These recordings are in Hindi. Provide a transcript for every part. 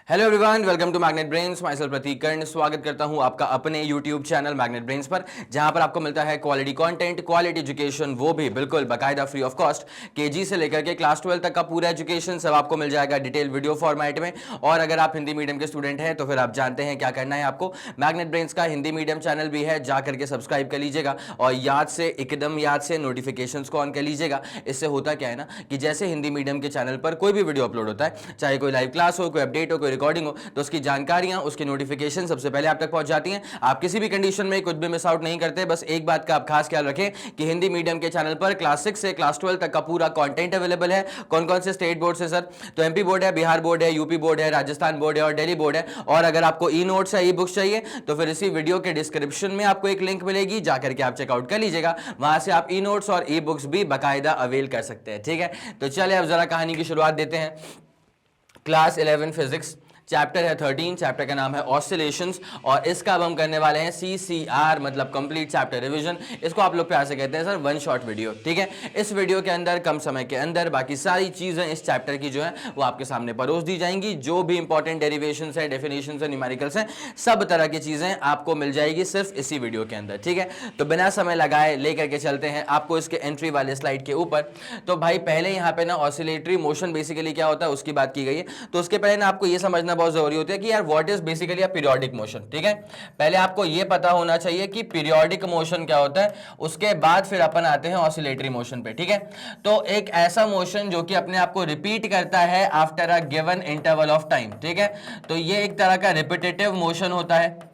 Hello everyone, welcome to Magnet Brains. Myself Pratik Karn स्वागत करता हूं आपका अपने यूट्यूब चैनल मैग्नेट ब्रेन्स पर, जहां पर आपको मिलता है क्वालिटी कंटेंट, क्वालिटी एजुकेशन, वो भी बिल्कुल बाकायदा फ्री ऑफ कॉस्ट। केजी से लेकर के क्लास 12 तक का पूरा एजुकेशन सब आपको मिल जाएगा डिटेल वीडियो फॉर्मेट में। और अगर आप हिंदी मीडियम के स्टूडेंट हैं तो फिर आप जानते हैं क्या करना है आपको। मैग्नेट ब्रेन्स का हिंदी मीडियम चैनल भी है, जा करके सब्सक्राइब कर लीजिएगा और एकदम याद से नोटिफिकेशंस को ऑन कर लीजिएगा। इससे होता क्या है ना कि जैसे हिंदी मीडियम के चैनल पर कोई भी वीडियो अपलोड होता है, चाहे कोई लाइव क्लास हो, कोई अपडेट हो, कोई रिकॉर्डिंग हो, तो उसकी जानकारियां, उसकी नोटिफिकेशन सबसे पहले आप तक पहुंच जाती हैं। आप किसी भी कंडीशन में कुछ भी मिस आउट नहीं करते। बस एक बात का आप खास ख्याल रखें कि हिंदी मीडियम के चैनल पर क्लास 6 से क्लास 12 तक का पूरा कंटेंट अवेलेबल है। कौन कौन से स्टेट बोर्ड से सर? तो एमपी बोर्ड है, बिहार बोर्ड है, यूपी बोर्ड है, राजस्थान बोर्ड है और दिल्ली बोर्ड है। और अगर आपको ई नोट्स या ई बुक्स चाहिए तो फिर इसी वीडियो के डिस्क्रिप्शन में आपको एक लिंक मिलेगी, जाकर के आप चेकआउट कर लीजिएगा। वहां से आप ई नोट्स और ई बुक्स भी बाकायदा अवेल कर सकते हैं। ठीक है, तो चलिए अब जरा कहानी की शुरुआत देते हैं। क्लास 11 फिजिक्स, चैप्टर है 13, चैप्टर का नाम है ऑसिलेशंस और इसका अब हम करने वाले हैं CCR मतलब कंप्लीट चैप्टर रिवीजन। इसको आप लोग प्यार से कहते हैं सर वन शॉट वीडियो। ठीक है, इस वीडियो के अंदर कम समय के अंदर बाकी सारी चीजें इस चैप्टर की जो है वो आपके सामने परोस दी जाएंगी। जो भी इंपॉर्टेंट डेरिवेशंस है, डेफिनेशंस है, न्यूमेरिकल्स हैं, सब तरह की चीजें आपको मिल जाएगी सिर्फ इसी वीडियो के अंदर। ठीक है, तो बिना समय लगाए लेकर के चलते हैं आपको इसके एंट्री वाले स्लाइड के ऊपर। तो भाई पहले यहाँ पे ना ऑसिलेटरी मोशन बेसिकली क्या होता है उसकी बात की गई है। तो उसके पहले ना आपको ये समझना बहुत जरूरी होता है कि यार what is basically a periodic motion. ठीक है, पहले आपको ये पता होना चाहिए कि पीरियोडिक मोशन क्या होता है, उसके बाद फिर अपन आते हैं ऑसिलेटरी मोशन पे। ठीक है, तो एक ऐसा मोशन जो कि अपने आप को रिपीट करता है after a given interval of time. ठीक है, तो ये एक तरह का रिपीटेटिव मोशन होता है।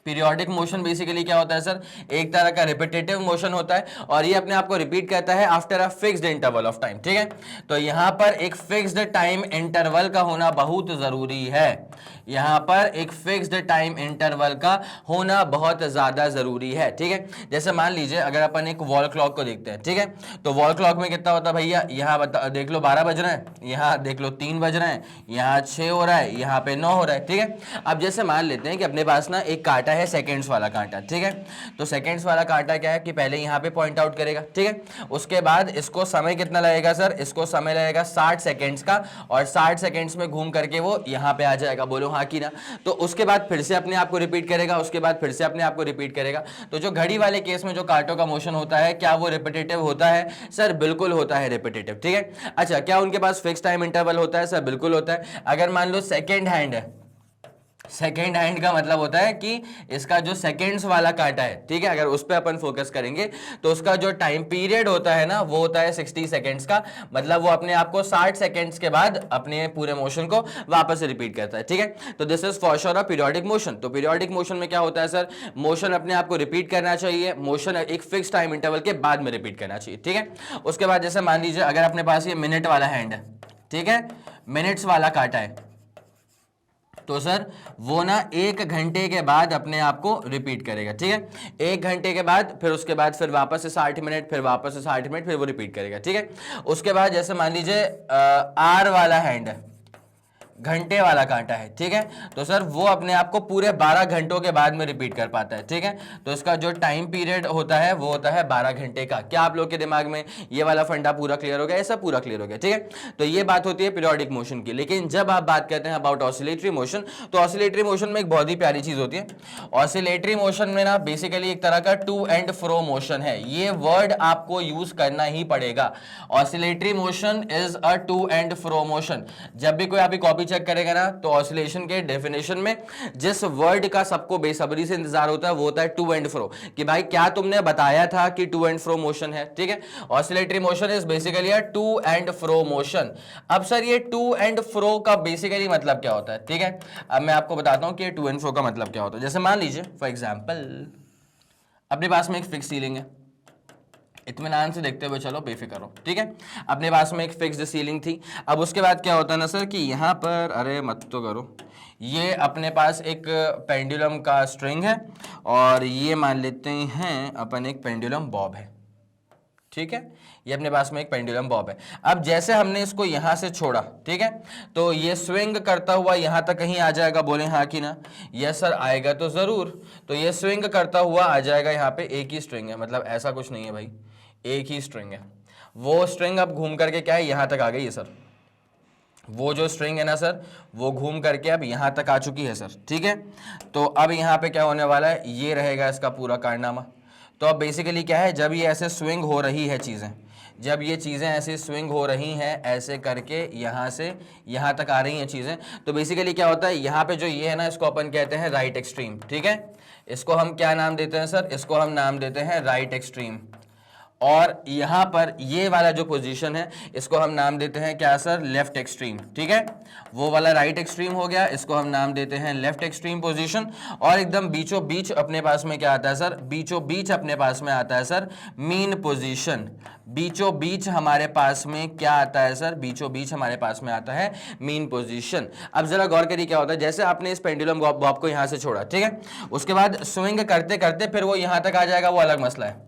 पीरियोडिक मोशन बेसिकली क्या होता है सर? एक तरह का रिपीटेटिव मोशन होता है और ये अपने आप को रिपीट करता है after a fixed interval of time. ठीक है, तो यहां पर एक फिक्स्ड टाइम इंटरवल का होना बहुत जरूरी है। यहां पर एक फिक्स्ड टाइम इंटरवल का होना बहुत ज्यादा जरूरी है। ठीक है, जैसे मान लीजिए अगर अपन एक वॉल क्लॉक को देखते हैं। ठीक है, तो वॉल क्लॉक में कितना होता है भैया? यहाँ देख लो 12 बज रहे हैं, यहाँ देख लो 3 बज रहे हैं, यहाँ 6 हो रहा है, यहाँ पे 9 हो रहा है। ठीक है, अब जैसे मान लेते हैं कि अपने पास ना एक कांटा है, सेकेंड्स वाला कांटा। ठीक है, तो सेकेंड्स वाला कांटा क्या है कि पहले यहाँ पे पॉइंट आउट करेगा। ठीक है, उसके बाद इसको समय कितना लगेगा सर? इसको समय लगेगा 60 सेकेंड्स का और 60 सेकेंड्स में घूम करके वो यहाँ पे आ जाएगा। बोलो हाँ कि ना? तो उसके बाद फिर से अपने आप को रिपीट करेगा, उसके बाद फिर से अपने आप को रिपीट करेगा। तो जो घड़ी वाले केस में जो कांटों का मोशन होता है, क्या वो रिपीटेटिव होता है सर? बिल्कुल होता है रिपीटेटिव। ठीक है, अच्छा क्या उनके पास फिक्स टाइम इंटरवल होता है सर? बिल्कुल होता है। अगर मान लो सेकेंड हैंड है, सेकेंड हैंड का मतलब होता है कि इसका जो सेकेंड्स वाला कांटा है, ठीक है, अगर उस पर अपन फोकस करेंगे तो उसका जो टाइम पीरियड होता है ना वो होता है 60 सेकेंड्स का। मतलब वो अपने आप को 60 सेकेंड्स के बाद अपने पूरे मोशन को वापस रिपीट करता है। ठीक है, तो this is for sure a periodic motion. तो पीरियोडिक मोशन में क्या होता है सर? मोशन अपने आप को रिपीट करना चाहिए, मोशन एक फिक्स टाइम इंटरवल के बाद में रिपीट करना चाहिए। ठीक है, उसके बाद जैसे मान लीजिए अगर अपने पास ये मिनट वाला हैंड है, ठीक है, मिनट्स वाला कांटा है, तो सर वो ना 1 घंटे के बाद अपने आप को रिपीट करेगा। ठीक है, 1 घंटे के बाद फिर उसके बाद फिर वापस से 60 मिनट, फिर वापस से 60 मिनट, फिर वो रिपीट करेगा। ठीक है, उसके बाद जैसे मान लीजिए आर वाला हैंड है, घंटे वाला कांटा है। ठीक है, तो सर वो अपने आप को पूरे 12 घंटों के बाद में रिपीट कर पाता है। ठीक है, तो इसका जो टाइम पीरियड होता है वो होता है 12 घंटे का। क्या आप लोग के दिमाग में ये वाला फंडा पूरा क्लियर हो गया? ऐसा पूरा क्लियर हो गया। ठीक है, तो ये बात होती है पीरियोडिक मोशन की। लेकिन जब आप बात करते हैं अबाउट ऑसिलेटरी मोशन, तो ऑसिलेटरी मोशन में एक बहुत ही प्यारी चीज होती है। ऑसिलेटरी मोशन में ना बेसिकली एक तरह का टू एंड फ्रो मोशन है। ये वर्ड आपको यूज करना ही पड़ेगा। Oscillatory motion is a to and fro motion. जब भी कोई आपकी कॉपी चेक करेगा ना तो ऑसिलेशन के डेफिनेशन में जिस वर्ड का सबको बेसब्री से इंतजार होता है वो होता है टू एंड फ्रो, कि भाई क्या तुमने बताया था कि टू एंड फ्रो मोशन है। ठीक है, oscillatory motion is basically a to and fro motion. अब सर ये टू एंड फ्रो का बेसिकली मतलब क्या होता है? ठीक है, अब मैं आपको बताता हूं कि टू एंड फ्रो का मतलब क्या होता है। जैसे मान लीजिए फॉर एग्जांपल अपने पास में एक फिक्स सीलिंग है, इत्मीनान से देखते हुए चलो, बेफिक्र हो। ठीक है, अपने पास में एक फिक्स्ड सीलिंग थी। अब उसके बाद क्या होता है ना सर कि यहाँ पर, अरे मत तो करो, ये अपने पास एक पेंडुलम का स्ट्रिंग है और ये मान लेते हैं अपन एक पेंडुलम बॉब है। ठीक है, ये अपने पास में एक पेंडुलम बॉब है। अब जैसे हमने इसको यहां से छोड़ा, ठीक है, तो ये स्विंग करता हुआ यहां तक कहीं आ जाएगा। बोले हाँ कि ना? यस सर, आएगा तो जरूर। तो ये स्विंग करता हुआ आ जाएगा यहाँ पे। एक ही स्ट्रिंग है, मतलब ऐसा कुछ नहीं है भाई, एक ही स्ट्रिंग है। वो स्ट्रिंग अब घूम करके क्या है, यहां तक आ गई है सर। वो जो स्ट्रिंग है ना सर, वो घूम करके अब यहाँ तक आ चुकी है सर, ठीक है। तो अब यहाँ पे क्या होने वाला है, ये रहेगा इसका पूरा कारनामा। तो अब बेसिकली क्या है, जब ये ऐसे स्विंग हो रही है चीज़ें, जब ये चीज़ें ऐसे स्विंग हो रही हैं ऐसे करके यहाँ से यहाँ तक आ रही हैं चीज़ें, तो बेसिकली क्या होता है, यहाँ पे जो ये है ना, इसको अपन कहते हैं राइट एक्सट्रीम, ठीक है। इसको हम क्या नाम देते हैं सर, इसको हम नाम देते हैं राइट एक्सट्रीम। और यहां पर ये वाला जो पोजीशन है इसको हम नाम देते हैं क्या सर, लेफ्ट एक्सट्रीम, ठीक है। वो वाला राइट एक्सट्रीम हो गया, इसको हम नाम देते हैं लेफ्ट एक्सट्रीम पोजीशन। और एकदम बीचों बीच अपने पास में क्या आता है सर, बीचों बीच अपने पास में आता है सर मीन पोजीशन। बीचों बीच हमारे पास में क्या आता है सर, बीचों बीच हमारे पास में आता है मीन पोजीशन। अब जरा गौर करिए क्या होता है, जैसे आपने इस पेंडुलम बॉब को यहां से छोड़ा, ठीक है, उसके बाद स्विंग करते करते फिर वो यहां तक आ जाएगा, वो अलग मसला है।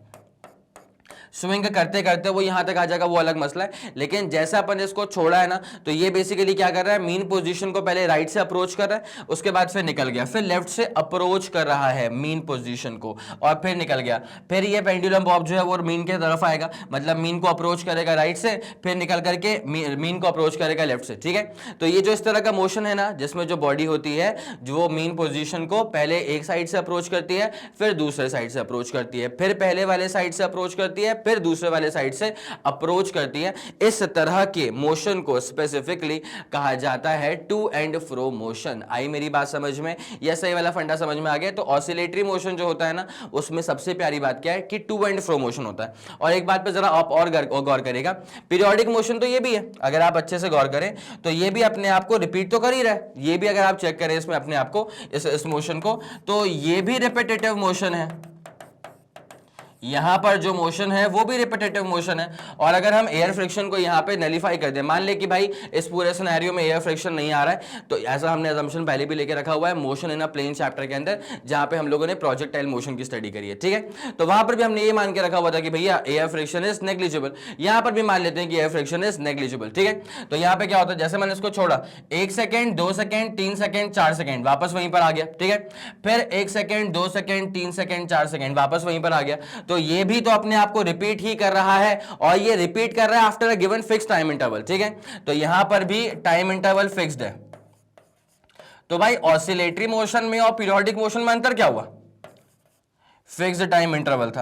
स्विंग करते करते वो यहां तक आ जाएगा, वो अलग मसला है। लेकिन जैसा अपन इसको छोड़ा है ना, तो ये बेसिकली क्या कर रहा है, मीन पोजीशन को पहले राइट से अप्रोच कर रहा है, उसके बाद फिर निकल गया, फिर लेफ्ट से अप्रोच कर रहा है मीन पोजीशन को, और फिर निकल गया। फिर ये पेंडुलम बॉब जो है वो मीन की तरफ आएगा, मतलब मीन को अप्रोच करेगा राइट से, फिर निकल करके मीन को अप्रोच करेगा लेफ्ट से, ठीक है। तो ये जो इस तरह का मोशन है ना, जिसमें जो बॉडी होती है जो वो मीन पोजीशन को पहले एक साइड से अप्रोच करती है, फिर दूसरे साइड से अप्रोच करती है, फिर पहले वाले साइड से अप्रोच करती है, फिर दूसरे वाले साइड से अप्रोच करती है। इस तरह के मोशन को स्पेसिफिकली कहा जाता है टू एंड फ्रो मोशन। आई मेरी बात समझ में, या सही वाला फंडा समझ में आ गया। तो ऑसिलेटरी मोशन जो होता है ना, उसमें सबसे प्यारी बात क्या है कि टू एंड फ्रो मोशन होता है। और एक बात पे जरा आप और गौर करेगा, पीरियोडिक मोशन तो ये भी है, अगर आप अच्छे से गौर करें तो ये भी अपने आप को रिपीट तो कर ही रहा है। ये भी अगर आप चेक करें इसमें अपने आप को, इस मोशन को, तो ये भी रिपीटेटिव मोशन है। यहां पर जो मोशन है वो भी रिपीटेटिव मोशन है। और अगर हम एयर फ्रिक्शन को यहां पे नलीफाई कर दें, मान ले कि भाई इस पूरे सिनेरियो में एयर फ्रिक्शन नहीं आ रहा है, तो ऐसा हमने असम्पशन पहले भी लेके रखा हुआ है motion in a plane chapter के अंदर, जहां पे हम लोगों ने प्रोजेक्टाइल मोशन की स्टडी करी है, ठीक है। तो वहां पर भी हमने ये मान के रखा हुआ था कि भैया एयर फ्रिक्शन इज नेग्लिजिबल। यहां पर भी मान लेते हैं कि एयर फ्रिक्शन इज नेग्लिजिबल, ठीक है। तो यहां पर क्या होता है, जैसे मैंने इसको छोड़ा, 1 सेकेंड 2 सेकेंड 3 सेकेंड 4 सेकेंड, वापस वहीं पर आ गया, ठीक है। फिर 1 सेकेंड 2 सेकेंड 3 सेकेंड 4 सेकेंड, वापस वहीं पर आ गया। तो ये भी तो अपने आपको रिपीट ही कर रहा है, और ये रिपीट कर रहा है after a given fix time interval, ठीक है। तो यहां पर भी टाइम इंटरवल फिक्स्ड है। तो भाई ऑसिलेटरी मोशन में और पीरियोडिक मोशन में अंतर क्या हुआ, फिक्स्ड टाइम इंटरवल था।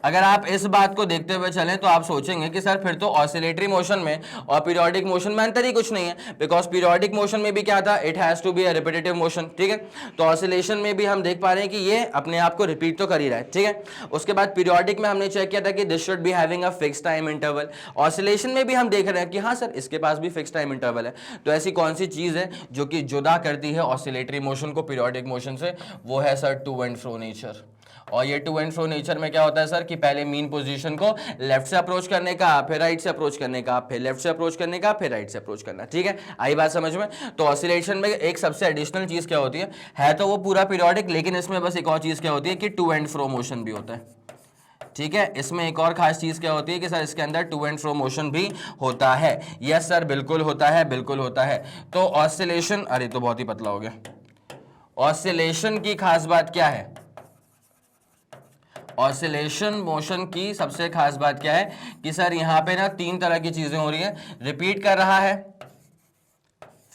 अगर आप इस बात को देखते हुए चलें तो आप सोचेंगे कि सर फिर तो ऑसिलेटरी मोशन में और पीरियोडिक मोशन में अंतर ही कुछ नहीं है, बिकॉज पीरियोडिक मोशन में भी क्या था, it has to be a repetitive motion, ठीक है। तो ऑसिलेशन में भी हम देख पा रहे हैं कि ये अपने आप को रिपीट तो कर ही रहा है, ठीक है। उसके बाद पीरियोडिक में हमने चेक किया था कि this should be having a fix time interval. Oscillation में भी हम देख रहे हैं कि हाँ सर इसके पास भी फिक्स टाइम इंटरवल है। तो ऐसी कौन सी चीज है जो कि जुदा करती है ऑसिलेटरी मोशन को पीरियोडिक मोशन से, वो है sir to and fro nature. और ये टू एंड फ्रो नेचर में क्या होता है सर कि पहले मीन पोजीशन को लेफ्ट से अप्रोच करने का, फिर राइट से अप्रोच करने का, फिर लेफ्ट से अप्रोच करने का, फिर राइट से अप्रोच करना, ठीक है। आई बात समझ में। तो ऑसिलेशन में एक सबसे एडिशनल चीज क्या होती है तो वो पूरा पीरियोडिक, लेकिन इसमें बस एक और चीज क्या होती है कि टू एंड फ्रो मोशन भी होता है, ठीक है। इसमें एक और खास चीज क्या होती है कि सर इसके अंदर टू एंड फ्रो मोशन भी होता है। यस सर बिल्कुल होता है, बिल्कुल होता है। तो ऑसिलेशन, अरे तो बहुत ही पतला हो गया। ऑसिलेशन की खास बात क्या है, ऑसिलेशन मोशन की सबसे खास बात क्या है कि सर यहां पे ना 3 तरह की चीजें हो रही हैं। रिपीट कर रहा है,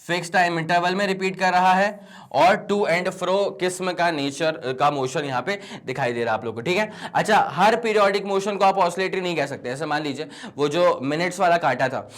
फिक्स टाइम इंटरवल में रिपीट कर रहा है, और टू एंड फ्रो किस्म का नेचर का मोशन यहां पे दिखाई दे रहा है आप लोग को, ठीक है। अच्छा, हर पीरियोडिक मोशन को आप ऑसिलेटरी नहीं कह सकते। ऐसे मान लीजिए वो जो मिनट्स वाला काटा था,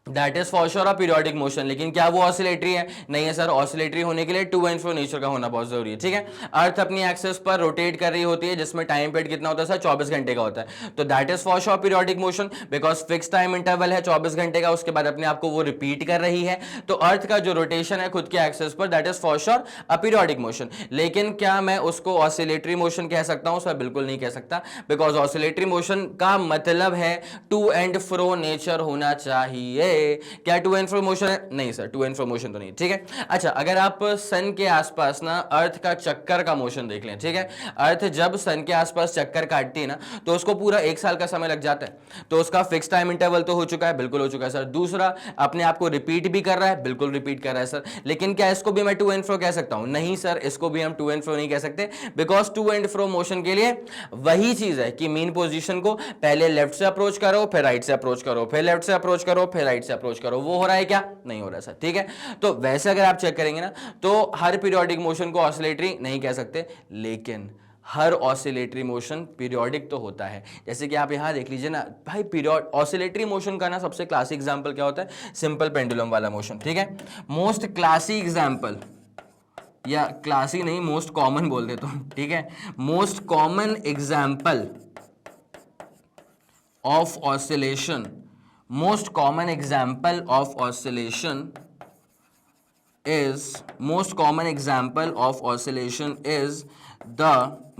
that is for sure a periodic motion, लेकिन क्या वो ऑसिलेटरी है, नहीं है सर। ऑसिलेटरी होने के लिए टू एंड फ्रो नेचर का होना बहुत जरूरी है, ठीक है। अर्थ अपनी एक्सिस पर रोटेट कर रही होती है, जिसमें टाइम पीरियड कितना होता है सर, 24 घंटे का होता है। तो that is for sure periodic motion, because fix time interval है 24 घंटे का, उसके बाद अपने आप को वो रिपीट कर रही है। तो अर्थ का जो रोटेशन है खुद के एक्सिस पर, that is for sure a periodic motion. लेकिन क्या मैं उसको ऑसिलेटरी मोशन कह सकता हूं सर, बिल्कुल नहीं कह सकता, बिकॉज ऑसिलेटरी मोशन का मतलब है टू एंड फ्रो नेचर होना चाहिए। क्या टू एंड फ्रो मोशन है, नहीं sir, to and fro motion तो नहीं, ठीक है। अच्छा, अगर आप सन के आसपास ना अर्थ का चक्कर का मोशन देख लें, ठीक है। अर्थ जब सन के आसपास चक्कर काटती है ना, तो उसको पूरा 1 साल का समय लग जाता है। तो उसका फिक्स टाइम इंटरवल तो हो चुका है, बिल्कुल हो चुका है सर। दूसरा, अपने आप को रिपीट भी कर रहा है, बिल्कुल रिपीट कर रहा है सर। लेकिन क्या इसको भी मैं टू एंड फ्रो कह सकता हूं, नहीं सर, इसको भी हम टू एंड फ्रो नहीं कह सकते, because to and fro motion के लिए वही चीज है कि मीन पोजीशन को पहले लेफ्ट से अप्रोच करो, फिर राइट से अप्रोच करो, फिर लेफ्ट से अप्रोच करो, फिर राइट साइड से अप्रोच करो, वो हो रहा है क्या? नहीं हो रहा सर, ठीक है। तो वैसे अगर आप चेक करेंगे ना तो हर पीरियोडिक मोशन को ऑसिलेटरी नहीं कह सकते, लेकिन हर ऑसिलेटरी मोशन पीरियोडिक तो होता है। जैसे कि आप यहां देख लीजिए ना भाई, पीरियड ऑसिलेटरी मोशन का ना सबसे क्लासिक एग्जांपल क्या होता है? सिंपल पेंडुलम वाला मोशन, ठीक है। मोस्ट क्लासिक एग्जांपल, या क्लासिक नहीं, मोस्ट कॉमन बोल देता हूं, ठीक है। Most common example of oscillation, most common example of oscillation is, most common example of oscillation is the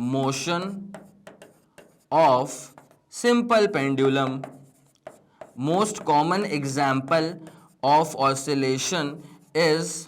motion of simple pendulum. Most common example of oscillation is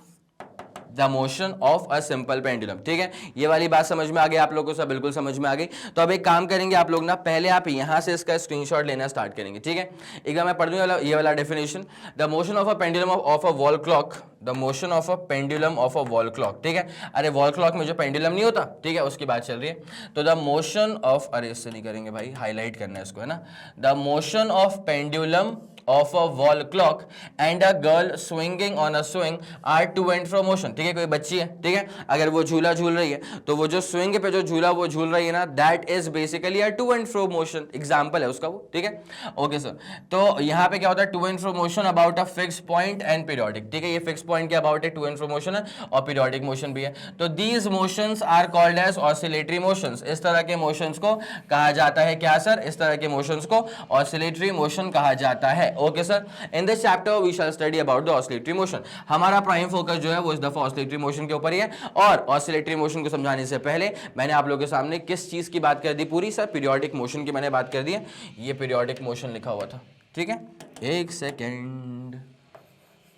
the motion of a simple pendulum, ठीक है। ये वाली बात समझ में आ गई आप लोगों को? सब बिल्कुल समझ में आ गई। तो अब एक काम करेंगे आप लोग ना, पहले आप यहां से इसका स्क्रीनशॉट लेना स्टार्ट करेंगे, ठीक है। एक बार मैं पढ़ दूं ये वाला definition, the motion of a pendulum of a wall clock, the motion of a pendulum of a wall clock, ठीक है। अरे वॉल क्लॉक में जो पेंडुलम नहीं होता, ठीक है, उसकी बात चल रही है। तो द मोशन ऑफ, अरे इससे नहीं करेंगे भाई, हाईलाइट करना है इसको, है ना। The motion of pendulum of a wall clock and a girl swinging on a swing are to and fro motion, ठीक है। कोई बच्ची है, ठीक है, अगर वो झूला झूल रही है तो वो जो स्विंग पे जो झूला वो झूल रही है ना, that is basically a to and fro motion, example है उसका वो, ठीक है। ओके सर, तो यहाँ पे क्या होता है? To and fro motion about a fix point and periodic, ठीक है। ये फिक्स पॉइंट के अबाउट है, टू एंड फ्रो मोशन है और पीरियोडिक मोशन भी है। तो these motions are called as oscillatory motions, इस तरह के मोशंस को कहा जाता है क्या सर? इस तरह के मोशंस को ऑसिलेटरी मोशन कहा जाता है। Okay sir, in this chapter we shall study about the oscillatory motion. हमारा प्राइम फोकस जो है वो इस दफा ऑसिलेटरी मोशन के ऊपर ही है। और ऑसिलेटरी मोशन को समझाने से पहले मैंने आप लोगों के सामने किस चीज की बात कर दी पूरी सर? पीरियोडिक मोशन की मैंने बात कर दी है। ये पीरियोडिक मोशन लिखा हुआ था, ठीक है, एक सेकेंड,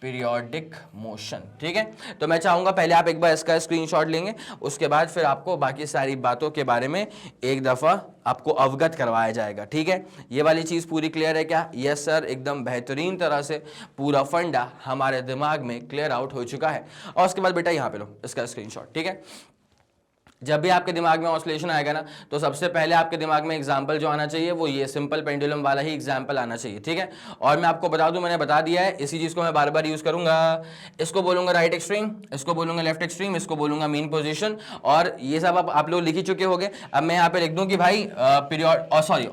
पीरियोडिक मोशन, ठीक है। तो मैं चाहूंगा पहले आप एक बार इसका स्क्रीनशॉट लेंगे, उसके बाद फिर आपको बाकी सारी बातों के बारे में एक दफा आपको अवगत करवाया जाएगा, ठीक है। ये वाली चीज पूरी क्लियर है क्या? यस सर, एकदम बेहतरीन तरह से पूरा फंडा हमारे दिमाग में क्लियर आउट हो चुका है। और उसके बाद बेटा यहाँ पे लो इसका स्क्रीनशॉट, ठीक है। जब भी आपके दिमाग में ऑसिलेशन आएगा ना तो सबसे पहले आपके दिमाग में एग्जाम्पल जो आना चाहिए वो ये सिंपल पेंडुलम वाला ही एग्जाम्पल आना चाहिए, ठीक है। और मैं आपको बता दूं, मैंने बता दिया है, इसी चीज को मैं बार बार यूज करूंगा। इसको बोलूंगा राइट एक्सट्रीम, इसको बोलूंगा लेफ्ट एक्सट्रीम, इसको बोलूंगा मीन पोजीशन, और ये सब आप लोग लिख ही चुके होंगे। अब मैं यहाँ पे लिख दूं कि भाई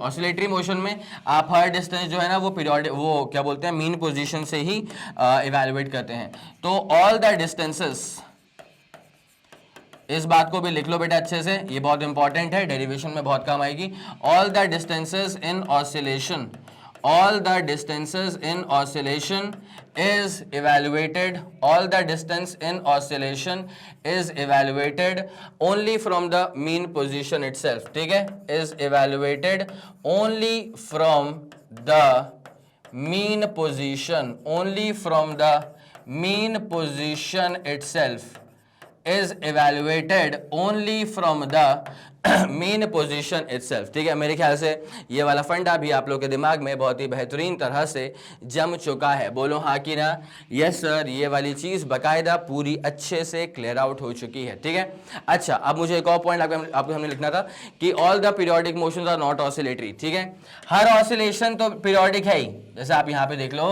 ऑसिलेटरी मोशन में आप हर डिस्टेंस जो है ना वो पीरियड, वो क्या बोलते हैं, मीन पोजिशन से ही इवेलुएट करते हैं। तो ऑल द डिस्टेंसेस, इस बात को भी लिख लो बेटा अच्छे से, ये बहुत इंपॉर्टेंट है, डेरिवेशन में बहुत काम आएगी। All the distances in oscillation, all the distances in oscillation is evaluated, all the distance in oscillation is evaluated only from the mean position itself, ठीक है, is evaluated only from the mean position, only from the mean position itself is evaluated only from the mean position itself, ठीक है। मेरे ख्याल से ये वाला फंडा भी आप लोग के दिमाग में बहुत ही बेहतरीन तरह से जम चुका है। बोलो हाँ कि ना? यस सर, ये वाली चीज बकायदा पूरी अच्छे से क्लियर आउट हो चुकी है, ठीक है। अच्छा, अब मुझे एक और पॉइंट आपको हमने लिखना था कि all the periodic motions are not oscillatory, ठीक है। हर ऑसिलेशन तो पीरियोडिक है ही, जैसे आप यहाँ पे देख लो।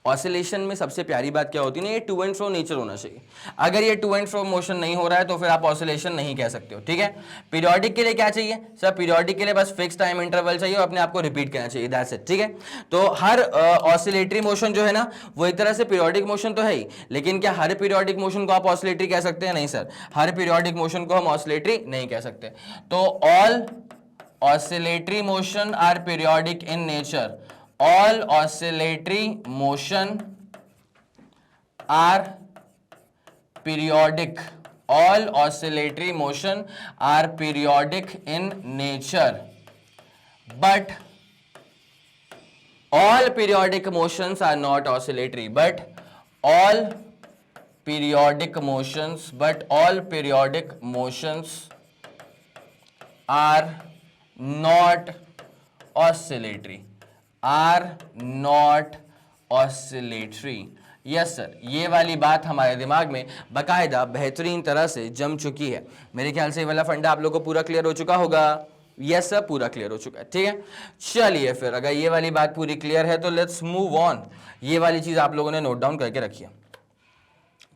ऑसिलेशन में सबसे प्यारी बात क्या होती है ना, ये टू एंड फ्रो नेचर होना चाहिए। अगर ये टू एंड फ्रो मोशन नहीं हो रहा है तो फिर आप ऑसिलेशन नहीं कह सकते हो, ठीक है। पीरियोडिक के लिए क्या चाहिए सर? पीरियोडिक के लिए बस फिक्स टाइम इंटरवल चाहिए और अपने आप को रिपीट करना चाहिए, दैट्स इट, ठीक है। तो हर ऑसिलेटरी मोशन जो है ना वो एक तरह से पीरियोडिक मोशन तो है ही, लेकिन क्या हर पीरियोडिक मोशन को आप ऑसिलेटरी कह सकते हैं? नहीं सर, हर पीरियोडिक मोशन को हम ऑसिलेटरी नहीं कह सकते। तो all oscillatory motion are periodic in nature, all oscillatory motion are periodic, all oscillatory motion are periodic in nature, but all periodic motions are not oscillatory, but all periodic motions are not oscillatory, are not oscillatory. Yes sir, ये वाली बात हमारे दिमाग में बकायदा बेहतरीन तरह से जम चुकी है। मेरे ख्याल से ये वाला फंडा आप लोग को पूरा क्लियर हो चुका होगा। यस सर, पूरा क्लियर हो चुका है, ठीक है। चलिए फिर अगर ये वाली बात पूरी क्लियर है तो लेट्स मूव ऑन। ये वाली चीज आप लोगों ने नोट डाउन करके रखी है।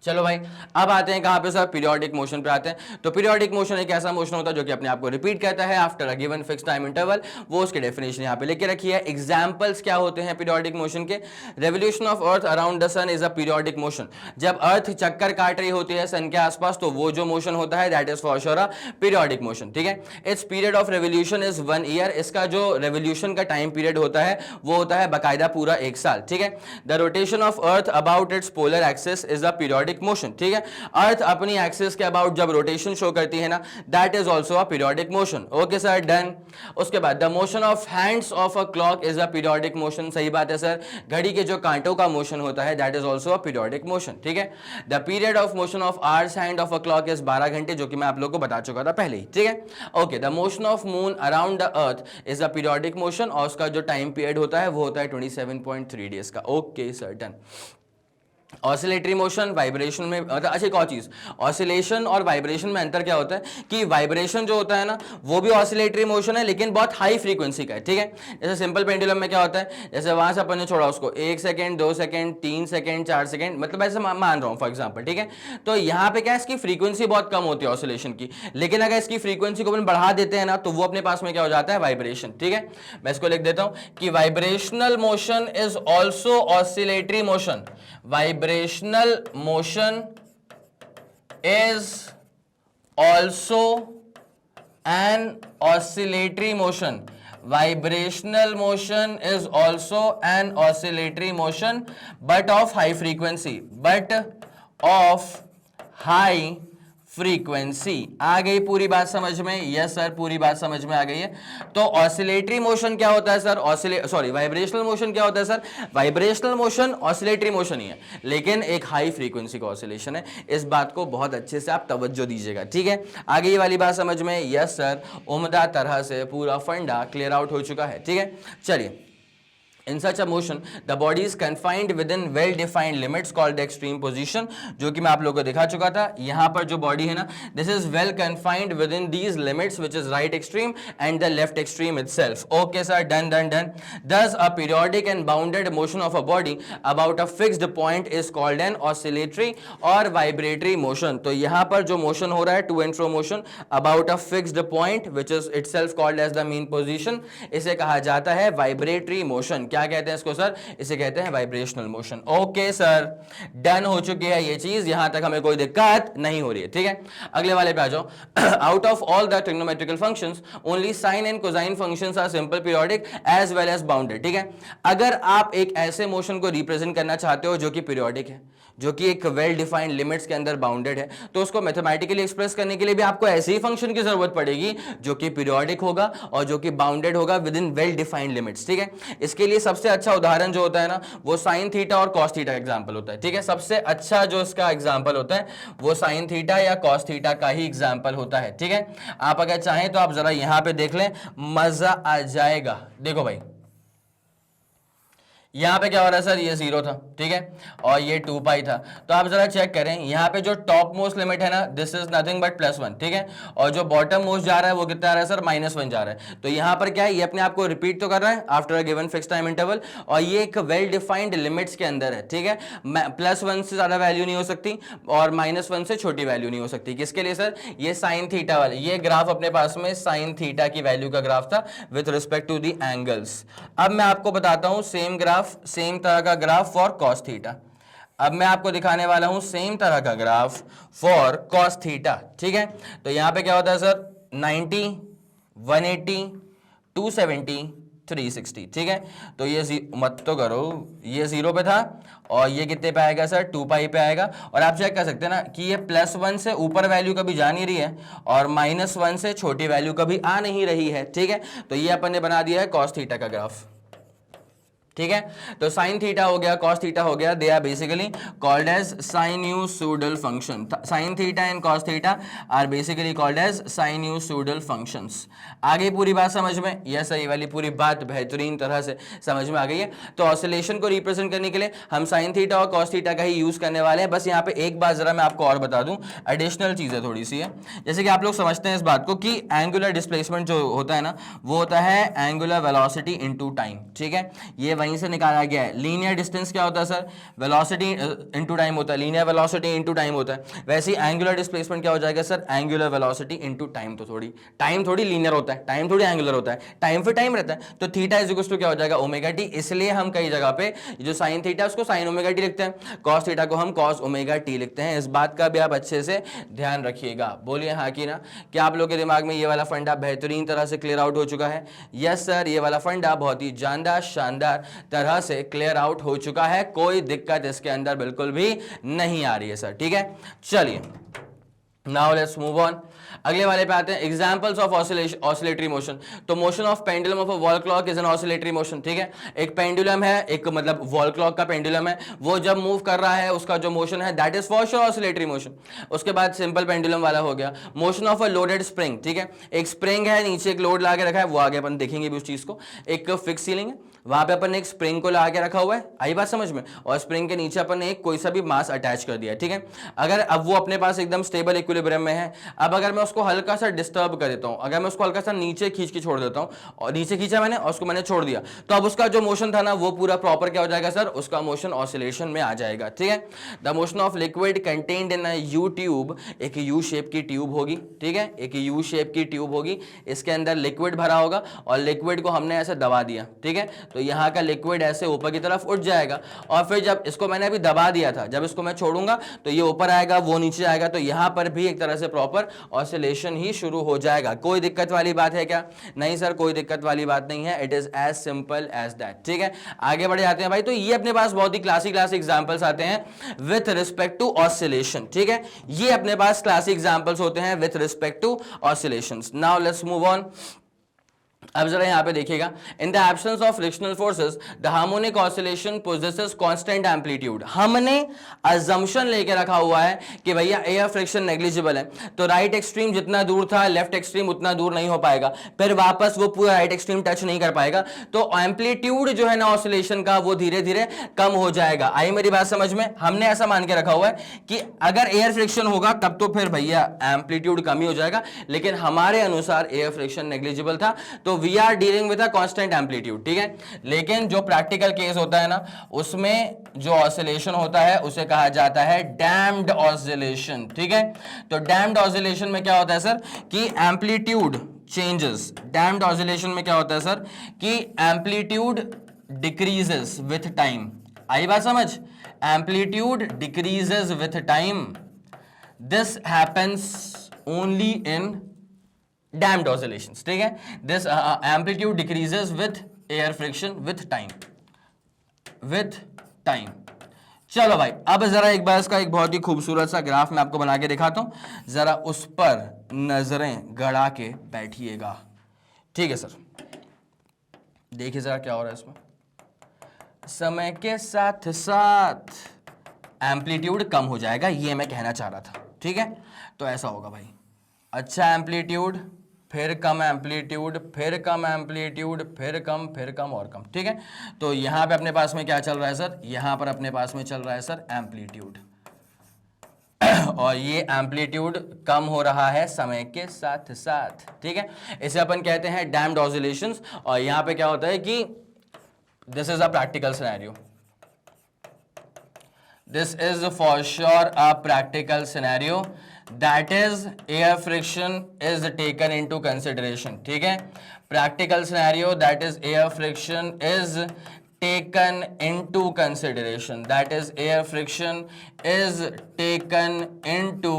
चलो भाई, अब आते हैं कहां पे सर, पीरियोडिक मोशन पे आते हैं। तो पीरियोडिक मोशन एक ऐसा मोशन होता है जो कि अपने आप को रिपीट करता है after a given fix time interval. वो उसकी डेफिनेशन यहां पे लेके रखी है। एग्जांपल्स क्या होते हैं पीरियोडिक मोशन के? Revolution of earth around the sun is a periodic motion. जब अर्थ चक्कर काट रही होती है सन के आसपास तो वो जो मोशन होता है that is for sure a periodic motion, ठीक है। It's period of revolution is 1 year. इसका जो रेवोल्यूशन का टाइम पीरियड होता है वो होता है बाकायदा पूरा 1 साल, ठीक है। The rotation of earth about it's polar axis is a periodic motion, ठीक है। अर्थ अपनी एक्सिस के अबाउट जब रोटेशन शो करती है ना, that is also a periodic motion. Okay sir, done. उसके बाद the motion of hands of a clock is a periodic motion. सही बात है सर, घड़ी के जो कांटों का मोशन होता है that is also a periodic motion, ठीक है। The period of motion of hours hand of a clock is 12 घंटे, जो कि मैं आप लोगों को बता चुका था पहले ही, ठीक है। Okay, the motion of moon around the earth is a periodic motion और उसका जो टाइम पीरियड होता है वो होता है 27.3 डेज का। Okay sir, done. Oscillatory motion, vibration में अच्छा एक और चीज, ऑसिलेशन और वाइब्रेशन में अंतर क्या होता है कि वाइब्रेशन जो होता है ना वो भी ऑसिलेटरी मोशन है लेकिन बहुत हाई फ्रीक्वेंसी का है, ठीक है। जैसे सिंपल पेंडुलम में क्या होता है, जैसे वहां से अपन ने छोड़ा उसको 1 सेकंड 2 सेकंड 3 सेकंड 4 सेकंड, मतलब ऐसे मान रहा हूं फॉर एग्जांपल, ठीक है। तो यहाँ पे क्या है, इसकी फ्रीक्वेंसी बहुत कम होती है ऑसिलेशन की, लेकिन अगर इसकी फ्रीक्वेंसी को अपन बढ़ा देते हैं ना तो वो अपने पास में क्या हो जाता है, वाइब्रेशन, ठीक है। मैं इसको लिख देता हूं कि vibrational motion is also oscillatory motion. Vibrational motion is also an oscillatory motion. Vibrational motion is also an oscillatory motion, but of high frequency. But of high frequency. आ गई पूरी बात समझ में? यस सर, पूरी बात समझ में आ गई है। तो ऑसिलेटरी मोशन क्या होता है सर? वाइब्रेशनल मोशन क्या होता है sir? Vibrational motion oscillatory motion ही है लेकिन एक हाई फ्रीक्वेंसी का ऑसिलेशन है। इस बात को बहुत अच्छे से आप तवज्जो दीजिएगा, ठीक है। आगे ये वाली बात समझ में? यस सर, उम्दा तरह से पूरा फंडा क्लियर आउट हो चुका है, ठीक है। चलिए, In such a motion, the body is confined within well-defined limits called the extreme position, जो कि मैं आप लोगों को दिखा चुका था। यहाँ पर जो बॉडी है ना, this is well confined within these limits, which is right extreme and the left extreme itself. Okay sir, done, done, done. Thus, a periodic and bounded motion of a body about a fixed point is called an oscillatory or vibratory motion. तो यहाँ पर जो मोशन हो रहा है to and fro motion about a fixed point, which is itself called as the mean position, इसे कहा जाता है vibratory motion। क्या कहते हैं इसको सर? इसे कहते हैं vibrational motion. Okay sir, done हो चुकी है ये चीज, यहां तक हमें कोई दिक्कत नहीं हो रही है, ठीक है। अगले वाले पे आ जाओ। Out of all the trigonometrical functions only sine and cosine functions are simple periodic as well as bounded, ठीक है। अगर आप एक ऐसे मोशन को रिप्रेजेंट करना चाहते हो जो कि पीरियोडिक है, जो कि एक वेल डिफाइंड लिमिट्स के अंदर बाउंडेड है, तो उसको मैथमेटिकली एक्सप्रेस करने के लिए भी आपको ऐसे ही फंक्शन की जरूरत पड़ेगी जो कि पीरियोडिक होगा और जो कि बाउंडेड होगा with in well defined limits, ठीक है। इसके लिए सबसे अच्छा उदाहरण जो होता है ना वो साइन थीटा और कॉस थीटा एग्जांपल होता है, ठीक है। सबसे अच्छा जो इसका एग्जांपल होता है वो साइन थीटा या कॉस थीटा का ही एग्जांपल होता है, ठीक है। आप अगर चाहें तो आप जरा यहां पे देख लें, मजा आ जाएगा। देखो भाई, यहां पे क्या हो रहा है सर, ये 0 था, ठीक है, और ये 2 पाई था। तो आप जरा चेक करें, यहाँ पे जो टॉप मोस्ट लिमिट है ना, दिस इज नथिंग बट +1, ठीक है, और जो बॉटम मोस्ट जा रहा है वो कितना आ रहा है सर, -1 जा रहा है। तो यहाँ पर क्या है, ये अपने आप को रिपीट तो कर रहा है after a given fix time interval, और ये एक वेल डिफाइंड लिमिट्स के अंदर है, ठीक है। +1 से ज्यादा वैल्यू नहीं हो सकती और -1 से छोटी वैल्यू नहीं हो सकती। किसके लिए सर? ये साइन थीटा वाले, ये ग्राफ अपने पास में साइन थीटा की वैल्यू का ग्राफ था with respect to the angles. अब मैं आपको बताता हूं सेम तरह का ग्राफ फॉर कॉस थीटा। अब मैं आपको दिखाने वाला हूं सेम तरह का ग्राफ फॉर कॉस थीटा, ठीक है। तो यहां पे क्या होता है सर, 90, 180, 270, 360, ठीक है। तो ये मत तो करो, ये 0 पे था और ये कितने पे आएगा सर, 2 पाई पे आएगा। और आप चेक कर सकते हैं ना कि ये +1 से ऊपर वैल्यू कभी जा नहीं रही है और -1 से छोटी वैल्यू कभी आ नहीं रही है, ठीक है। तो ये अपन ने बना दिया है कॉस थीटा का ग्राफ। ठीक है। तो साइन थीटा हो गया, कॉस थीटा हो गया, they are basically called as sinusoidal function. Sine theta and cos theta are basically called as sinusoidal functions. आगे पूरी बात समझ में? यस, ये वाली पूरी बात बेहतरीन तरह से समझ में आ गई है। तो ऑसिलेशन को रिप्रेजेंट करने के लिए हम साइन थीटा और कॉस थीटा का ही यूज करने वाले हैं। बस यहाँ पे एक बात जरा मैं आपको और बता दूं, एडिशनल चीज है थोड़ी सी है। जैसे कि आप लोग समझते हैं इस बात को कि एंगुलर डिस्प्लेसमेंट जो होता है ना, वो होता है एंगुलर वेलोसिटी इनटू टाइम। ठीक है, ये वहीं से निकाला गया है। लीनियर डिस्टेंस क्या होता है सर? वेलोसिटी इनटू टाइम होता है, लीनियर वेलोसिटी इनटू टाइम होता है। वैसे ही एंगुलर डिस्प्लेसमेंट क्या हो जाएगा sir? Angular velocity into time. तो थोड़ी टाइम थोड़ी लीनियर होता है, टाइम थोड़ी एंगुलर होता है, टाइम फिर टाइम रहता है। तो थीटा इज इक्वल टू क्या हो जाएगा? Omega T. इसलिए हम कई जगह पे जो साइन थीटा उसको साइन ओमेगा टी लिखते हैं, कॉस थीटा को हम कॉस ओमेगा टी लिखते हैं। इस बात का भी आप अच्छे से ध्यान रखिएगा। बोलिए हाँ कि ना? क्या आप लोग के दिमाग में ये वाला फंडा बेहतरीन तरह से क्लियर आउट हो चुका है? यस सर, ये वाला फंडा बहुत ही जानदार शानदार तरह से क्लियर आउट हो चुका है। कोई दिक्कत इसके अंदर बिल्कुल भी नहीं आ रही है सर। ठीक है, चलिए नाउ लेट्स मूव ऑन। अगले वाले पे आते हैं, एग्जांपल्स ऑफ ऑसिलेटरी मोशन। तो motion of pendulum of a wall clock is an oscillatory motion. ठीक है, एक पेंडुलम है, एक मतलब वॉल क्लॉक का पेंडुलम है, वो जब मूव कर रहा है उसका जो मोशन है that is for sure oscillatory motion. उसके बाद सिंपल पेंडुलम वाला हो गया। Motion of a loaded spring. ठीक है, एक स्प्रिंग है, नीचे एक लोड ला के रखा है, वो आगे अपन देखेंगे भी उस चीज को। एक फिक्स सीलिंग है, वहां पे अपन ने एक स्प्रिंग को ला के रखा हुआ है, आई बात समझ में, और स्प्रिंग के नीचे अपन ने एक कोई सा भी मास अटैच कर दिया है। ठीक है, अगर अब वो अपने पास एकदम स्टेबल इक्विलिब्रियम में है, अब अगर मैं उसको हल्का सा डिस्टर्ब कर देता हूं, अगर मैं उसको हल्का सा नीचे खींच के छोड़ देता हूं, और नीचे खींचा मैंने और उसको मैंने छोड़ दिया, तो अब उसका जो मोशन था ना वो पूरा प्रॉपर क्या हो जाएगा सर? उसका मोशन ऑसिलेशन में आ जाएगा। ठीक है, the motion of liquid contained in a you tube, एक यू शेप की ट्यूब होगी। ठीक है, एक यू शेप की ट्यूब होगी, इसके अंदर लिक्विड भरा होगा और लिक्विड को हमने ऐसे दबा दिया। ठीक है, तो यहाँ का लिक्विड ऐसे ऊपर की तरफ उठ जाएगा, और फिर जब इसको मैंने अभी दबा दिया था, जब इसको मैं छोड़ूंगा तो ये ऊपर आएगा, वो नीचे आएगा, तो यहाँ पर भी एक तरह से प्रॉपर ऑसिलेशन ही शुरू हो जाएगा। कोई दिक्कत वाली बात है क्या? नहीं सर, कोई दिक्कत वाली बात नहीं है। It is as simple as that. ठीक है, आगे बढ़े जाते हैं भाई। तो ये अपने पास बहुत ही क्लासिक एग्जांपल्स आते हैं विथ रिस्पेक्ट टू ऑसिलेशन। ठीक है, ये अपने पास क्लासिक एग्जांपल्स होते हैं with respect to oscillations. Now let's move on. अब जरा यहां पे देखिएगा, in the absence of frictional forces the harmonic oscillation possesses constant amplitude. हमने अजम्पशन लेके रखा हुआ है कि भैया एयर फ्रिक्शन नेग्लिजिबल है, तो राइट एक्सट्रीम जितना दूर था लेफ्ट एक्सट्रीम उतना दूर नहीं हो पाएगा, फिर वापस वो पूरा राइट एक्सट्रीम टच नहीं कर पाएगा, तो एम्पलीट्यूड जो है ना ऑसिलेशन का वो धीरे धीरे कम हो जाएगा। आई मेरी बात समझ में? हमने ऐसा मान के रखा हुआ है कि अगर एयर फ्रिक्शन होगा तब तो फिर भैया एम्पलीट्यूड कम ही हो जाएगा, लेकिन हमारे अनुसार एयर फ्रिक्शन नेग्लिजिबल था, तो we are dealing with a constant amplitude. ठीक है, लेकिन जो प्रैक्टिकल केस होता है ना, उसमें जो ऑसिलेशन होता है उसे कहा जाता है डैम्प्ड ऑसिलेशन। ठीक है, तो डैम्प्ड ऑसिलेशन में क्या होता है सर कि एम्पलीट्यूड चेंजेस। डैम्प्ड ऑसिलेशन में क्या होता है सर कि एम्पलीट्यूड डिक्रीजेस विथ टाइम। आई बात समझ? Amplitude decreases with time. This happens only in damped oscillations. ठीक है, this amplitude decreases with air friction with time. चलो भाई, अब जरा एक बार इसका एक बहुत ही खूबसूरत सा ग्राफ मैं आपको बना के दिखाता हूं, जरा उस पर नजरें गड़ा के बैठिएगा। ठीक है सर, देखिए जरा क्या हो रहा है इसमें। समय के साथ साथ एम्पलीट्यूड कम हो जाएगा, ये मैं कहना चाह रहा था। ठीक है, तो ऐसा होगा भाई, अच्छा एम्पलीट्यूड, फिर कम एम्पलीट्यूड, फिर कम एम्पलीट्यूड, फिर कम और कम। ठीक है, तो यहां पे अपने पास में क्या चल रहा है सर? यहां पर अपने पास में चल रहा है सर एम्पलीट्यूड, और ये एम्पलीट्यूड कम हो रहा है समय के साथ साथ। ठीक है, इसे अपन कहते हैं डैम्प्ड ऑसिलेशंस। और यहां पे क्या होता है कि this is a practical scenario, this is for sure a practical scenario, that is air friction is taken into consideration. ठीक है, practical scenario that is air friction is taken into consideration, that is air friction is taken into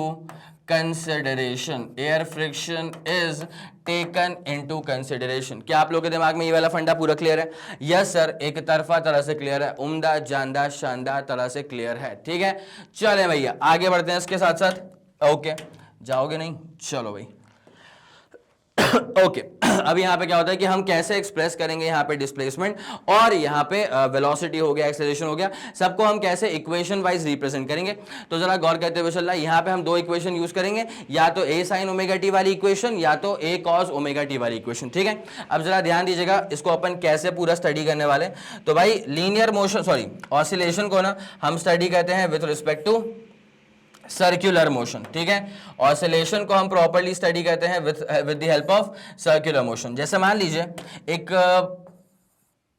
consideration, air friction is taken into consideration. क्या आप लोगों के दिमाग में ये वाला फंडा पूरा क्लियर है? यस सर, एक तरफा तरह से क्लियर है, उम्दा जानदार शानदार तरह से क्लियर है। ठीक है, चले भैया आगे बढ़ते हैं इसके साथ साथ। ओके, जाओगे नहीं? चलो भाई, ओके अब यहाँ पे क्या होता है कि हम कैसे एक्सप्रेस करेंगे यहाँ पे डिस्प्लेसमेंट और यहाँ पे वेलोसिटी हो गया, एक्सेलरेशन हो गया, सबको हम कैसे इक्वेशन वाइज रिप्रेजेंट करेंगे। तो जरा गौर करते हुए चल रहा है, यहाँ पे हम दो इक्वेशन यूज करेंगे, या तो ए साइन ओमेगा टी वाली इक्वेशन या तो ए कॉस ओमेगा टी वाली इक्वेशन, ठीक है। अब जरा ध्यान दीजिएगा, इसको अपन कैसे पूरा स्टडी करने वाले। तो भाई लीनियर मोशन सॉरी ऑसिलेशन को ना हम स्टडी करते हैं with respect to circular motion, ठीक है। ऑसिलेशन को हम प्रॉपर्ली स्टडी करते हैं with the help of circular motion. जैसे मान लीजिए एक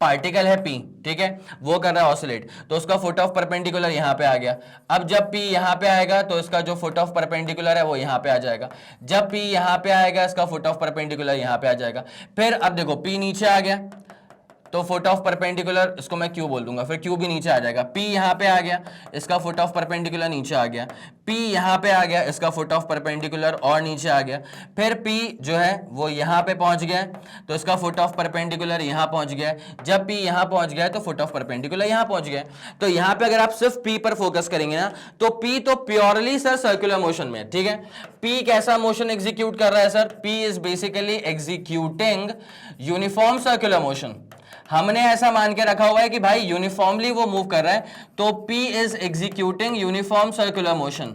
पार्टिकल है P, ठीक है, वो कर रहा है ऑसिलेट, तो उसका फुट ऑफ परपेंडिकुलर यहां पे आ गया। अब जब P यहां पे आएगा तो इसका जो फुट ऑफ परपेंडिकुलर है वो यहां पे आ जाएगा। जब P यहां पे आएगा इसका फुट ऑफ परपेंडिकुलर यहां पे आ जाएगा। फिर अब देखो P नीचे आ गया तो फुट ऑफ परपेंडिकुलर इसको मैं Q बोल दूंगा, फिर Q भी नीचे आ जाएगा। P यहां पे आ गया, इसका फुट ऑफ परपेंडिकुलर नीचे आ गया। P यहां पे आ गया, इसका फुट ऑफ परपेंडिकुलर और नीचे आ गया। फिर P जो है वो यहां पे पहुंच गया तो इसका फुट ऑफ परपेंडिकुलर यहां पहुंच गया। जब P यहां पहुंच गया तो फुट ऑफ परपेंडिकुलर यहां पहुंच गया। तो यहां पे अगर आप सिर्फ P पर फोकस करेंगे ना तो P तो प्योरली सर सर्कुलर मोशन में, ठीक है। P कैसा मोशन एग्जीक्यूट कर रहा है sir? P is basically executing uniform circular motion. हमने ऐसा मान के रखा हुआ है कि भाई यूनिफॉर्मली वो मूव कर रहा है, तो P is executing uniform circular motion.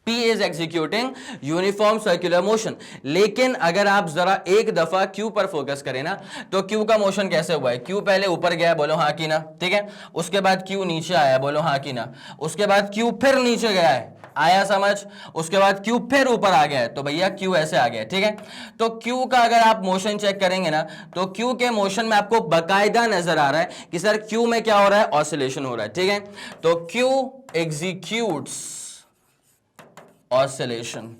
P is executing uniform circular motion. लेकिन अगर आप जरा एक दफा Q पर फोकस करें ना तो Q का मोशन कैसे हुआ है? Q पहले ऊपर गया है, बोलो हाँ कि ना, ठीक है। उसके बाद Q नीचे आया, बोलो हाँ कि ना। उसके बाद Q फिर नीचे गया है, आया समझ। उसके बाद Q फिर ऊपर आ गया है, तो भैया Q ऐसे आ गया, ठीक है। तो Q का अगर आप मोशन चेक करेंगे ना तो Q के मोशन में आपको बकायदा नजर आ रहा है कि सर Q में क्या हो रहा है? ऑसिलेशन हो रहा है, ठीक है। तो Q एग्जीक्यूट्स ऑसिलेशन।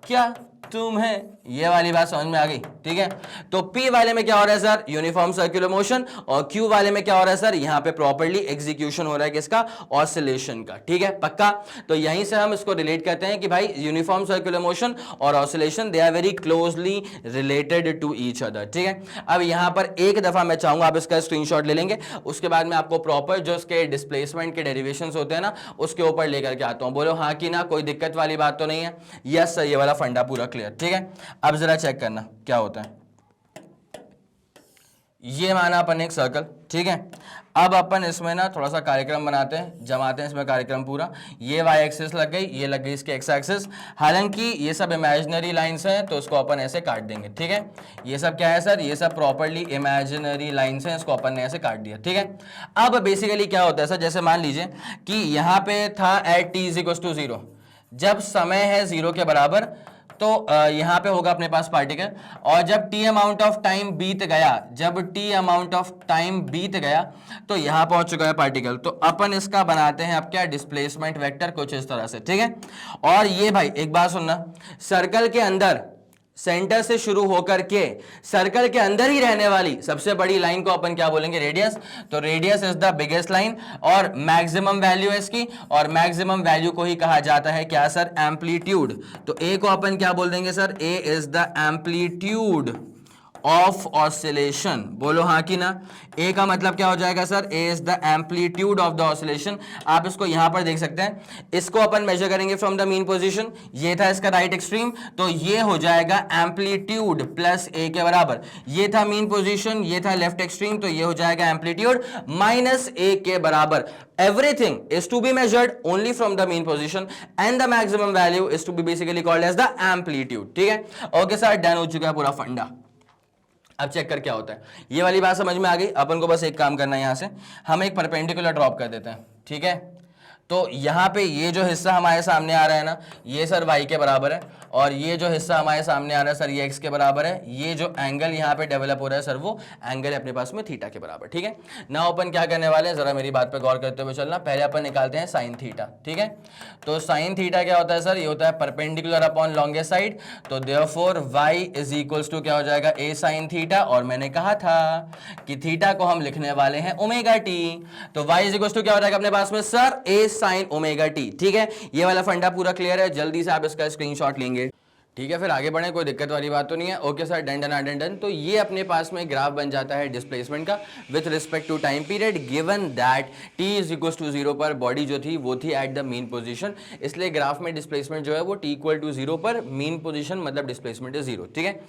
क्या तुम्हें ये वाली बात समझ में आ गई? ठीक है। तो P वाले में क्या हो रहा है सर? Uniform circular motion. और Q वाले में क्या हो रहा है सर? यहां पे प्रॉपर्ली एग्जीक्यूशन हो रहा है किसका? ऑसिलेशन का, ठीक है, पक्का। तो यहीं से हम इसको रिलेट करते हैं कि भाई यूनिफॉर्म सर्कुलर मोशन और oscillation they are very closely related to each other, ठीक है। अब यहां पर एक दफा मैं चाहूंगा आप इसका स्क्रीनशॉट ले लेंगे, उसके बाद मैं आपको प्रॉपर जो इसके डिस्प्लेसमेंट के डेरिवेशंस होते हैं ना उसके ऊपर लेकर के आता हूं। बोलो हाँ कि ना, कोई दिक्कत वाली बात तो नहीं है? यस सर, ये वाला फंडा पूरा क्लियर, ठीक है। अब जरा चेक करना क्या होता है। ये माना अपन एक सर्कल, ठीक है। अब अपन इसमें ना थोड़ा सा कार्यक्रम बनाते हैं, जमाते हैं इसमें कार्यक्रम पूरा। ये वाई एक्सिस लग गई, ये लग गई इसके एक्स एक्सिस। हालांकि ये सब इमेजिनरी लाइंस हैं तो इसको अपन ऐसे काट देंगे, ठीक है। ये सब क्या है सर? ये सब प्रॉपर्ली इमेजिनरी लाइंस हैं, इसको अपन ने ऐसे काट दिया, ठीक है। अब बेसिकली क्या होता है सर, जैसे मान लीजिए कि यहां पे था at T is equal to 0, जब समय है 0 के बराबर तो यहां पे होगा अपने पास पार्टिकल, और जब t अमाउंट ऑफ टाइम बीत गया, जब t अमाउंट ऑफ टाइम बीत गया तो यहां पहुंच चुका है पार्टिकल। तो अपन इसका बनाते हैं अब क्या? डिस्प्लेसमेंट वेक्टर कुछ इस तरह से, ठीक है। और ये भाई एक बात सुनना, सर्कल के अंदर सेंटर से शुरू होकर के सर्कल के अंदर ही रहने वाली सबसे बड़ी लाइन को अपन क्या बोलेंगे? रेडियस। तो radius is the biggest line और मैक्सिमम वैल्यू है इसकी, और मैक्सिमम वैल्यू को ही कहा जाता है क्या सर? एम्पलीट्यूड। तो ए को अपन क्या बोल देंगे sir? A is the amplitude of oscillation. बोलो हाँ कि ना। ए का मतलब क्या हो जाएगा sir? A is the amplitude of the oscillation. आप इसको यहां पर देख सकते हैं, इसको अपन मेजर करेंगे फ्रॉम द मीन पोजीशन। ये था इसका राइट एक्सट्रीम, तो ये हो जाएगा एम्पलीट्यूड प्लस ए के बराबर। ये था मीन पोजीशन, ये था लेफ्ट एक्सट्रीम, तो ये हो जाएगा एम्पलीट्यूड माइनस ए के बराबर। Everything is to be measured only from the mean position and the maximum value is to be basically called as the amplitude, ठीक है। ओके सर, डन हो चुका है पूरा फंडा। अब चेक कर क्या होता है। ये वाली बात समझ में आ गई। अपन को बस एक काम करना है, यहां से हम एक परपेंडिकुलर ड्रॉप कर देते हैं, ठीक है। तो यहां पे ये जो हिस्सा हमारे सामने आ रहा है ना, ये सर y के बराबर है, और ये जो हिस्सा हमारे सामने आ रहा है सर ये x के बराबर है। ये जो एंगल यहाँ पे डेवलप हो रहा है सर वो एंगल है अपने पास में थीटा के बराबर, ठीक है ना। अपन क्या करने वाले हैं, जरा मेरी बात पे गौर करते हुए चलना। पहले अपन निकालते हैं साइन थीटा, ठीक है। तो साइन थीटा क्या होता है सर? ये होता है परपेंडिकुलर अपॉन लॉन्गेस्ट साइड। तो therefore y is equals to क्या हो जाएगा? a sine theta. और मैंने कहा था कि थीटा को हम लिखने वाले हैं ओमेगा टी। तो y इज इक्वल्स टू क्या हो जाएगा अपने पास में sir? a sine omega T, ठीक है। ये वाला फंडा पूरा क्लियर है? जल्दी से आप इसका स्क्रीनशॉट लेंगे, ठीक है, फिर आगे बढ़े, कोई दिक्कत वाली बात तो नहीं है। Okay sir, done done done done. तो ये अपने पास में ग्राफ बन जाता है डिस्प्लेसमेंट का with respect to time period, given that t is equal to 0 पर बॉडी जो थी वो थी एट द मीन पोजीशन, इसलिए ग्राफ में डिस्प्लेसमेंट जो है वो t इक्वल टू 0 पर मीन पोजीशन मतलब डिस्प्लेसमेंट इज 0। ठीक है,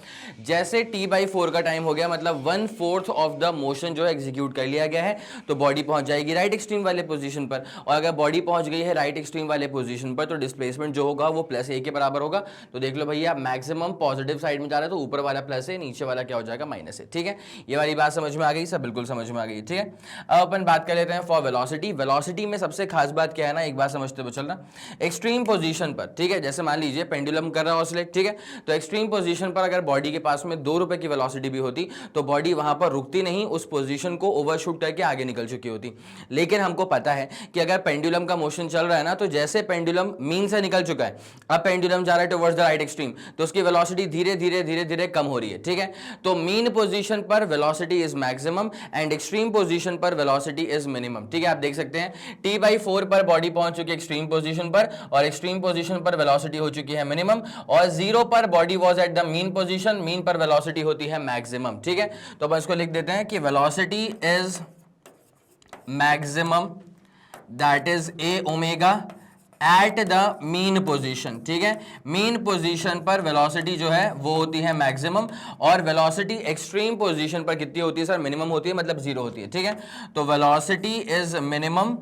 जैसे t/4 का टाइम हो गया मतलब 1/4 ऑफ द मोशन जो है एग्जीक्यूट कर लिया गया है, तो बॉडी पहुंच जाएगी राइट एक्सट्रीम वाले पोजीशन पर, और अगर बॉडी पहुंच गई है राइट एक्सट्रीम वाले पोजीशन पर तो डिस्प्लेसमेंट जो होगा वो +a के बराबर होगा। तो देख लो भैया, मैक्सिमम पॉजिटिव साइड में जा रहा है तो ऊपर वाला प्लस है, नीचे वाला क्या हो जाएगा माइनस है। ठीक है, ये वाली बात समझ में आ गई सब, बिल्कुल समझ में आ गई। ठीक है, अब अपन बात कर लेते हैं फॉर वेलोसिटी। वेलोसिटी में सबसे खास बात क्या है ना, एक बात समझते हुए चलना, एक्सट्रीम पोजीशन पर, ठीक है, जैसे मान लीजिए पेंडुलम कर रहा है ऑसिलेट, ठीक है, तो एक्सट्रीम पोजीशन पर अगर बॉडी के पास में 2 रुपए की वेलोसिटी भी होती तो बॉडी वहां पर रुकती नहीं, उस पोजीशन को ओवरशूट करके आगे निकल चुकी होती। लेकिन हमको पता है कि अगर पेंडुलम का मोशन चल रहा है ना, तो जैसे पेंडुलम मीन से निकल चुका है, अब पेंडुलम जा रहा है टुवर्ड्स द राइट एक्सट्रीम, तो उसकी वेलोसिटी धीरे धीरे धीरे धीरे कम हो रही है। ठीक है, तो मीन पोजीशन पर velocity is maximum and extreme position पर वेलोसिटी इज मिनिमम। ठीक है, आप देख सकते हैं t/4 पर बॉडी पहुंच चुकी है एक्सट्रीम पोजीशन पर, और एक्सट्रीम पोजीशन पर वेलोसिटी हो चुकी है मिनिमम, और 0 पर body was at the mean position, mean पर वेलोसिटी होती है मैक्सिमम। ठीक है, तो अपन इसको लिख देते हैं कि velocity is maximum that is a omega eight the mean position. ठीक है, मीन पोजीशन पर वेलोसिटी जो है वो होती है मैक्सिमम, और वेलोसिटी एक्सट्रीम पोजीशन पर कितनी होती है सर, मिनिमम होती है, मतलब 0 होती है। ठीक है, तो velocity is minimum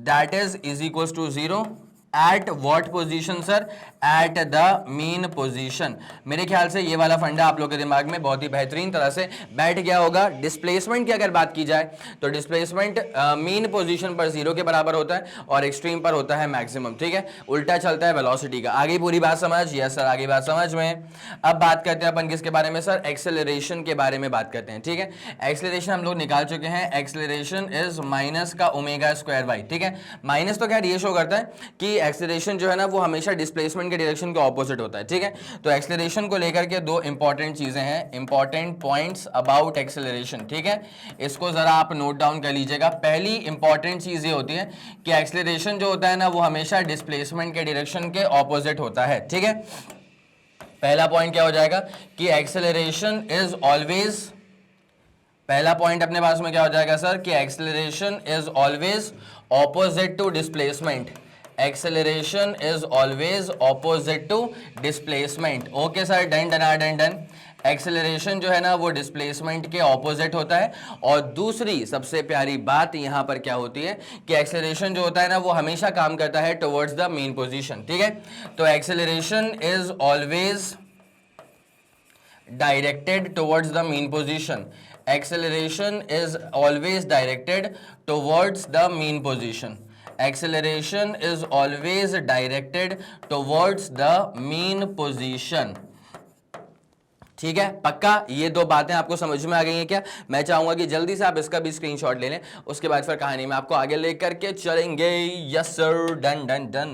that is equals to 0 at what position sir, at the mean position. मेरे ख्याल से ये वाला फंडा आप लोग के दिमाग में बहुत ही बेहतरीन तरह से बैठ गया होगा। डिस्प्लेसमेंट की अगर बात की जाए तो डिस्प्लेसमेंट मीन पोजीशन पर 0 के बराबर होता है और एक्सट्रीम पर होता है मैक्सिमम। ठीक है, उल्टा चलता है वेलोसिटी का। आगे पूरी बात समझ? यस सर, आगे बात समझ में। अब बात करते हैं अपन किसके बारे में सर, एक्सेलरेशन के बारे में बात करते हैं। ठीक है, एक्सेलरेशन हम लोग निकाल चुके हैं, एक्सेलरेशन इज माइनस का ओमेगा स्क्वायर वाई। ठीक है, माइनस तो खैर ये शो करता है कि एक्सेलरेशन जो है ना वो हमेशा डिस्प्लेसमेंट के डायरेक्शन के ऑपोजिट होता है। ठीक है, तो एक्सेलरेशन को लेकर के 2 इंपॉर्टेंट चीजें हैं, इंपॉर्टेंट पॉइंट्स अबाउट एक्सेलरेशन। ठीक है, इसको जरा आप नोट डाउन कर लीजिएगा। पहली इंपॉर्टेंट चीज ये होती है कि एक्सेलरेशन जो होता है ना वो हमेशा डिस्प्लेसमेंट के डायरेक्शन के ऑपोजिट होता है। ठीक है, पहला पॉइंट क्या हो जाएगा कि एक्सेलरेशन इज ऑलवेज, पहला पॉइंट अपने पास में क्या हो जाएगा सर कि acceleration is always opposite to displacement. Acceleration is always opposite to displacement. Okay sir, done done done done. Acceleration जो है ना वो डिस्प्लेसमेंट के ऑपोजिट होता है। और दूसरी सबसे प्यारी बात यहां पर क्या होती है कि एक्सेलरेशन जो होता है ना वो हमेशा काम करता है टुवर्ड्स द मीन पोजीशन। ठीक है, तो acceleration is always directed towards the mean position. Acceleration is always directed towards the mean position. Acceleration is always directed towards the mean position. ठीक है, पक्का ये 2 बातें आपको समझ में आ गई हैं क्या? मैं चाहूंगा कि जल्दी से आप इसका भी स्क्रीनशॉट ले लें, उसके बाद फिर कहानी में आपको आगे लेकर के चलेंगे। Yes sir, done done done.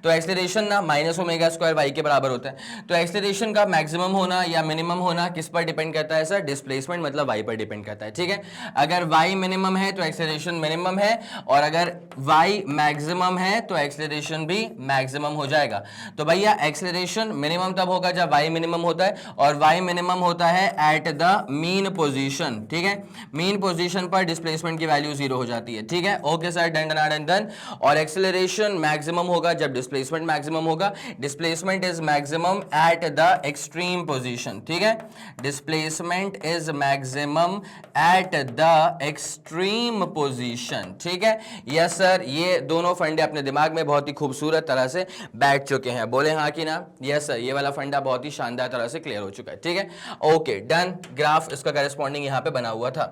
तो एक्सेलरेशन ना माइनस ओमेगा स्क्वायर वाई के बराबर होता है। तो एक्सेलरेशन का मैक्सिमम होना या मिनिमम होना किस पर डिपेंड करता है सर? डिस्प्लेसमेंट मतलब वाई पर डिपेंड करता है। ठीक है, अगर वाई मिनिमम है तो एक्सेलरेशन मिनिमम है, और अगर वाई मैक्सिमम है तो एक्सेलरेशन भी मैक्सिमम हो जाएगा। तो भैया एक्सेलरेशन मिनिमम तब होगा जब वाई मिनिमम होता है, और वाई मिनिमम होता है एट द मीन पोजीशन। ठीक है, मीन पोजीशन पर डिस्प्लेसमेंट की वैल्यू 0 हो जाती है। ठीक है, okay sir, done done done done. और एक्सेलरेशन मैक्सिमम होगा जब डिस्प्लेसमेंट मैक्सिमम होगा। Displacement is maximum at the extreme position. ठीक है, displacement is maximum at the extreme position. ठीक है, यस सर, ये दोनों फंडे अपने दिमाग में बहुत ही खूबसूरत तरह से बैठ चुके हैं। बोले हाँ कि ना? यस सर, ये वाला फंडा बहुत ही शानदार तरह से क्लियर हो चुका है। ठीक है, ओके डन। ग्राफ इसका करेस्पॉन्डिंग यहाँ पे बना हुआ था।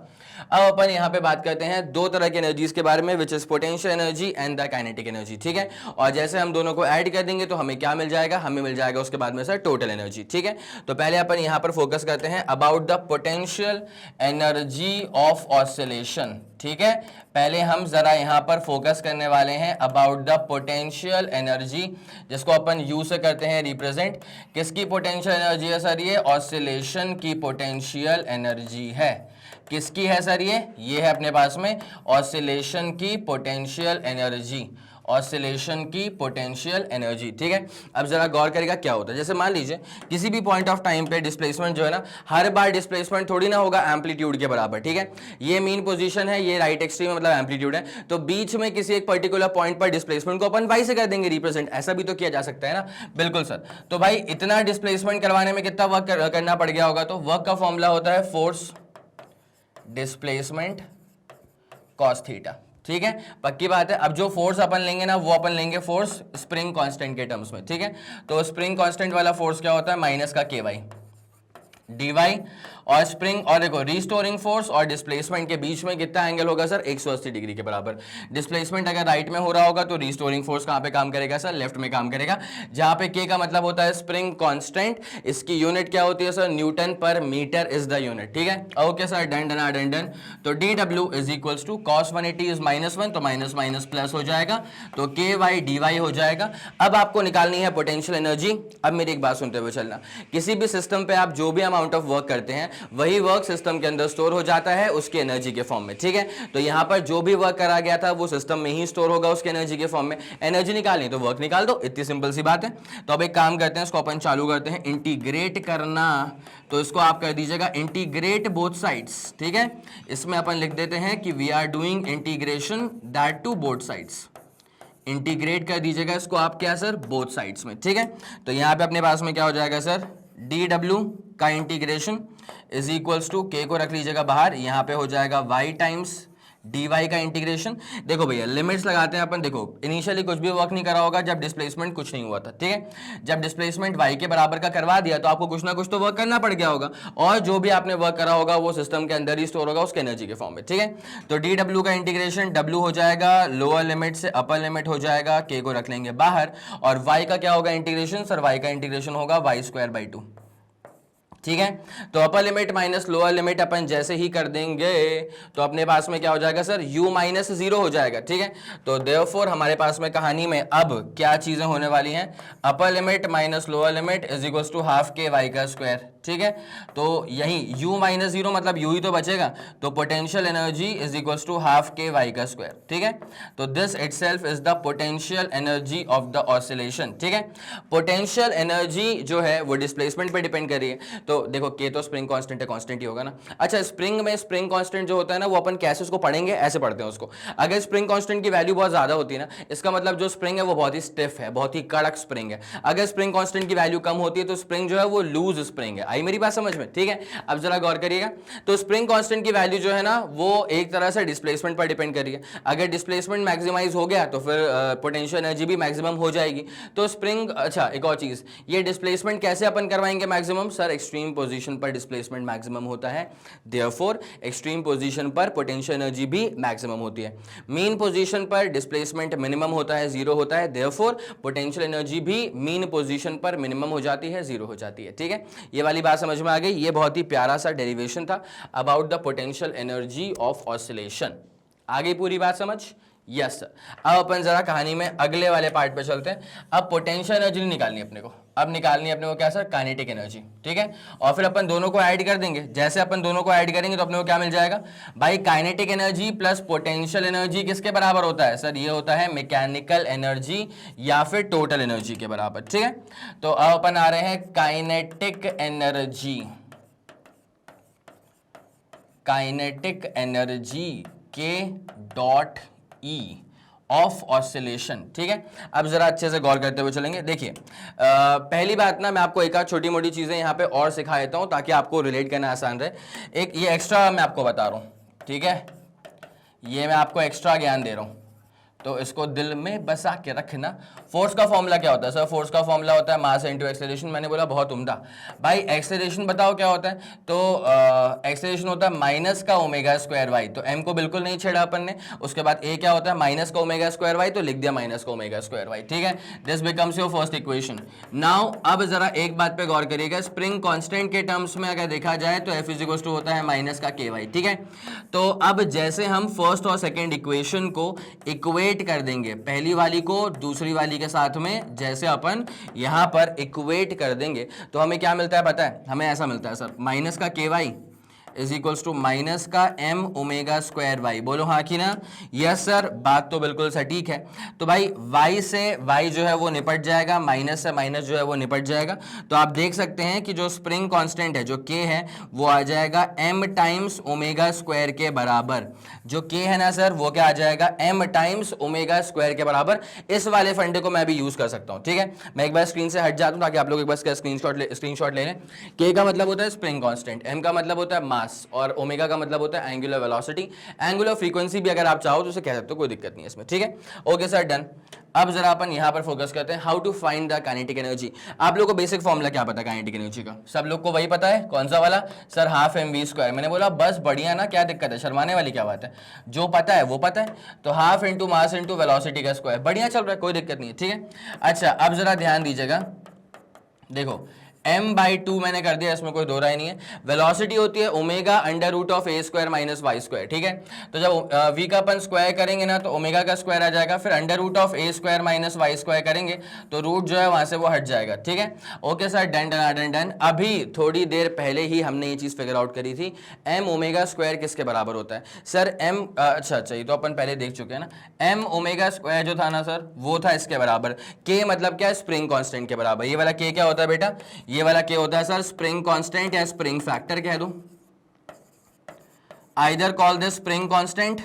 अब अपन यहाँ पे बात करते हैं 2 तरह की एनर्जीज के बारे में, which is potential energy and the kinetic energy. ठीक है, और जैसे हम दोनों को ऐड कर देंगे तो हमें क्या मिल जाएगा? हमें मिल जाएगा उसके बाद में सर टोटल एनर्जी। ठीक है, तो पहले अपन यहाँ पर फोकस करते हैं about the potential energy of oscillation. ठीक है, पहले हम जरा यहाँ पर फोकस करने वाले हैं अबाउट द पोटेंशियल एनर्जी, जिसको अपन यू से करते हैं रिप्रेजेंट। किसकी पोटेंशियल एनर्जी है सर? ये ऑसिलेशन की पोटेंशियल एनर्जी है। किसकी है सर? ये है अपने पास में ऑसिलेशन की पोटेंशियल एनर्जी। ऑसिलेशन की पोटेंशियल एनर्जी। ठीक है, अब जरा गौर करेगा क्या होता है। जैसे मान लीजिए किसी भी पॉइंट ऑफ टाइम पे डिस्प्लेसमेंट जो है ना, हर बार डिस्प्लेसमेंट थोड़ी ना होगा एम्पलीट्यूड के बराबर। ठीक है, ये मीन पोजीशन है, ये राइट एक्सट्रीम मतलब एम्पलीट्यूड है, तो बीच में किसी एक पर्टिकुलर पॉइंट पर डिस्प्लेसमेंट को अपन वाई से कर देंगे रिप्रेजेंट। ऐसा भी तो किया जा सकता है ना। बिल्कुल सर। तो भाई इतना डिस्प्लेसमेंट करवाने में कितना वर्क करना पड़ गया होगा, तो वर्क का फॉर्मूला होता है फोर्स डिस्प्लेसमेंट कॉस थीटा। ठीक है, पक्की बात है। अब जो फोर्स अपन लेंगे ना, वो अपन लेंगे फोर्स स्प्रिंग कांस्टेंट के टर्म्स में। ठीक है, तो स्प्रिंग कांस्टेंट वाला फोर्स क्या होता है, माइनस का के वाई dy, और स्प्रिंग और देखो रिस्टोरिंग फोर्स और डिस्प्लेसमेंट के बीच में कितना एंगल होगा सर, 180 डिग्री के बराबर। डिस्प्लेसमेंट अगर राइट में हो रहा होगा तो रिस्टोरिंग फोर्स कहां पे काम करेगा सर, लेफ्ट में काम करेगा, जहां पे k का मतलब होता है स्प्रिंग कांस्टेंट। इसकी यूनिट क्या होती है sir, newton per meter is the unit. ठीक है, okay sir, done done done done. तो dw is equals to cos 180 is -1, तो माइनस माइनस प्लस हो जाएगा, तो ky dy हो जाएगा। अब आपको निकालनी है पोटेंशियल एनर्जी। अब मेरी एक बात सुनते हुए चलना, किसी भी सिस्टम पे आप जो भी अमाउंट ऑफ वर्क करते हैं, वही वर्क सिस्टम के अंदर स्टोर हो जाता है उसकी एनर्जी के फॉर्म में। ठीक है, तो यहां पर जो भी वर्क करा गया था वो सिस्टम में ही स्टोर होगा उसकी एनर्जी के फॉर्म में। एनर्जी निकालनी तो वर्क निकाल दो, इतनी सिंपल सी बात है। तो अब एक काम करते हैं, इसको अपन चालू करते हैं इंटीग्रेट करना। तो इसको आप कर दीजिएगा इंटीग्रेट बोथ साइड्स। ठीक है, इसमें अपन लिख देते हैं कि we are doing integration that to both sides. Integrate कर दीजिएगा इसको आप क्या सर, बोथ साइड्स में। ठीक है, तो यहां पे अपने पास में क्या हो जाएगा सर, dw का integration is equals to k को रख लीजिएगा बाहर, यहां पे हो जाएगा y टाइम्स dy का इंटीग्रेशन। देखो भैया लिमिट्स लगाते हैं अपन। देखो इनिशियली कुछ भी वर्क नहीं करा होगा जब डिस्प्लेसमेंट कुछ नहीं हुआ था। ठीक है, जब डिस्प्लेसमेंट y के बराबर का करवा दिया तो आपको कुछ ना कुछ तो वर्क करना पड़ गया होगा, और जो भी आपने वर्क करा होगा वो सिस्टम के अंदर ही स्टोर होगा उसके एनर्जी के फॉर्म में। ठीक है, तो dw का इंटीग्रेशन w हो जाएगा लोअर लिमिट से अपर लिमिट हो जाएगा, k को रख लेंगे बाहर, और y का क्या होगा इंटीग्रेशन सर, y का इंटीग्रेशन होगा y²/2। ठीक है, तो upper limit minus lower limit अपन जैसे ही कर देंगे तो अपने पास में क्या हो जाएगा सर, u माइनस 0 हो जाएगा। ठीक है, तो देयरफॉर हमारे पास में कहानी में अब क्या चीजें होने वाली हैं, upper limit minus lower limit is equals to half के वाई का स्क्वायर। ठीक है, तो यही u माइनस 0 मतलब u ही तो बचेगा, तो potential energy is equals to half के वाई का स्क्वायर। ठीक है, तो this itself is the potential energy of the oscillation. ठीक है, पोटेंशियल एनर्जी जो है वो डिस्प्लेसमेंट पे डिपेंड कर रही है। तो देखो k तो स्प्रिंग कांस्टेंट है, कांस्टेंट ही होगा ना। अच्छा, स्प्रिंग में स्प्रिंग कांस्टेंट जो होता है ना, वो अपन कैसे उसको पढ़ेंगे, ऐसे पढ़ते हैं उसको। अगर स्प्रिंग कांस्टेंट की वैल्यू बहुत ज्यादा होती है ना, इसका मतलब जो स्प्रिंग है वो बहुत ही स्टिफ है, बहुत ही कड़क स्प्रिंग है। अगर स्प्रिंग कांस्टेंट की वैल्यू कम होती है तो स्प्रिंग जो है वो लूज स्प्रिंग है। आई मेरी बात समझ में? ठीक है, अब जरा गौर करिएगा। तो स्प्रिंग कांस्टेंट की वैल्यू जो है ना, वो एक तरह से डिस्प्लेसमेंट पर डिपेंड कर रही है। अगर डिस्प्लेसमेंट मैक्सिमाइज हो गया तो फिर पोटेंशियल एनर्जी भी मैक्सिमम हो जाएगी। तो स्प्रिंग, अच्छा एक और चीज, ये डिस्प्लेसमेंट कैसे अपन करवाएंगे मैक्सिमम सर, एक्सट्रीम पोजीशन पर डिस्प्लेसमेंट मैक्सिमम होता है, देयरफॉर एक्सट्रीम पोजीशन पर पोटेंशियल एनर्जी भी मैक्सिमम होती है। मीन पोजीशन पर डिस्प्लेसमेंट मिनिमम होता है, 0 होता है, देयरफॉर पोटेंशियल एनर्जी भी मीन पोजीशन पर मिनिमम हो जाती है, 0 हो जाती है। ठीक है, ये वाली बात समझ में आ गई। ये बहुत ही प्यारा सा डेरिवेशन था about the potential energy of oscillation. आ गई पूरी बात समझ? Yes sir. अब अपन जरा कहानी में अगले वाले पार्ट पे चलते हैं। अब पोटेंशियल एनर्जी नहीं निकालनी अपने को, अब निकालनी है अपने को क्या सर, काइनेटिक एनर्जी। ठीक है, और फिर अपन दोनों को ऐड कर देंगे। जैसे अपन दोनों को ऐड करेंगे तो अपने को क्या मिल जाएगा भाई, kinetic energy plus potential energy किसके बराबर होता है सर, ये होता है मैकेनिकल एनर्जी या फिर टोटल एनर्जी के बराबर। ठीक है, तो अब अपन आ रहे हैं काइनेटिक एनर्जी, काइनेटिक एनर्जी के डॉट ई ऑफ ऑसिलेशन। ठीक है, अब जरा अच्छे से गौर करते हुए चलेंगे। देखिए पहली बात ना, मैं आपको एक आध छोटी मोटी चीजें यहाँ पे और सिखा देता हूँ ताकि आपको रिलेट करना आसान रहे। एक ये एक्स्ट्रा मैं आपको बता रहा हूँ, ठीक है, ये मैं आपको एक्स्ट्रा ज्ञान दे रहा हूँ, तो इसको दिल में बसा के रखना। फोर्स का फॉर्मूला क्या होता है सर, फोर्स का फॉर्मूला होता है मास इनटू एक्सेलरेशन। मैंने बोला बहुत उम्दा भाई, एक्सेलरेशन बताओ क्या होता है, तो एक्सेलरेशन होता है माइनस का ओमेगा स्क्वायर वाई, तो एम को बिल्कुल नहीं छेड़ा अपन ने। उसके बाद ए क्या होता है, माइनस का ओमेगा स्क्वायर वाई, तो लिख दिया माइनस का ओमेगा स्क्वायर वाई। ठीक है, this becomes your first equation. Now अब जरा एक बात पे गौर करिएगा, स्प्रिंग कांस्टेंट के टर्म्स में अगर देखा जाए तो एफ इज इक्वल टू होता है माइनस का के वाई। ठीक है, तो अब जैसे हम फर्स्ट और सेकेंड इक्वेशन को इक्वेट कर देंगे, पहली वाली को दूसरी वाली के साथ में जैसे अपन यहां पर इक्वेट कर देंगे तो हमें क्या मिलता है पता है, हमें ऐसा मिलता है सर, माइनस का K Y is equals to minus का m ओमेगा स्क्वायर y। बोलो हाँ कि ना? यस सर, बात तो बिल्कुल सटीक है। तो भाई y से y जो है वो निपट जाएगा, माइनस से माइनस जो है वो निपट जाएगा। तो आप देख सकते हैं कि जो स्प्रिंग कांस्टेंट है, जो k है, वो आ जाएगा m टाइम्स ओमेगा स्क्वायर के बराबर। जो k है ना सर, वो क्या आ जाएगा? m टाइम्स ओमेगा स्क्वायर के बराबर। इस वाले फंडे को मैं भी यूज कर सकता हूँ, ठीक है। मैं एक बार स्क्रीन से हट जाता हूँ ताकि आप लोग एक बार इसका स्क्रीनशॉट ले लें। k का मतलब होता है स्प्रिंग कांस्टेंट, m का मतलब होता है मास, और ओमेगा का मतलब होता है एंगुलर वेलोसिटी। एंगुलर फ्रीक्वेंसी भी अगर आप चाहो तो उसे कह सकते हो, कोई दिक्कत नहीं है इसमें, ठीक है। Okay sir, done. अब जरा अपन यहां पर फोकस करते हैं, how to find the kinetic energy. आप लोगों को बेसिक फॉर्मूला क्या पता है काइनेटिक एनर्जी का? सब लोग को वही पता है, कौन सा वाला सर? Half mv square. मैंने बोला बस बढ़िया ना, क्या दिक्कत है, शर्माने वाली क्या बात है? जो पता है वो पता है। तो half into mass into velocity का स्क्वायर, बढ़िया चल रहा है, कोई दिक्कत नहीं है, ठीक है। अच्छा, अब जरा ध्यान दीजिएगा, देखो m/2 मैंने कर दिया, इसमें कोई दो राय नहीं है। वेलोसिटी होती है omega under root of a square minus Y square, ठीक है। तो जब v का अपन स्क्वायर करेंगे ना तो ओमेगा का स्क्वायर आ जाएगा, फिर under root of a square minus Y square करेंगे तो रूट जो है वहां से वो हट जाएगा, ठीक है। Okay sir, done done done done. अभी थोड़ी देर पहले ही हमने ये चीज फिगर आउट करी थी, m ओमेगा स्क्वायर किसके बराबर होता है सर? m अच्छा, ये तो अपन पहले देख चुके हैं ना। m ओमेगा स्क्वायर जो था ना सर, वो था इसके बराबर। k मतलब क्या है? स्प्रिंग कांस्टेंट के बराबर। ये वाला k क्या होता है बेटा? ये वाला क्या होता है सर? स्प्रिंग कांस्टेंट या स्प्रिंग फैक्टर कह दो, either call this spring constant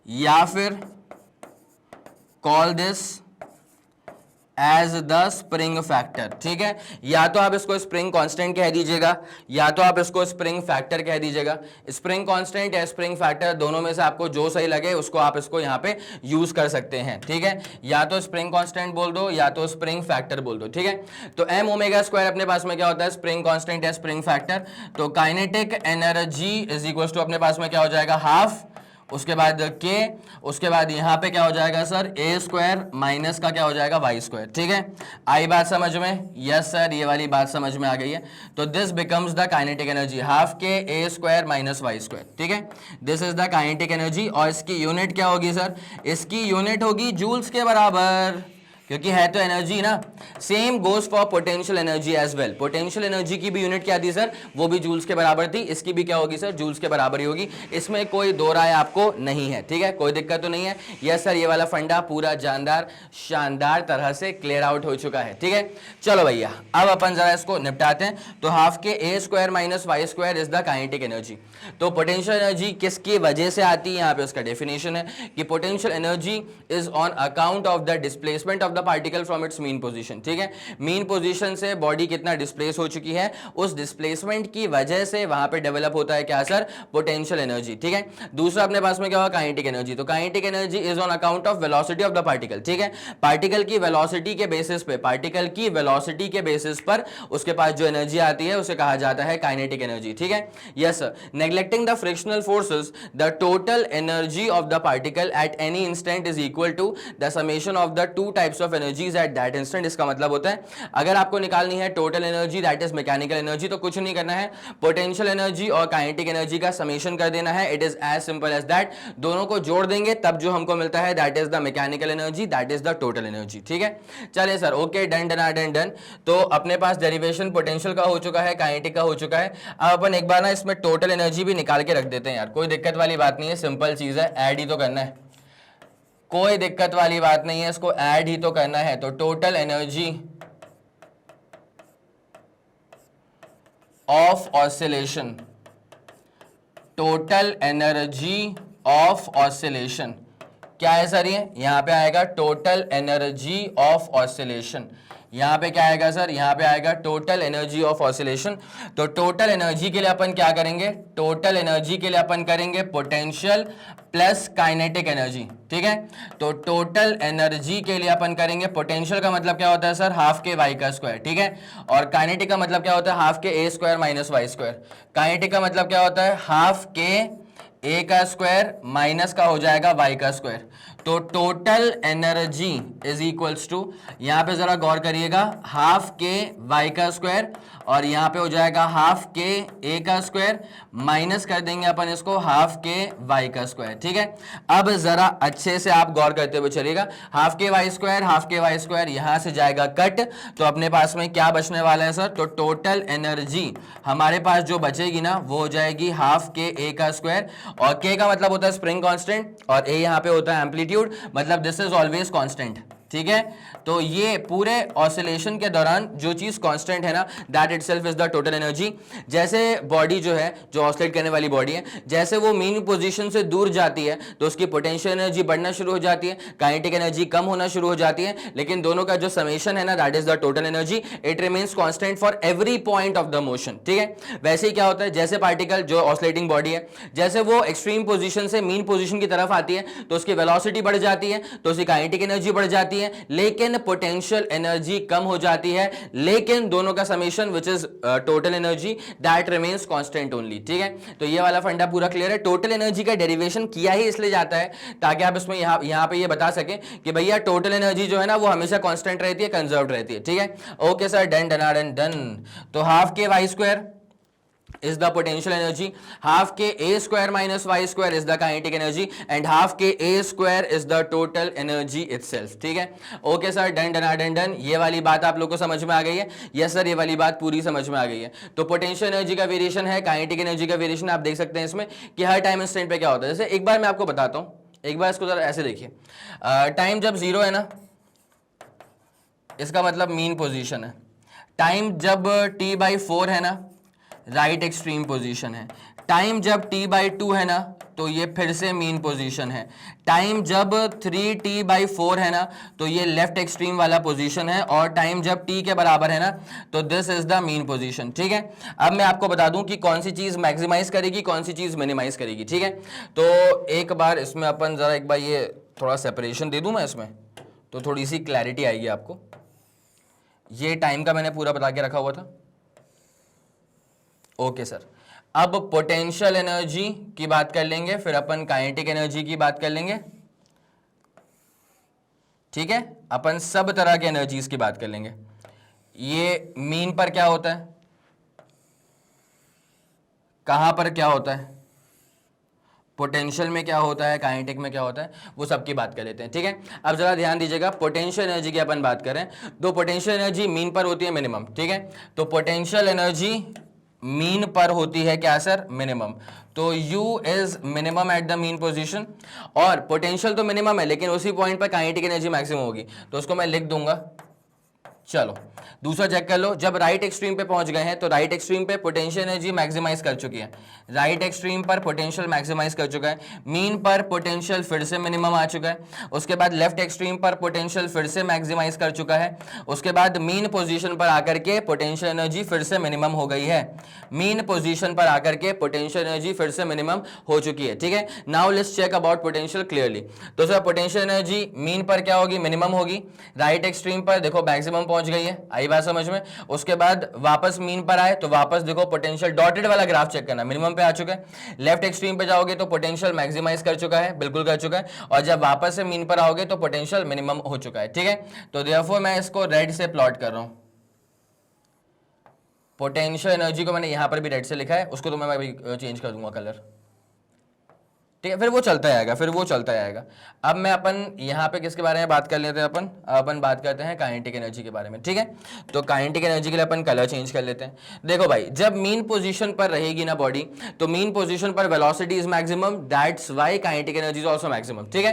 या फिर call this as the spring factor, ठीक है। या तो आप इसको स्प्रिंग कांस्टेंट कह दीजिएगा या तो आप इसको स्प्रिंग फैक्टर कह दीजिएगा। स्प्रिंग कांस्टेंट या स्प्रिंग फैक्टर दोनों में से आपको जो सही लगे उसको आप इसको यहाँ पे यूज कर सकते हैं, ठीक है। या तो स्प्रिंग कांस्टेंट बोल दो या तो स्प्रिंग फैक्टर बोल दो, ठीक है। तो m ओमेगा स्क्वायर अपने पास में क्या होता है? स्प्रिंग कांस्टेंट या स्प्रिंग फैक्टर। तो kinetic energy is equal to अपने पास में क्या हो जाएगा? हाफ, उसके बाद k, उसके बाद यहां पे क्या हो जाएगा सर? a स्क्वायर माइनस का क्या हो जाएगा? y स्क्वायर, ठीक है। आई बात समझ में? यस सर, ये वाली बात समझ में आ गई है। तो this becomes the kinetic energy, half k a square minus y square, ठीक है। This is the kinetic energy. और इसकी यूनिट क्या होगी सर? इसकी यूनिट होगी जूल्स के बराबर, क्योंकि है तो एनर्जी ना। Same goes for potential energy as well. Potential energy की भी यूनिट क्या थी सर? वो भी जूल्स के बराबर थी। इसकी भी क्या होगी सर? जूल्स के बराबर ही होगी। इसमें कोई दो राय आपको नहीं है, ठीक है, कोई दिक्कत तो नहीं है। यस सर, ये वाला फंडा पूरा जानदार शानदार तरह से क्लियर आउट हो चुका है, ठीक है। चलो भैया, अब अपन जरा इसको निपटाते हैं। तो half K a square minus Y square is the kinetic energy. तो पोटेंशियल एनर्जी किसकी वजह से आती है? यहाँ पे उसका डेफिनेशन है कि potential energy is on account of the displacement of particle from its mean position, ठीक है। मीन पोजीशन से बॉडी कितना डिस्प्लेस हो चुकी है, उस डिस्प्लेसमेंट की वजह से वहां पे डेवलप होता है क्या सर? पोटेंशियल एनर्जी, ठीक है। दूसरा अपने पास में क्या होगा? Kinetic energy. तो kinetic energy is on account of velocity of the particle, ठीक है। पार्टिकल की वेलोसिटी के बेसिस पे, पार्टिकल की वेलोसिटी के बेसिस पर उसके पास जो एनर्जी आती है उसे कहा जाता है काइनेटिक एनर्जी, ठीक है। Yes sir, neglecting the frictional forces, the total energy of the particle at any instant is equal to the summation of the two types of energies at that instant. इसका मतलब होता है अगर आपको निकालनी है total energy that is mechanical energy, तो कुछ नहीं करना है, पोटेंशियल एनर्जी और काइनेटिक एनर्जी का समेशन कर देना है। It is as simple as that. दोनों को जोड़ देंगे तब जो हमको मिलता है that is the mechanical energy, that is the total energy, ठीक है। चलिए sir, okay, done done done done. तो अपने पास डेरिवेशन पोटेंशियल का हो चुका है, काइनेटिक का हो चुका है। अब अपन एक बार ना इसमें टोटल एनर्जी भी निकाल के रख देते हैं यार, कोई दिक्कत वाली बात नहीं है, सिंपल चीज है, ऐड ही तो करना है, कोई दिक्कत वाली बात नहीं है, इसको ऐड ही तो करना है। तो total energy of oscillation, total energy of oscillation क्या है सर? ये यहां पे आएगा टोटल एनर्जी ऑफ ऑसिलेशन। यहां पे क्या आएगा सर? यहां पे आएगा टोटल एनर्जी ऑफ ऑसिलेशन। तो टोटल एनर्जी के लिए अपन क्या करेंगे? टोटल एनर्जी के लिए अपन करेंगे पोटेंशियल प्लस काइनेटिक एनर्जी, ठीक है। तो टोटल एनर्जी के लिए अपन करेंगे, पोटेंशियल का मतलब क्या होता है सर? हाफ के वाई का स्क्वायर, ठीक है। और काइनेटिक का मतलब क्या होता है? Half K A square minus Y square. Kinetic का मतलब क्या होता है? हाफ के ए का स्क्वायर माइनस का हो जाएगा वाई का स्क्वायर। तो total energy is equals to, यहां पे जरा गौर करिएगा, हाफ के वाई का स्क्वायर और यहां पे हो जाएगा हाफ के ए का स्क्वायर, माइनस कर देंगे अपन इसको हाफ के वाई का स्क्वायर। ठीक है, अब जरा अच्छे से आप गौर करते हुए चलिएगा, हाफ के वाई स्क्वायर यहां से जाएगा कट, तो अपने पास में क्या बचने वाला है सर, तो टोटल एनर्जी हमारे पास जो बचेगी ना वो हो जाएगी हाफ के ए का स्क्वायर, और के का मतलब होता है स्प्रिंग कांस्टेंट और ए यहां पे होता है एम्पलीट्यूड, मतलब दिस इज ऑलवेज कांस्टेंट। ठीक है, तो ये पूरे ऑसिलेशन के दौरान जो चीज कांस्टेंट है ना, that itself is the total energy. जैसे बॉडी जो है, जो ऑसिलेट करने वाली बॉडी है, जैसे वो मीन पोजीशन से दूर जाती है तो उसकी पोटेंशियल एनर्जी बढ़ना शुरू हो जाती है, काइनेटिक एनर्जी कम होना शुरू हो जाती है, लेकिन दोनों का जो समेशन है ना, that is the total energy, it remains constant for every point of the motion. ठीक है, वैसे ही क्या होता है, जैसे पार्टिकल जो ऑसिलेटिंग बॉडी है, जैसे वो एक्सट्रीम पोजीशन से मीन पोजीशन की तरफ आती है तो उसकी वेलोसिटी बढ़ जाती है, तो उसकी काइनेटिक एनर्जी बढ़ जाती है, लेकिन पोटेंशियल एनर्जी कम हो जाती है, लेकिन दोनों का summation which is total energy that remains constant only. ठीक है, तो ये वाला फंडा पूरा क्लियर है। टोटल एनर्जी का डेरिवेशन किया ही इसलिए जाता है ताकि आप इसमें यहां पे ये बता सकें कि भैया टोटल एनर्जी जो है ना वो हमेशा कांस्टेंट रहती है, कंजर्व्ड रहती है। ठीक है, okay sir, done done done done. तो हाफ के Y square is the potential energy, half k a square minus y square is the kinetic energy and half k a square is the total energy itself। ठीक है, okay sir, done done done done. ये वाली बात आप लोग को समझ में आ गई है? यस सर, ये वाली बात पूरी समझ में आ गई है। तो पोटेंशियल एनर्जी का वेरिएशन है, काइनेटिक एनर्जी का वेरिएशन आप देख सकते हैं इसमें कि हर टाइम इंस्टेंट पे क्या होता है। जैसे एक बार मैं आपको बताता हूं, एक बार इसको जरा ऐसे देखिए, टाइम जब जीरो है ना, इसका मतलब मीन पोजीशन है। टाइम जब t/4 है ना, राइट एक्सट्रीम पोजीशन है। टाइम जब t/2 है ना, तो ये फिर से मीन पोजीशन है। टाइम जब 3t/4 है ना, तो ये लेफ्ट एक्सट्रीम वाला पोजीशन है, और टाइम जब t के बराबर है ना, तो this is the mean position. ठीक है, अब मैं आपको बता दूं कि कौन सी चीज मैक्सिमाइज करेगी, कौन सी चीज मिनिमाइज करेगी। ठीक है, तो एक बार इसमें अपन जरा एक बार ये थोड़ा सेपरेशन दे दूं मैं इसमें, तो थोड़ी सी क्लैरिटी आएगी आपको। ये टाइम का मैंने पूरा बता के रखा हुआ था। ओके सर, अब पोटेंशियल एनर्जी की बात कर लेंगे, फिर अपन काइनेटिक एनर्जी की बात कर लेंगे। ठीक है, अपन सब तरह के एनर्जीज की बात कर लेंगे। ये मीन पर क्या होता है, कहां पर क्या होता है, पोटेंशियल में क्या होता है, काइनेटिक में क्या होता है, वो सब की बात कर लेते हैं। ठीक है, अब जरा ध्यान दीजिएगा, पोटेंशियल एनर्जी की अपन बात करें तो पोटेंशियल एनर्जी मीन पर होती है मिनिमम। ठीक है, तो पोटेंशियल एनर्जी मीन पर होती है क्या सर, मिनिमम। तो U is minimum eight the mean position, और पोटेंशियल तो मिनिमम है लेकिन उसी पॉइंट पर काइनेटिक एनर्जी मैक्सिमम होगी, तो उसको मैं लिख दूंगा। चलो दूसरा चेक कर लो, जब राइट एक्सट्रीम पे पहुंच गए हैं तो राइट एक्सट्रीम पे पोटेंशियल एनर्जी मैक्सिमाइज कर चुकी है, राइट एक्सट्रीम पर पोटेंशियल मैक्सिमाइज कर चुका है, मीन पर पोटेंशियल फिर से मिनिमम आ चुका है, उसके बाद लेफ्ट एक्सट्रीम पर पोटेंशियल फिर से मैक्सिमाइज कर चुका है, उसके बाद मीन पोजीशन पर आकर के पोटेंशियल एनर्जी फिर से मिनिमम हो गई है, मीन पोजीशन पर आकर के पोटेंशियल एनर्जी फिर से मिनिमम हो चुकी है। ठीक है, now let's check about potential clearly. तो सर पोटेंशियल एनर्जी मीन पर क्या होगी, मिनिमम होगी, राइट एक्सट्रीम पर देखो मैक्सिमम पहुंच गई है, आई बात समझ में। उसके बाद वापस मीन पर आए तो वापस देखो पोटेंशियल, डॉटेड वाला ग्राफ चेक करना, मिनिमम पे आ चुका है। लेफ्ट एक्सट्रीम पे जाओगे तो पोटेंशियल मैक्सिमाइज कर चुका है, बिल्कुल कर चुका है, और जब वापस से मीन पर आओगे तो पोटेंशियल मिनिमम हो चुका है। ठीक है, तो देयरफॉर मैं इसको रेड से प्लॉट कर रहा हूं। पोटेंशियल एनर्जी को मैंने यहां पर भी रेड से लिखा है, उसको तो मैं अभी चेंज कर दूंगा कलर। ठीक है, फिर वो चलता आएगा, फिर वो चलता आएगा। अब मैं अपन यहाँ पे किसके बारे में बात कर लेते हैं, अपन बात करते हैं काइनेटिक एनर्जी के बारे में। ठीक है, तो काइनेटिक एनर्जी के लिए अपन कलर चेंज कर लेते हैं। देखो भाई, जब मीन पोजीशन पर रहेगी ना बॉडी, तो मीन पोजीशन पर velocity is maximum, that's why kinetic energy is also maximum. ठीक है,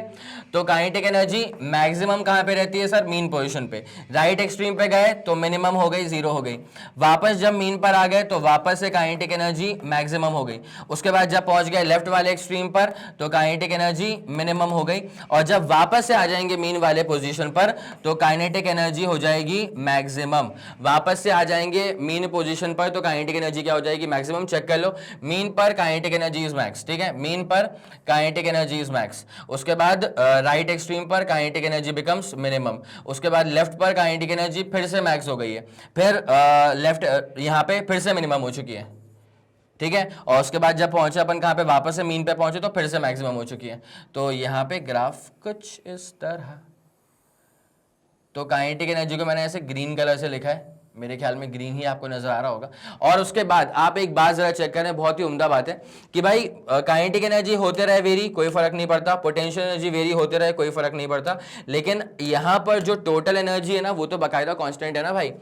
तो काइनेटिक एनर्जी मैक्सिमम कहाँ पे रहती है सर, मीन पोजिशन पे। राइट एक्सट्रीम पे गए तो मिनिमम हो गई, जीरो हो गई, वापस जब मीन पर आ गए तो वापस से काइनेटिक एनर्जी मैक्सिमम हो गई, उसके बाद जब पहुंच गए लेफ्ट वाले एक्सट्रीम पर तो काइनेटिक एनर्जी मिनिमम हो गई, और जब वापस से आ जाएंगे मीन वाले पोजीशन पर तो काइनेटिक एनर्जी हो जाएगी मैक्सिमम। वापस से आ जाएंगे मीन पोजीशन पर तो काइनेटिक एनर्जी क्या हो जाएगी, मैक्सिमम। चेक कर लो, मीन पर काइनेटिक एनर्जी इज मैक्स। ठीक है, मीन पर काइनेटिक एनर्जी इज मैक्स, उसके बाद राइट एक्सट्रीम पर काइनेटिक एनर्जी बिकम्स मिनिमम, उसके बाद लेफ्ट पर काइनेटिक एनर्जी फिर से मैक्स हो गई है, फिर लेफ्ट यहाँ पे फिर से मिनिमम हो चुकी है। ठीक है। और उसके बाद जब पहुंचे अपन कहाँ पे, वापस से मीन पे पहुंचे तो फिर से मैक्सिमम हो चुकी है। तो यहाँ पे ग्राफ कुछ इस तरह, तो काइनेटिक एनर्जी को मैंने ऐसे ग्रीन कलर से लिखा है, मेरे ख्याल में ग्रीन ही आपको नजर आ रहा होगा। और उसके बाद आप एक बात जरा चेक करें, बहुत ही उम्दा बात है कि भाई काइनेटिक एनर्जी होते रहे वेरी, कोई फर्क नहीं पड़ता, पोटेंशियल एनर्जी वेरी होते रहे, कोई फर्क नहीं पड़ता, लेकिन यहां पर जो टोटल एनर्जी है ना वो तो बाकायदा कांस्टेंट है ना भाई।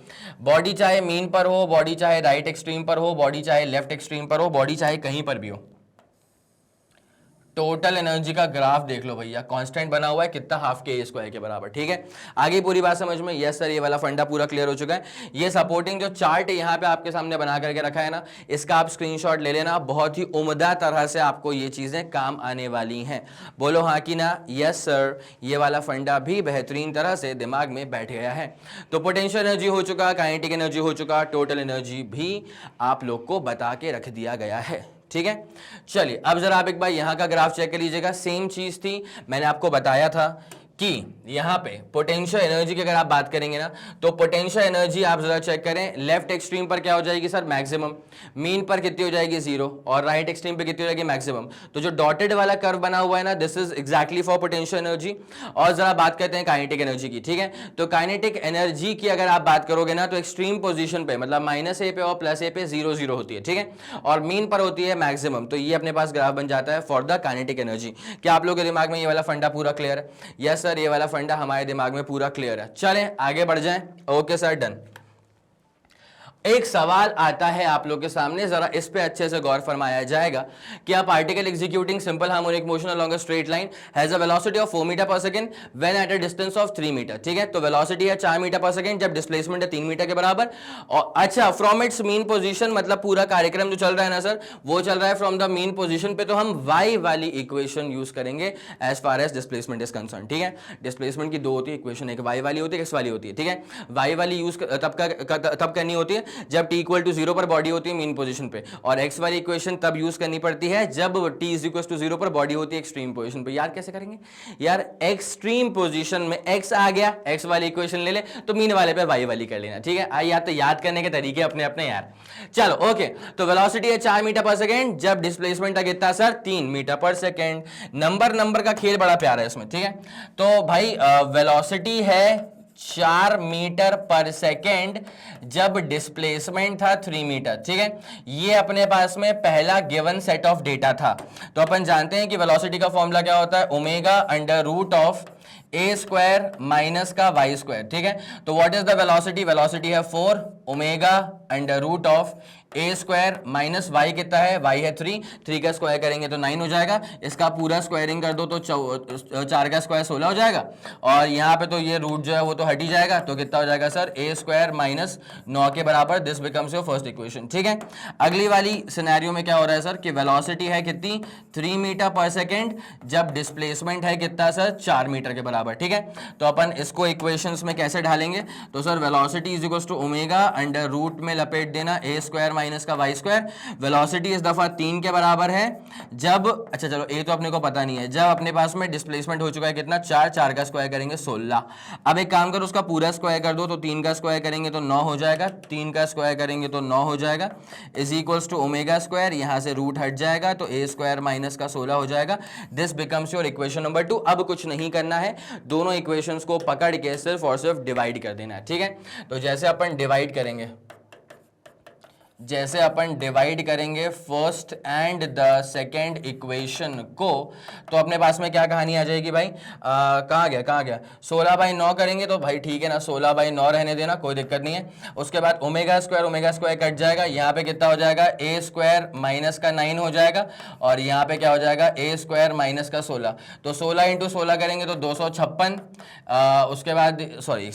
बॉडी चाहे मीन पर हो, बॉडी चाहे राइट एक्सट्रीम पर हो, बॉडी चाहे लेफ्ट एक्सट्रीम पर हो, बॉडी चाहे कहीं पर भी हो, टोटल एनर्जी का ग्राफ देख लो भैया, कांस्टेंट बना हुआ है कितना, हाफ के ए स्क्वायर के बराबर। ठीक है, आगे पूरी बात समझ में? यस सर, ये वाला फंडा पूरा क्लियर हो चुका है। ये सपोर्टिंग जो चार्ट यहाँ पे आपके सामने बना करके रखा है ना, इसका आप स्क्रीनशॉट ले लेना, बहुत ही उम्दा तरह से आपको ये चीजें काम आने वाली हैं। बोलो हाँ कि ना? यस सर, ये वाला फंडा भी बेहतरीन तरह से दिमाग में बैठ गया है। तो पोटेंशियल एनर्जी हो चुका, काइनेटिक एनर्जी हो चुका, टोटल एनर्जी भी आप लोग को बता के रख दिया गया है। ठीक है, चलिए अब जरा आप एक बार यहां का ग्राफ चेक कर लीजिएगा। सेम चीज थी, मैंने आपको बताया था कि यहां पे पोटेंशियल एनर्जी की अगर आप बात करेंगे ना, तो पोटेंशियल एनर्जी आप जरा चेक करें, लेफ्ट एक्सट्रीम पर क्या हो जाएगी सर? मैक्सिमम। मीन पर कितनी हो जाएगी? 0। और राइट एक्सट्रीम पे कितनी हो जाएगी? मैक्सिमम। तो जो डॉटेड वाला कर्व बना हुआ है ना, this is exactly for potential energy. और जरा बात करते हैं काइनेटिक एनर्जी की। ठीक है, तो काइनेटिक एनर्जी की अगर आप बात करोगे ना, तो एक्सट्रीम पोजिशन पे मतलब -a पे और +a पे 0 होती है। ठीक है, और मीन पर होती है मैक्सिमम। तो ये अपने पास ग्राफ बन जाता है फॉर द काइनेटिक एनर्जी। क्या आप लोगों के दिमाग में ये वाला फंडा पूरा क्लियर है? यस सर, ये वाला फंडा हमारे दिमाग में पूरा क्लियर है। चलें आगे बढ़ जाएं। Okay sir, done. एक सवाल आता है आप लोग के सामने, जरा इस पे अच्छे से गौर फरमाया जाएगा कि a particle executing simple harmonic motion along a straight line has a velocity of 4 meter per second when at a distance of 3 meter. ठीक है, तो वेलोसिटी है 4 मीटर पर सेकंड जब डिस्प्लेसमेंट है 3 मीटर के बराबर। और अच्छा, फ्रॉम इट्स मीन पोजीशन, मतलब पूरा कार्यक्रम जो चल रहा है ना सर, वो चल रहा है फ्रॉम द मीन पोजीशन पे, तो हम y वाली इक्वेशन यूज करेंगे as far as displacement is concern. ठीक है, डिस्प्लेसमेंट की दो होती है इक्वेशन, एक y वाली होती है, x वाली होती है। ठीक है, y वाली यूज तब करनी होती है जब t इक्वल टू 0 पर बॉडी होती है मीन पोजीशन पे, और x वाली इक्वेशन तब यूज करनी पड़ती है जब t इज इक्वल टू 0 पर बॉडी होती है एक्सट्रीम पोजीशन पे। यार कैसे करेंगे यार? एक्सट्रीम पोजीशन में x आ गया, x वाली इक्वेशन ले ले, तो मीन वाले पे y वाली कर लेना। ठीक है, या तो याद करने के तरीके अपने अपने यार। चलो ओके, तो वेलोसिटी है 4 मीटर पर सेकेंड जब डिस्प्लेसमेंट है कितना सर? 3 मीटर पर सेकेंड। नंबर का खेल बड़ा प्यारा है इसमें। ठीक है, तो भाई वेलोसिटी है 4 मीटर पर सेकेंड जब डिस्प्लेसमेंट था 3 मीटर। ठीक है, ये अपने पास में पहला गिवन सेट ऑफ डेटा था। तो अपन जानते हैं कि वेलोसिटी का फॉर्मूला क्या होता है? Omega under root of a square minus का y स्क्वायर। ठीक है, तो what is the velocity? Velocity है 4 omega under root of a square minus y कितना है? y है 3 का स्क्वायर करेंगे तो 9 हो जाएगा। इसका पूरा स्क्वायरिंग कर दो तो 4 का स्क्वायर 16 हो जाएगा। और यहाँ पे तो ये रूट जो है वो तो हट ही जाएगा, तो कितना हो जाएगा सर? a स्क्वायर माइनस 9 के बराबर। This becomes your first equation. ठीक है, अगली वाली सिनेरियो में क्या हो रहा है सर? कि वेलोसिटी है कितनी? 3 मीटर पर सेकेंड जब डिस्प्लेसमेंट है कितना सर? 4 मीटर के बराबर। ठीक है, तो अपन इसको इक्वेशंस में कैसे ढालेंगे? तो sir velocity is equal to omega under root में लपेट देना a स्क्वायर माइनस का y स्क्वायर। वेलोसिटी इस दफा 3 के बराबर है जब, अच्छा चलो a तो अपने को पता नहीं है, जब अपने पास में डिस्प्लेसमेंट हो चुका है कितना? 4 का स्क्वायर करेंगे 16। अब एक काम करो, उसका पूरा स्क्वायर कर दो, तो 3 का स्क्वायर करेंगे तो 9 हो जाएगा, 3 का स्क्वायर करेंगे तो 9 हो जाएगा, is equals to omega square, यहां से रूट हट जाएगा तो a स्क्वायर माइनस का 16 हो जाएगा। This becomes your equation number 2। अब कुछ नहीं करना है, दोनों इक्वेशंस को पकड़ के सिर्फ और सिर्फ डिवाइड कर देना है। ठीक है, तो जैसे अपन डिवाइड करेंगे first and the second equation को, तो अपने पास में क्या कहानी आ जाएगी भाई? कहाँ गया 16/9 करेंगे तो भाई ठीक है ना, 16/9 रहने देना, कोई दिक्कत नहीं है। उसके बाद ओमेगा स्क्वायर कट जाएगा, यहाँ पे कितना हो जाएगा? a स्क्वायर माइनस का 9 हो जाएगा, और यहाँ पे क्या हो जाएगा? a स्क्वायर माइनस का 16। तो 16 इंटू 16 करेंगे तो 256। उसके बाद सॉरी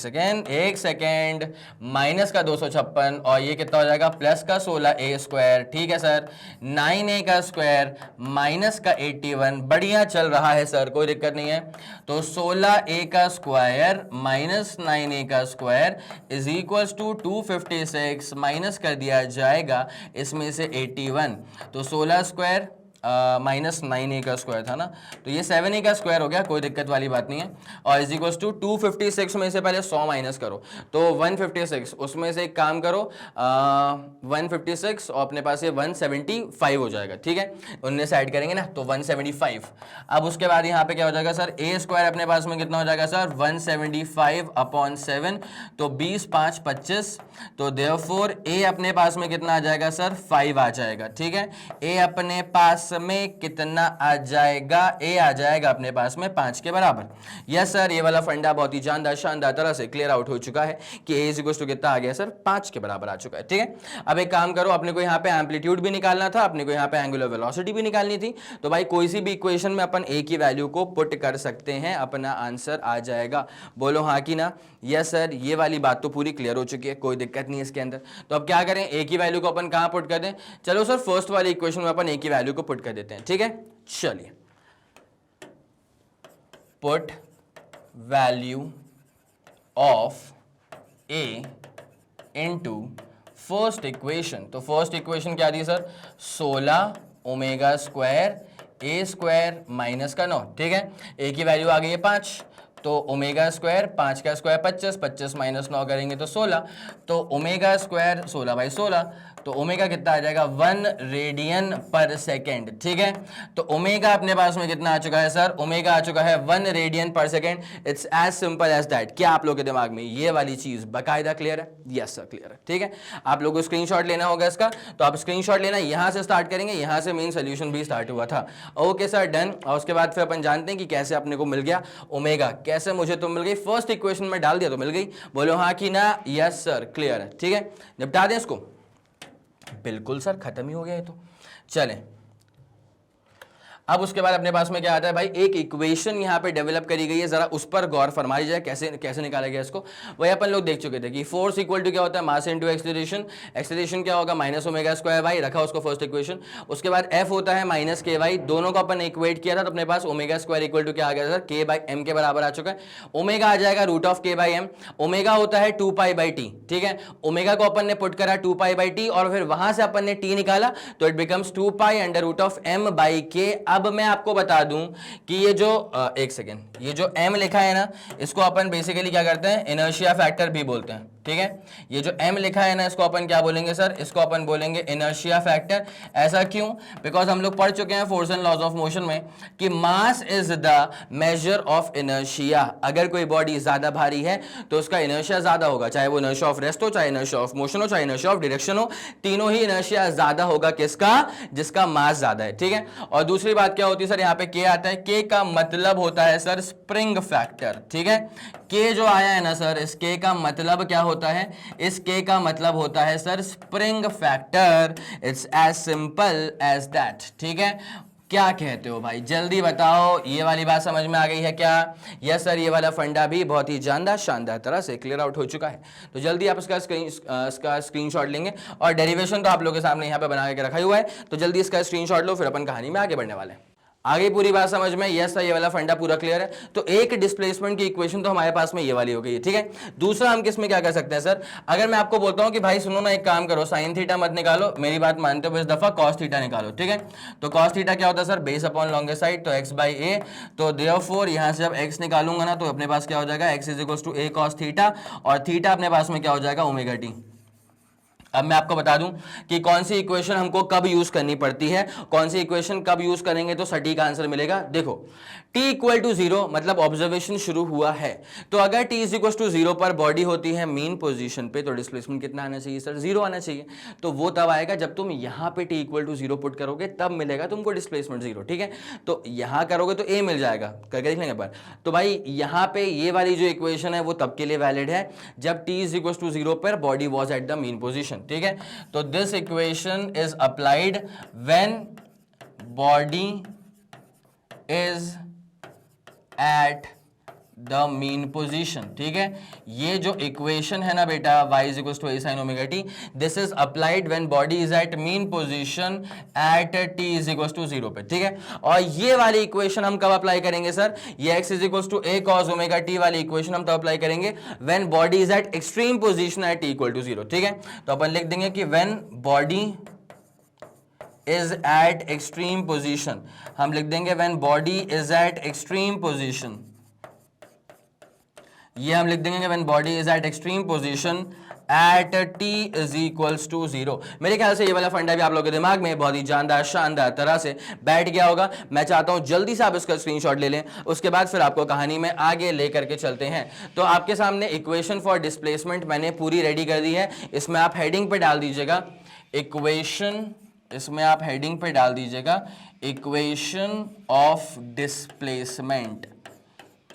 एक सेकेंड माइनस का 256, और ये कितना हो जाएगा? प्लस का 16 a स्क्वायर। ठीक है सर, 9a का स्क्वायर माइनस का 81। बढ़िया चल रहा है सर, कोई दिक्कत नहीं है। तो 16a का स्क्वायर माइनस 9a का square is equals to 256 minus कर दिया जाएगा इसमें से 81। तो 16 स्क्वायर -9a का स्क्वायर था ना, तो ये 7a का स्क्वायर हो गया, कोई दिक्कत वाली बात नहीं है। और इज इक्वल्स टू 256 में से पहले 100 माइनस करो तो 156, उसमें से एक काम करो 156 और अपने पास ये 175 हो जाएगा, ठीक है, उनमें से ऐड करेंगे ना तो 175। अब उसके बाद यहाँ पे क्या हो जाएगा सर, a स्क्वायर अपने पास में कितना हो जाएगा सर 175/7, तो 20 5 25, तो देयरफॉर a अपने पास में कितना आ जाएगा सर 5 आ जाएगा, ठीक है। a अपने पास में कितना आ जाएगा, a आ जाएगा अपने पास में 5 के बराबर। यस सर, ये वाला फंडा बहुत ही शानदार तरह से क्लियर आउट हो चुका है कि a इक्वल टू कितना आ गया सर 5 के बराबर आ चुका है, ठीक है। अब एक काम करो, अपने को यहाँ पे एम्पलीट्यूड भी निकालना था, अपने को यहाँ पे एंगुलर वेलोसिटी भी निकालनी थी, तो भाई कोई सी भी इक्वेशन में अपन a की वैल्यू को पुट कर सकते हैं, अपना आंसर आ जाएगा। बोलो हाँ कि ना। यस सर, ये वाली बात तो पूरी क्लियर हो चुकी है, कोई दिक्कत नहीं है इसके अंदर। तो अब क्या करें, a की वैल्यू को अपन कहाँ पुट कर दें, चलो सर फर्स्ट वाली इक्वेशन में अपन a की वैल्यू को पुट कर देते हैं, ठीक है। चलिए, put value of a into first equation. तो फर्स्ट इक्वेशन क्या दी sir, 16 omega square a square minus का 9, ठीक है। a की वैल्यू आ गई है 5, तो ओमेगा स्क्वायर 5 का स्क्वायर 25, 25 माइनस 9 करेंगे तो 16, तो ओमेगा स्क्वायर 16/16, तो ओमेगा कितना आ जाएगा 1 रेडियन पर सेकेंड, ठीक है। तो ओमेगा अपने पास में कितना आ चुका है सर, ओमेगा आ चुका है 1 radian per second. It's as simple as that. क्या आप लोगों के दिमाग में ये वाली चीज बाकायदा क्लियर है? यस सर क्लियर है, ठीक है। आप लोगों को स्क्रीनशॉट लेना होगा इसका, तो आप स्क्रीनशॉट लेना, यहां से स्टार्ट करेंगे, यहां से मेन सोल्यूशन भी स्टार्ट हुआ था। Okay sir done. और उसके बाद फिर अपन जानते हैं कि कैसे अपने को मिल गया ओमेगा, कैसे मुझे तो मिल गई, फर्स्ट इक्वेशन में डाल दिया तो मिल गई। बोलो हाँ कि ना। यस सर क्लियर है, ठीक है। निपटा दें इसको। बिल्कुल सर, खत्म ही हो गया है तो चलें। अब उसके बाद अपने पास में क्या आता है भाई, एक इक्वेशन यहाँ पे डेवलप करी गई है, जरा उस पर गौर फरमाई जाए, कैसे कैसे निकाला गया इसको। वही अपन लोग देख चुके थे कि फोर्स इक्वल टू क्या होता है, मास इनटू एक्सेलरेशन। एक्सेलरेशन क्या होगा, माइनस ओमेगा स्क्वायर वाई, रखा उसको फर्स्ट इक्वेशन। उसके बाद एफ होता है माइनस के वाई, दोनों को अपन इक्वेट किया था, तो अपने पास ओमेगा स्क्वायर इक्वल टू क्या आ गया सर, के बाई एम के बराबर आ चुका है। ओमेगा आ जाएगा रूट ऑफ के बाई एम। ओमेगा होता है 2π/t, ठीक है। ओमेगा को अपन ने पुट करा 2π/t और फिर वहां से अपन ने t निकाला, तो इट बिकम्स 2π√m/k। अब मैं आपको बता दूं कि ये जो एक सेकेंड, ये जो m लिखा है ना, इसको अपन बेसिकली क्या करते हैं, इनर्शिया फैक्टर भी बोलते हैं, ठीक है। ये जो m लिखा है ना, इसको अपन क्या बोलेंगे सर, इसको अपन बोलेंगे इनर्शिया फैक्टर। ऐसा क्यों? बिकॉज हम लोग पढ़ चुके हैं force and laws of motion में कि mass is the measure of inertia. अगर कोई बॉडी ज्यादा भारी है तो उसका इनर्शिया ज्यादा होगा, चाहे वो इनर्शिया ऑफ रेस्ट हो, चाहे इनर्शिया ऑफ मोशन हो, चाहे इनर्शिया ऑफ डायरेक्शन हो, तीनों ही इनर्शिया ज्यादा होगा किसका, जिसका मास ज्यादा है, ठीक है। और दूसरी बात क्या होती है सर, यहाँ पे के आता है, के का मतलब होता है सर स्प्रिंग फैक्टर, ठीक है। के जो आया है ना सर, इस के का मतलब क्या होता है, इस के का मतलब होता है sir spring factor. It's as simple as that, ठीक है। क्या कहते हो भाई, जल्दी बताओ, ये वाली बात समझ में आ गई है क्या? यस सर, ये वाला फंडा भी बहुत ही शानदार तरह से क्लियर आउट हो चुका है। तो जल्दी आप इसका स्क्रीनशॉट लेंगे, और डेरिवेशन तो आप लोगों के सामने यहाँ पे बना के रखा हुआ है, तो जल्दी इसका स्क्रीनशॉट लो, फिर अपन कहानी में आगे बढ़ने वाले हैं। आगे पूरी बात समझ में? यस सर, ये वाला फंडा पूरा क्लियर है। तो एक डिस्प्लेसमेंट की इक्वेशन तो हमारे पास में ये वाली हो गई है, ठीक है। दूसरा हम किस में क्या कर सकते हैं सर, अगर मैं आपको बोलता हूं कि भाई सुनो ना, एक काम करो, साइन थीटा मत निकालो, मेरी बात मानते हो, इस दफा कॉस थीटा निकालो, ठीक है। तो कॉस थीटा क्या होता है sir, base upon longest side, तो x/a। तो देयरफॉर यहां से जब x निकालूंगा ना, तो अपने पास क्या हो जाएगा, x is equal to a cos theta, और थीटा अपने पास में क्या हो जाएगा, ओमेगा टी। अब मैं आपको बता दूं कि कौन सी इक्वेशन हमको कब यूज करनी पड़ती है, कौन सी इक्वेशन कब यूज करेंगे तो सटीक आंसर मिलेगा। देखो, t इक्वल टू 0 मतलब ऑब्जर्वेशन शुरू हुआ है, तो अगर t इज इक्वल टू 0 पर बॉडी होती है मीन पोजीशन पे, तो डिस्प्लेसमेंट कितना आना चाहिए सर, 0 आना चाहिए। तो वो तब आएगा जब तुम यहां पे t इक्वल टू 0 पुट करोगे, तब मिलेगा तुमको डिस्प्लेसमेंट 0, ठीक है। तो यहां करोगे तो a मिल जाएगा, करके देख लेंगे पर। तो भाई यहां पे ये वाली जो इक्वेशन है वो तब के लिए वैलिड है जब t इज इक्वल टू 0 पर body was at the mean position, ठीक है। तो this equation is applied when body is at the mean position, ठीक है। ये जो इक्वेशन है ना बेटा, y is equal to a sin omega t, this is applied when body is at mean position at t is equal to 0 पे, ठीक है। और ये वाली इक्वेशन हम कब अप्लाई करेंगे सर, ये x is equal to a cos omega t वाली इक्वेशन हम तब अप्लाई करेंगे when body is at extreme position at t equal to 0, ठीक है। तो अपन लिख देंगे कि when body is at extreme position, हम लिख देंगे when body is at extreme position, ये हम लिख देंगे when body is at extreme position at t is equals to 0। मेरे ख्याल से ये वाला फंडा भी आप लोगों के दिमाग में बहुत ही जानदार शानदार तरह से बैठ गया होगा। मैं चाहता हूं जल्दी से आप इसका स्क्रीनशॉट ले लें, उसके बाद फिर आपको कहानी में आगे लेकर के चलते हैं। तो आपके सामने इक्वेशन फॉर डिस्प्लेसमेंट मैंने पूरी रेडी कर दी है, इसमें आप हेडिंग पे डाल दीजिएगा इक्वेशन, इसमें आप हेडिंग पे डाल दीजिएगा equation of displacement,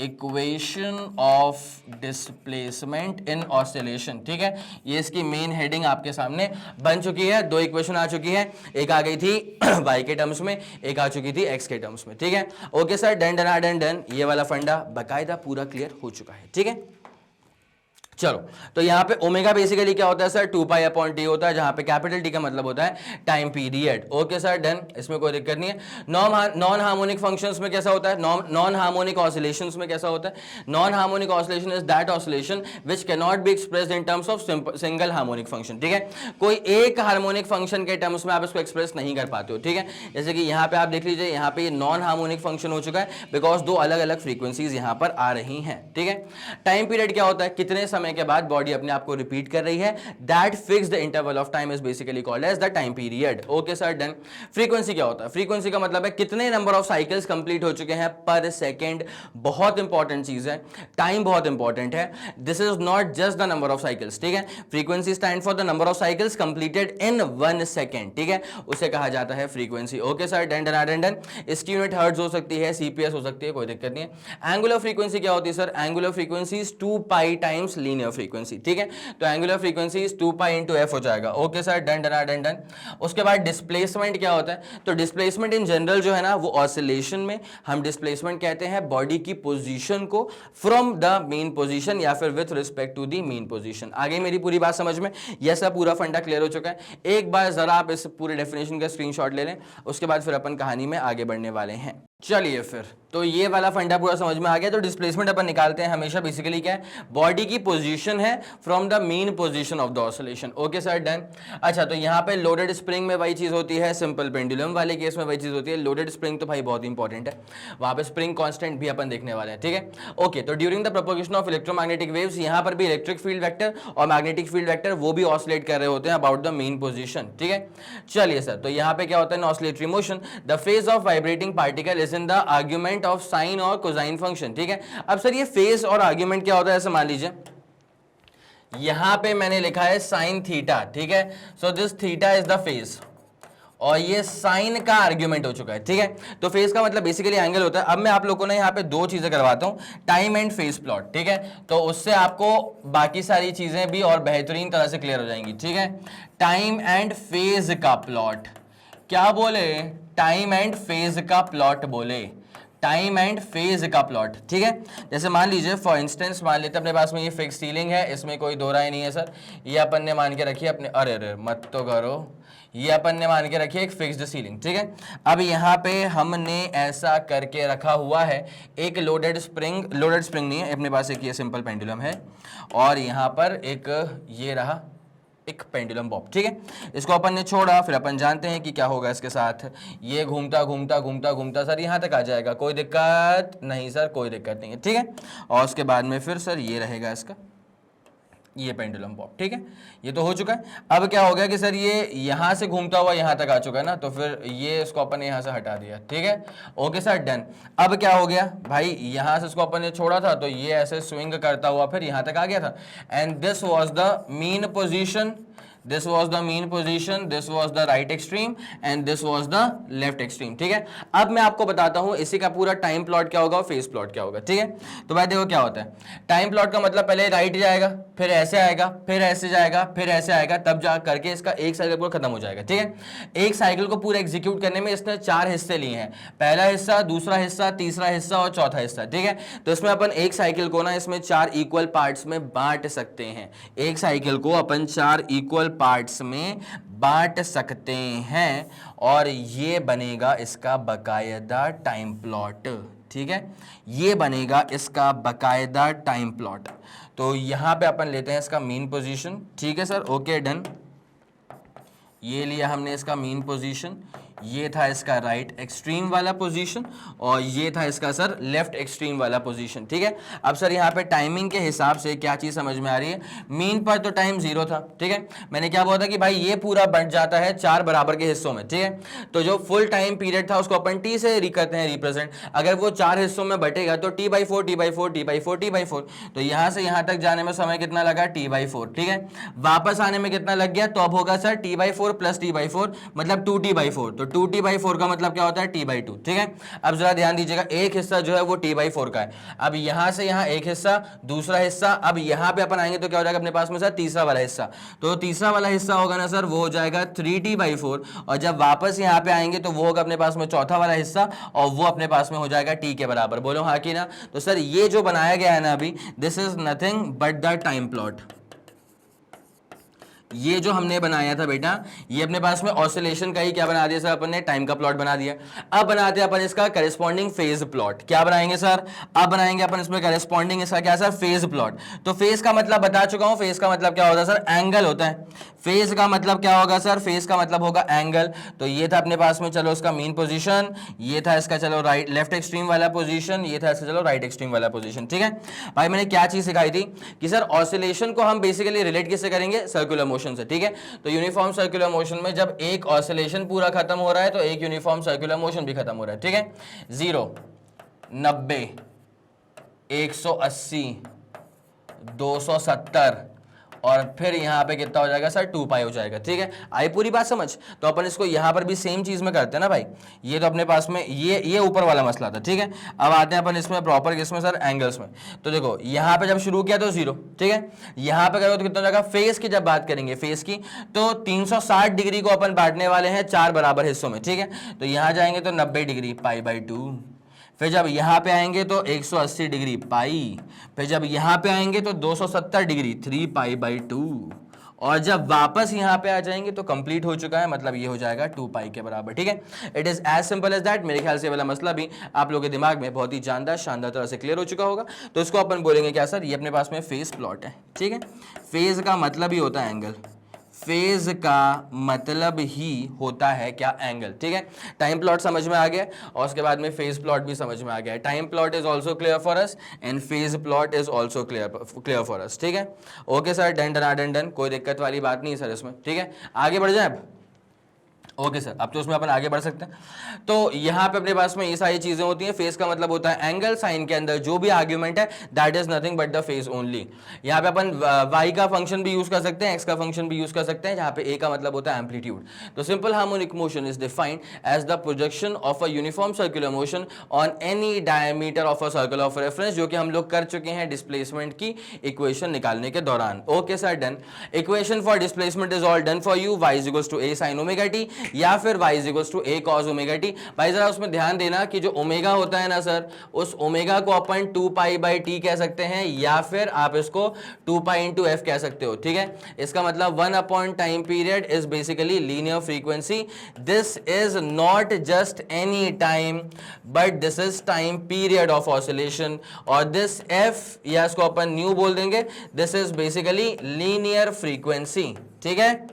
equation of displacement in oscillation. ठीक है, ये इसकी मेन हेडिंग आपके सामने बन चुकी है। दो इक्वेशन आ चुकी है, एक आ गई थी y के टर्म्स में, एक आ चुकी थी x के टर्म्स में। ठीक है, okay sir, done done done done, ये वाला फंडा बकायदा पूरा क्लियर हो चुका है। ठीक है, चलो, तो यहां पे ओमेगा बेसिकली क्या होता है सर, 2 पाई अपॉन टी होता है, जहां पे कैपिटल टी का मतलब होता है time period. Okay sir, done, इसमें कोई दिक्कत नहीं है। नॉन हार्मोनिक फंक्शंस में कैसा होता है, नॉन हार्मोनिक ऑसिलेशंस में कैसा होता है, non harmonic oscillation is that oscillation which can not be expressed in terms of single harmonic function. ठीक है, कोई एक हार्मोनिक फंक्शन के टर्म्स में आप इसको एक्सप्रेस नहीं कर पाते हो। ठीक है, जैसे कि यहाँ पे आप देख लीजिए, यहाँ पे नॉन हार्मोनिक फंक्शन हो चुका है बिकॉज दो अलग अलग फ्रीक्वेंसीज यहाँ पर आ रही हैं। ठीक है, टाइम पीरियड क्या होता है, कितने समय के बाद बॉडी अपने आप को रिपीट कर रही है, that fixed interval of time is basically called as the time period. Okay sir, done. Frequency क्या होता है, फ्रीक्वेंसी का मतलब है कितने नंबर ऑफ साइकिल्स कंप्लीट हो चुके हैं पर सेकंड। बहुत इंपॉर्टेंट चीज है, टाइम बहुत इंपॉर्टेंट है, this is not just the number of cycles. ठीक है, frequency stand for the number of cycles completed in 1 second. ठीक है, उसे कहा जाता है frequency. Okay sir, done done done done. इसकी यूनिट हर्ट्ज हो सकती है, सीपीएस हो सकती है, कोई दिक्कत नहीं है। एंगुलर फ्रीक्वेंसी क्या होती है sir, angular frequency is 2 pi times linear frequency. ठीक है, तो angular frequency is 2 pi into F हो जाएगा। Okay sir, done done done done. उसके बाद डिस्प्लेसमेंट क्या होता है, तो डिस्प्लेसमेंट इन जनरल जो है ना, वो ऑसिलेशन में हम डिस्प्लेसमेंट कहते हैं बॉडी की पोजीशन को फ्रॉम द मेन पोजीशन या फिर with respect to the mean position. आगे मेरी पूरी बात समझ में, यह सब पूरा फंडा क्लियर हो चुका है। एक बार जरा आप इस पूरे डेफिनेशन का स्क्रीनशॉट ले लें, उसके बाद फिर अपन कहानी में आगे बढ़ने वाले हैं। चलिए फिर, तो ये वाला फंडा पूरा समझ में आ गया। तो डिस्प्लेसमेंट अपन निकालते हैं हमेशा, बेसिकली क्या है, बॉडी की पोजीशन है from the mean position of the oscillation. Okay sir, done. अच्छा, तो यहाँ पे लोडेड स्प्रिंग में वही चीज होती है, सिंपल पेंडुलम वाले केस में वही चीज होती है। लोडेड स्प्रिंग तो भाई बहुत इंपॉर्टेंट है, वहां पे स्प्रिंग कांस्टेंट भी अपन देखने वाले हैं। ठीक है, ओके। तो during the propagation of electromagnetic waves, यहाँ पर भी इलेक्ट्रिक फील्ड वेक्टर और मैग्नेटिक फील्ड वेक्टर वो भी ऑसिलेट कर रहे होते हैं अबाउट द मेन पोजीशन। ठीक है, चलिए सर, तो यहाँ पे क्या होता है, oscillatory motion, the phase of vibrating particle is in the argument of sine और कोसाइन फंक्शन। ठीक है, अब सर ये फेज और आर्ग्यूमेंट क्या होता है, ऐसे मान लीजिए यहां पे मैंने लिखा है साइन थीटा। ठीक है, so this theta is the phase और ये साइन का आर्ग्यूमेंट हो चुका है। ठीक है, तो फेज का मतलब बेसिकली एंगल होता है। अब मैं आप लोगों को ना यहाँ पे दो चीजें करवाता हूं, टाइम एंड फेज प्लॉट। ठीक है, तो उससे आपको बाकी सारी चीजें भी और बेहतरीन तरह से क्लियर हो जाएंगी। ठीक है, टाइम एंड फेज का प्लॉट, क्या बोले, टाइम एंड फेज का प्लॉट बोले, टाइम एंड फेज का प्लॉट। ठीक है, जैसे मान लीजिए फॉर इंस्टेंस, मान लेते अपने पास में ये फिक्स सीलिंग है, इसमें कोई दो राय नहीं है सर, ये अपन ने मान के रखी है अपने, अरे अरे मत तो करो, ये अपन ने मान के रखी है एक फिक्स्ड सीलिंग। ठीक है, अब यहाँ पे हमने ऐसा करके रखा हुआ है एक लोडेड स्प्रिंग नहीं है अपने पास, एक ये सिंपल पेंडुलम है और यहाँ पर एक ये रहा एक पेंडुलम बॉब। ठीक है, इसको अपन ने छोड़ा, फिर अपन जानते हैं कि क्या होगा इसके साथ, ये घूमता घूमता घूमता घूमता सर यहाँ तक आ जाएगा, कोई दिक्कत नहीं सर, कोई दिक्कत नहीं है। ठीक है, और उसके बाद में फिर सर ये रहेगा इसका ये पेंडुलम बॉब। ठीक है, ये तो हो चुका है। अब क्या हो गया कि सर ये यहाँ से घूमता हुआ यहाँ तक आ चुका है ना, तो फिर ये इसको अपन ने यहाँ से हटा दिया। ठीक है, ओके सर, डन। अब क्या हो गया भाई, यहाँ से इसको अपन ने छोड़ा था तो ये ऐसे स्विंग करता हुआ फिर यहाँ तक आ गया था, and this was the mean position, this was the mean position, this was the right extreme and this was the left extreme। ठीक है, अब मैं आपको बताता हूं इसी का पूरा टाइम प्लॉट क्या होगा और फेज प्लॉट क्या होगा। ठीक है, तो भाई देखो क्या होता है, टाइम प्लॉट का मतलब पहले राइट जाएगा, फिर ऐसे आएगा, फिर ऐसे जाएगा, फिर ऐसे आएगा, तब जा करके इसका एक साइकिल पूरा खत्म हो जाएगा। ठीक है, एक साइकिल को पूरा एग्जीक्यूट करने में इसने 4 हिस्से लिए हैं, पहला हिस्सा, दूसरा हिस्सा, तीसरा हिस्सा और चौथा हिस्सा। ठीक है, तो इसमें अपन एक साइकिल को ना इसमें 4 इक्वल पार्ट्स में बांट सकते हैं, एक साइकिल को अपन 4 इक्वल पार्ट्स में बांट सकते हैं और ये बनेगा इसका बकायदा टाइम प्लॉट। ठीक है, ये बनेगा इसका बकायदा टाइम प्लॉट। तो यहां पे अपन लेते हैं इसका मीन पोजीशन। ठीक है सर, ओके डन, ये लिया हमने इसका मीन पोजीशन, ये था इसका राइट एक्सट्रीम वाला पोजीशन और ये था इसका सर लेफ्ट एक्सट्रीम वाला पोजीशन, ठीक है। अब सर यहाँ पे टाइमिंग के हिसाब से क्या चीज समझ में आ रही है, मीन पर तो टाइम 0 था, ठीक है। मैंने क्या बोला था कि भाई ये पूरा बंट जाता है 4 बराबर के हिस्सों में, ठीक है। तो जो फुल टाइम पीरियड था उसको अपन टी से करते हैं रिप्रेजेंट। अगर वो 4 हिस्सों में बटेगा तो t/4 t/4 t/4 t/4, तो यहां से यहां तक जाने में समय कितना लगा, t/4, ठीक है। वापस आने में कितना लग गया, तो अब होगा सर t/4 प्लस t/4 मतलब 2t/4, तो 2t/4 का मतलब क्या होता है, t/2, ठीक है। अब जरा ध्यान दीजिएगा, एक हिस्सा जो है वो t/4 का है। अब यहां से यहां एक हिस्सा, दूसरा हिस्सा, अब यहां पे अपन आएंगे तो क्या हो जाएगा अपने पास में सर तीसरा वाला हिस्सा, तो तीसरा वाला हिस्सा होगा ना सर वो हो जाएगा 3t/4, और जब वापस यहां पे आएंगे तो वो होगा अपने पास में चौथा वाला हिस्सा और वो अपने पास में हो जाएगा t के बराबर। बोलो हाँ कि ना। तो सर ये जो बनाया गया है ना अभी, this is nothing but the time plot. ये जो हमने बनाया था बेटा, ये अपने पास में ऑसिलेशन का ही क्या बना दिया सर अपन ने, टाइम का प्लॉट बना दिया। अब बनाते हैं अपन इसका करेस्पॉन्डिंग फेज प्लॉट। क्या बनाएंगे सर, अब बनाएंगे अपन इसमें करेस्पॉन्डिंग इसका क्या सर, फेज प्लॉट। तो फेज का मतलब बता चुका हूं, फेज का मतलब क्या होता है सर, एंगल होता है। फेज का मतलब क्या होगा सर, फेज का मतलब होगा एंगल। तो ये था अपने पास में चलो इसका मीन पोजीशन, ये था इसका चलो राइट लेफ्ट एक्सट्रीम वाला पोजीशन, ये था इसका चलो राइट एक्सट्रीम वाला पोजीशन, ठीक है। भाई मैंने क्या चीज सिखाई थी कि सर ऑसिलेशन को हम बेसिकली रिलेट किससे करेंगे, सर्कुलर मोशन से, ठीक है। तो यूनिफॉर्म सर्कुलर मोशन में जब एक ऑसिलेशन पूरा खत्म हो रहा है तो एक यूनिफॉर्म सर्कुलर मोशन भी खत्म हो रहा है, ठीक है। 0, 90, 180, 270 और फिर यहां पे कितना हो जाएगा सर, 2 पाई हो जाएगा, ठीक है। आई पूरी बात समझ। तो अपन इसको यहां पर भी सेम चीज में करते हैं ना भाई। ये तो अपने पास में ये ऊपर वाला मसला था, ठीक है। अब आते हैं अपन इसमें प्रॉपर किसमें सर, एंगल्स में। तो देखो यहां पे जब शुरू किया तो 0, ठीक है। यहां पे करो तो कितना हो जाएगा, फेस की जब बात करेंगे फेस की, तो 360 डिग्री को अपन बांटने वाले हैं 4 बराबर हिस्सों में, ठीक है। तो यहां जाएंगे तो 90 डिग्री π/2, फिर जब यहां पे आएंगे तो 180 डिग्री पाई, फिर जब यहां पे आएंगे तो 270 डिग्री 3 π/2, और जब वापस यहां पे आ जाएंगे तो कंप्लीट हो चुका है, मतलब ये हो जाएगा 2 पाई के बराबर, ठीक है। It is as simple as that. मेरे ख्याल से वाला मसला भी आप लोगों के दिमाग में बहुत ही शानदार तरह से क्लियर हो चुका होगा। तो इसको अपन बोलेंगे क्या सर, ये अपने पास में फेज प्लॉट है, ठीक है। फेज का मतलब ही होता है एंगल, फेज का मतलब ही होता है क्या, एंगल, ठीक है। टाइम प्लॉट समझ में आ गया और उसके बाद में फेज प्लॉट भी समझ में आ गया। Time plot is also clear for us and phase plot is also clear for us, ठीक है। ओके सर, डन, कोई दिक्कत वाली बात नहीं सर इसमें, ठीक है। आगे बढ़ जाए अब। ओके सर, अब तो उसमें अपन आगे बढ़ सकते हैं। तो यहाँ पे अपने पास में ये सारी चीजें होती हैं। फेस का मतलब होता है एंगल, साइन के अंदर जो भी आर्ग्यूमेंट है that is nothing but the face only. यहाँ पे अपन y का फंक्शन भी यूज कर सकते हैं, x का फंक्शन भी यूज कर सकते हैं, जहाँ पे a का मतलब होता है एम्पलीट्यूड। तो simple harmonic motion is defined as the projection of a uniform circular motion on any diameter of a circle of reference, जो कि हम लोग कर चुके हैं डिस्प्लेसमेंट की इक्वेशन निकालने के दौरान। Okay sir, done. Equation for displacement is all done for you, y equals to a sin omega t या फिर y equals to a cos omega t। भाई जरा उसमें ध्यान देना कि जो ओमेगा होता है ना सर, उस ओमेगा को अपन 2 π/t कह सकते हैं या फिर आप इसको 2 π × f कह सकते हो, ठीक है। इसका मतलब 1 upon time period is basically linear frequency. This is not just any time but this is time period of oscillation, और दिस f या इसको अपन न्यू बोल देंगे, this is basically linear frequency, ठीक है।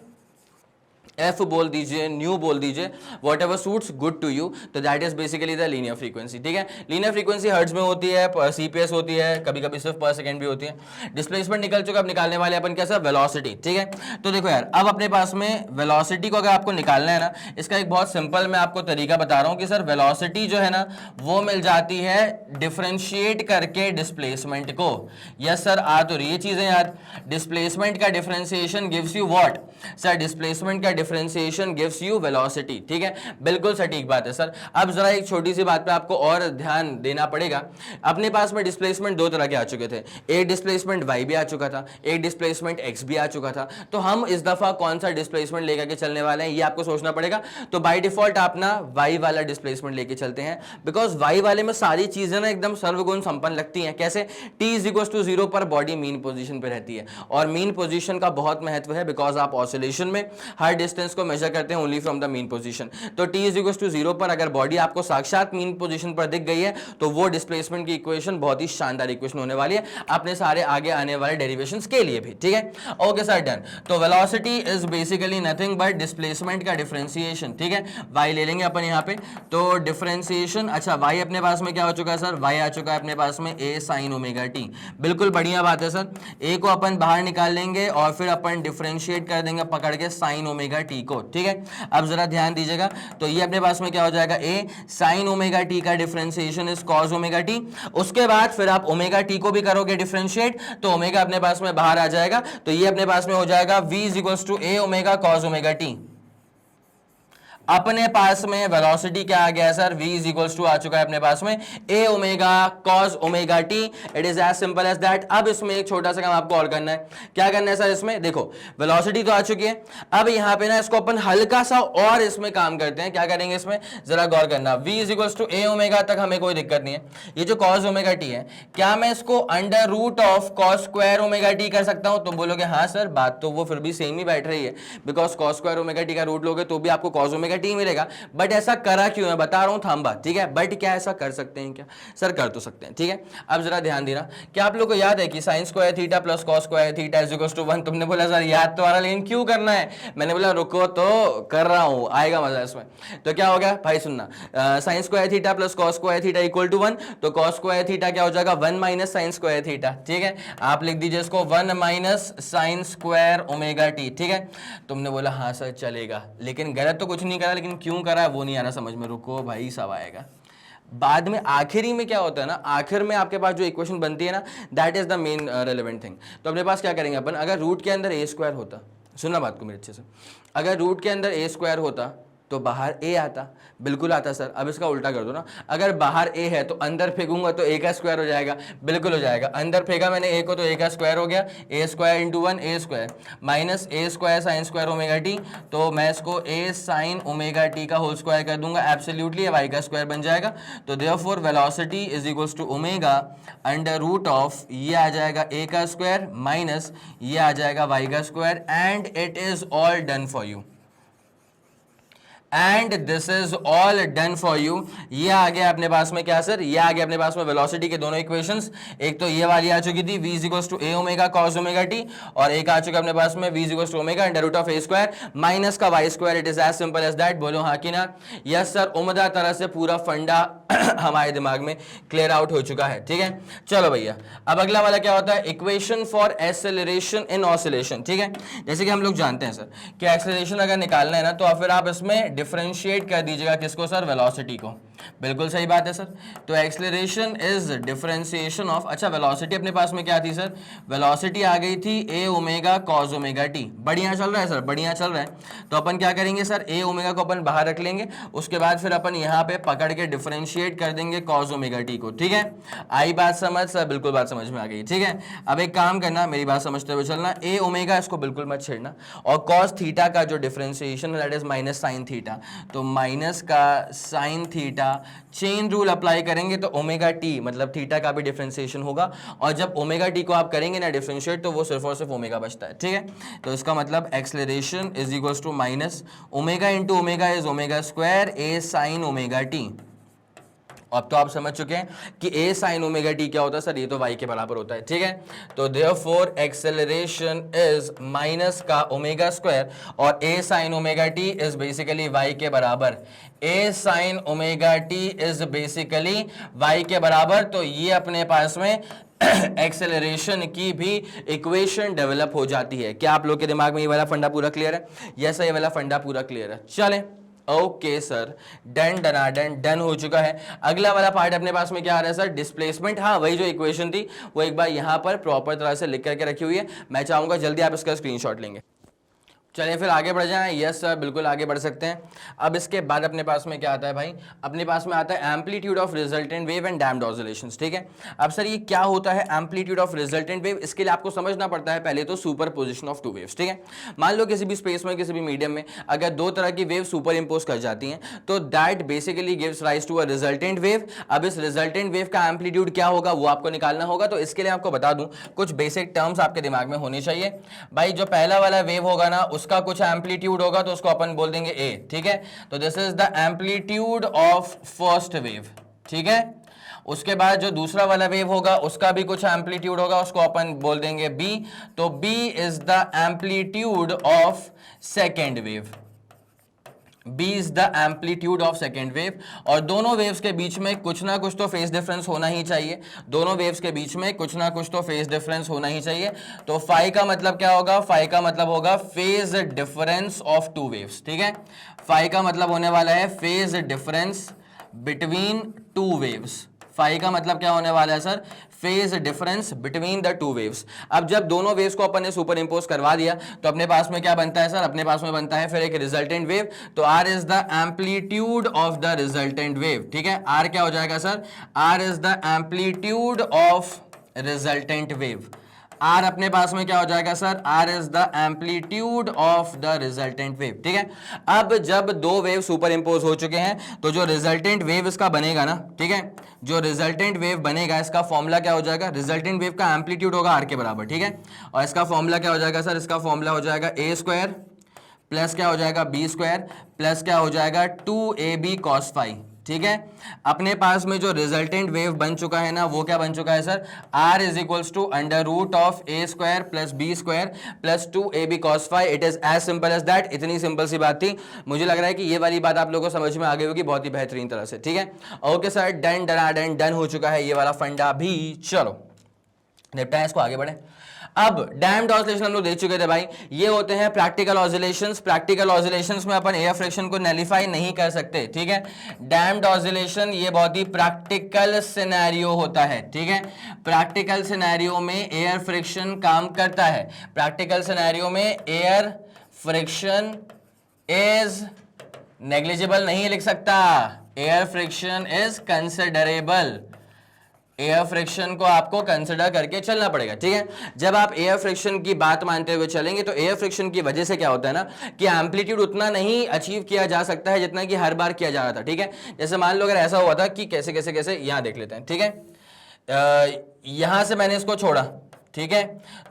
एफ बोल दीजिए, न्यू बोल दीजिए, whatever suits good to you, तो that is basically the linear frequency, ठीक है। लीनियर फ्रीक्वेंसी हर्ट्ज में होती है, सीपीएस होती है, कभी कभी सिर्फ पर सेकंड भी होती है। डिस्प्लेसमेंट निकल चुका, अब निकालने वाले अपन कैसा, वेलोसिटी, ठीक है। तो देखो यार, अब अपने पास में वेलोसिटी को अगर आपको निकालना है ना, इसका एक बहुत सिंपल मैं आपको तरीका बता रहा हूं कि सर वेलोसिटी जो है ना वो मिल जाती है डिफरेंशिएट करके डिस्प्लेसमेंट को। यस सर, आ तो रही चीजें यार। डिस्प्लेसमेंट का differentiation gives you what sir, displacement का डिफरेंशिएशन गिव्स यू वेलोसिटी, ठीक है। बिल्कुल सटीक बात है सर। अब जरा एक छोटी सी बात पे आपको और ध्यान देना पड़ेगा। अपने पास में डिस्प्लेसमेंट दो तरह के आ चुके थे, एक डिस्प्लेसमेंट y भी आ चुका था, एक डिस्प्लेसमेंट x भी आ चुका था। तो हम इस दफा कौन सा डिस्प्लेसमेंट लेकर के चलने वाले हैं ये आपको सोचना पड़ेगा। तो बाय डिफॉल्ट आप ना y वाला डिस्प्लेसमेंट लेके चलते हैं, बिकॉज y वाले में सारी चीजें ना एकदम सर्वगुण संपन्न लगती हैं। कैसे, t = 0 पर बॉडी मीन पोजीशन पे रहती है, और मीन पोजीशन का बहुत महत्व है बिकॉज आप ऑसिलेशन में हर डिस्टेंस को मेजर करते हैं only from the mean position. तो t इज इक्वल टू 0 पर अगर बॉडी आपको साक्षात मीन पोजीशन पर दिख गई है तो वो डिस्प्लेसमेंट की इक्वेशन बहुत ही शानदार इक्वेशन होने वाली है अपने सारे आगे आने वाले डेरिवेशंस के लिए भी, ठीक है। Okay sir, done. तो velocity is basically nothing but displacement का डिफरेंशिएशन, ठीक है। y ले लेंगे अपन यहाँ पे, तो डिफरेंशिएशन, अच्छा y अपने पास में क्या हो चुका है सर, y आ चुका है अपने पास में a sin ओमेगा t, बिल्कुल बढ़िया बात है सर। a को अपन बाहर निकाल लेंगे और फिर अपन डिफरेंशिएट कर देंगे पकड़ के sin ओमेगा t को, ठीक है। अब जरा ध्यान दीजिएगा, तो ये अपने पास में क्या हो जाएगा, a sin ओमेगा t का differentiation is cos omega t। उसके बाद फिर आप ओमेगा t को भी करोगे डिफरेंशिएट, तो ओमेगा अपने पास में बाहर आ जाएगा, तो ये अपने पास में हो जाएगा v is equal to a omega cos omega t। अपने पास में वेलोसिटी क्या आ गया है sir, v is equals to आ चुका है अपने पास में a omega cos omega t। It is as simple as that. अब इसमें एक छोटा सा काम आपको और करना है, क्या करना है सर, इसमें देखो वेलोसिटी तो आ चुकी है, अब यहाँ पे ना इसको अपन हल्का सा और इसमें काम करते हैं। क्या करेंगे इसमें, जरा गौर करना, v is equals to a omega तक हमें कोई दिक्कत नहीं है। ये जो cos ओमेगा t है, क्या मैं इसको under root of cos square omega t कर सकता हूं? तुम बोलोगे हाँ सर, बात तो वो फिर भी सेम ही बैठ रही है, because cos square omega t का रूट लोगे तो भी आपको cos ओमेगा t मिलेगा। बट ऐसा करा क्यों है, बता रहा हूं थांबा, ठीक है। बट क्या ऐसा कर सकते हैं क्या सर, कर तो सकते हैं, ठीक है। अब जरा ध्यान देना, क्या आप लोग को याद है कि sin square theta plus cos square theta is equal to 1? तुमने बोला सर याद तो आ रहा, लेकिन क्यों करना है? मैंने बोला रुको तो कर रहा हूं, आएगा मजा इसमें। तो क्या हो गया भाई, सुनना, sin square theta plus cos square theta equal to 1, तो cos स्क्वायर थीटा क्या हो जाएगा, 1 माइनस sin स्क्वायर थीटा, ठीक है। आप लिख दीजिए इसको 1 minus sin square omega t, ठीक है। तुमने बोला हाँ सर चलेगा, लेकिन गलत तो कुछ नहीं करा, लेकिन क्यों करा है वो नहीं आ रहा समझ में, रुको भाई सब आएगा बाद में। आखिरी में क्या होता है ना, आखिर में आपके पास जो इक्वेशन बनती है ना, that is the main relevant thing. तो अपने पास क्या करेंगे अपन, अगर रूट के अंदर a स्क्वायर होता, सुनना बात को मेरे अच्छे से, अगर रूट के अंदर a स्क्वायर होता तो बाहर a आता, बिल्कुल आता सर। अब इसका उल्टा कर दो ना, अगर बाहर a है तो अंदर फेंकूंगा तो a का स्क्वायर हो जाएगा, बिल्कुल हो जाएगा। अंदर फेंका मैंने a को तो a का स्क्वायर हो गया, a square into 1 a square minus a square sine square omega t, तो मैं इसको a साइन ओमेगा t का होल स्क्वायर कर दूंगा, एब्सोल्युटली y का स्क्वायर बन जाएगा। तो therefore velocity is equals to omega under root of, ये आ जाएगा a का स्क्वायर माइनस ये आ जाएगा y का square, and it is all done for you, and this is all done for you. ये आ गया अपने पास में क्या सर, ये आ गया अपने पास में वेलोसिटी के दोनों इक्वेशंस। एक तो ये वाली आ चुकी थी v is equals to a omega cos omega t, और एक आ चुका अपने पास में v is equals to omega under root of a square minus का y square. It is as simple as that. बोलो हाँ कि ना? यस सर, उम्दा तरह से पूरा फंडा हमारे दिमाग में क्लियर आउट हो चुका है, ठीक है। चलो भैया, अब अगला वाला क्या होता है, equation for acceleration in oscillation, ठीक है। जैसे कि हम लोग जानते हैं सर कि एक्सेलरेशन अगर निकालना है ना, तो फिर आप इसमें डिफरेंशिएट कर दीजिएगा किसको सर, वेलोसिटी को। बिल्कुल सही बात है सर। तो एक्सेलरेशन इज डिफरेंशिएशन ऑफ, अच्छा वेलोसिटी अपने पास में क्या थी सर, वेलोसिटी आ गई थी a omega cos omega t। बढ़िया चल रहा है सर, बढ़िया चल रहा है। तो अपन क्या करेंगे सर, a ओमेगा को अपन बाहर रख लेंगे, उसके बाद फिर अपन यहाँ पे पकड़ के डिफरेंशिएट कर देंगे cos ओमेगा t को, ठीक है। आई बात समझ सर, बिल्कुल बात समझ में आ गई, ठीक है। अब एक काम करना, मेरी बात समझते हुए चलना, a ओमेगा इसको बिल्कुल मत छेड़ना, और cos थीटा का जो डिफरेंशिएशन है that is minus sine theta, तो माइनस का sine theta, chain rule apply करेंगे तो ओमेगा टी मतलब थीटा का भी डिफरेंशिएशन होगा, और जब ओमेगा टी को आप करेंगे ना डिफरेंशिएट, तो वो सिर्फ और सिर्फ ओमेगा बचता है, ठीक है। तो इसका मतलब acceleration is equals to minus omega into omega is omega square a sine omega T. अब तो आप समझ चुके हैं कि a साइन ओमेगा टी क्या होता है सर, ये तो y के बराबर होता है, ठीक है। तो देयरफॉर एक्सेलरेशन इज माइनस का ओमेगा स्क्वायर, और a sine omega T is basically y के बराबर, a sine omega T is basically y के बराबर। तो ये अपने पास में एक्सेलरेशन की भी इक्वेशन डेवलप हो जाती है। क्या आप लोग के दिमाग में ये वाला फंडा पूरा क्लियर है? यस, ये वाला फंडा पूरा क्लियर है। चलें, ओके सर, डन डनाडन डन हो चुका है। अगला वाला पार्ट अपने पास में क्या आ रहा है सर, डिस्प्लेसमेंट। हाँ, वही जो इक्वेशन थी वो एक बार यहाँ पर प्रॉपर तरह से लिख करके रखी हुई है, मैं चाहूंगा जल्दी आप इसका स्क्रीनशॉट लेंगे। चलिए फिर आगे बढ़ जाएं। यस सर, बिल्कुल आगे बढ़ सकते हैं। अब इसके बाद अपने पास में क्या आता है भाई, अपने पास में आता है amplitude of resultant wave and damped oscillations, ठीक है। अब सर ये क्या होता है एम्पलीट्यूड ऑफ रिजल्टेंट वेव, इसके लिए आपको समझना पड़ता है पहले तो super position of two waves, ठीक है। मान लो किसी भी स्पेस में, किसी भी मीडियम में अगर दो तरह की वेव सुपर इम्पोज कर जाती हैं, तो that basically gives rise to a resultant wave. अब इस रिजल्टेंट वेव का एम्पलीट्यूड क्या होगा वो आपको निकालना होगा। तो इसके लिए आपको बता दूं, कुछ बेसिक टर्म्स आपके दिमाग में होने चाहिए भाई। जो पहला वाला वेव होगा ना, उसका कुछ एम्पलीट्यूड होगा तो उसको अपन बोल देंगे ए, ठीक है। तो this is the amplitude of first wave, ठीक है। उसके बाद जो दूसरा वाला वेव होगा उसका भी कुछ एम्पलीट्यूड होगा, उसको अपन बोल देंगे बी। तो B is the amplitude of second wave, B is the amplitude of second wave. और दोनों वेव्स के बीच में कुछ ना कुछ तो फेज डिफरेंस होना ही चाहिए, दोनों वेव्स के बीच में कुछ ना कुछ तो फेज डिफरेंस होना ही चाहिए। तो फाई का मतलब क्या होगा, फाई का मतलब होगा phase difference of two waves, ठीक है। फाई का मतलब होने वाला है phase difference between two waves. Phi का मतलब क्या होने वाला है sir, phase difference between the two waves. अब जब दोनों वेव्स को अपन ने सुपर इंपोज करवा दिया तो अपने पास में क्या बनता है सर, अपने पास में बनता है फिर एक रिजल्टेंट वेव। तो R is the amplitude of the resultant wave, ठीक है। आर क्या हो जाएगा sir, R is the amplitude of resultant wave. R अपने पास में क्या हो जाएगा sir, R is the amplitude of the resultant wave, ठीक है। अब जब दो वेव सुपर इंपोज हो चुके हैं तो जो रिजल्टेंट वेव इसका बनेगा ना, ठीक है, जो रिजल्टेंट वेव बनेगा इसका फॉर्मूला क्या हो जाएगा, रिजल्टेंट वेव का एम्पलीट्यूड होगा आर के बराबर, ठीक है। और इसका फॉर्मूला क्या हो जाएगा सर, इसका फॉर्मूला हो जाएगा ए स्क्वायर प्लस क्या हो जाएगा बी स्क्वायर प्लस क्या हो जाएगा 2ab cos फाई, ठीक है। अपने पास में जो रिजल्टेंट वेव बन चुका है ना वो क्या बन चुका है sir, r is equals to under root of A square plus B square plus 2ab cos phi. It is as simple as that. इतनी सिंपल सी बात थी, मुझे लग रहा है कि ये वाली बात आप लोगों को समझ में आ गई होगी बहुत ही बेहतरीन तरह से, ठीक है। Okay sir, done done done हो चुका है ये वाला फंडा भी। चलो निपटा है इसको, आगे बढ़े। अब डैम्ड ऑसिलेशन हम लोग देख चुके थे भाई, ये होते हैं प्रैक्टिकल ऑसिलेशंस। प्रैक्टिकल ऑसिलेशंस में अपन एयर फ्रिक्शन को नैलिफाई नहीं कर सकते, ठीक है। डैम्ड ऑसिलेशन ये बहुत ही प्रैक्टिकल सिनेरियो होता है, ठीक है। प्रैक्टिकल सिनेरियो में एयर फ्रिक्शन काम करता है। प्रैक्टिकल सिनेरियो में एयर फ्रिक्शन इज नेग्लिजिबल नहीं लिख सकता, air friction is considerable. Air friction को आपको कंसिडर करके चलना पड़ेगा, ठीक है। जब आप एयर फ्रिक्शन की बात मानते हुए चलेंगे तो एयर फ्रिक्शन की वजह से क्या होता है ना कि एम्पलीट्यूड उतना नहीं अचीव किया जा सकता है जितना कि हर बार किया जा रहा था, ठीक है। जैसे मान लो अगर ऐसा हुआ था कि कैसे कैसे कैसे यहां देख लेते हैं, ठीक है। यहां से मैंने इसको छोड़ा, ठीक है,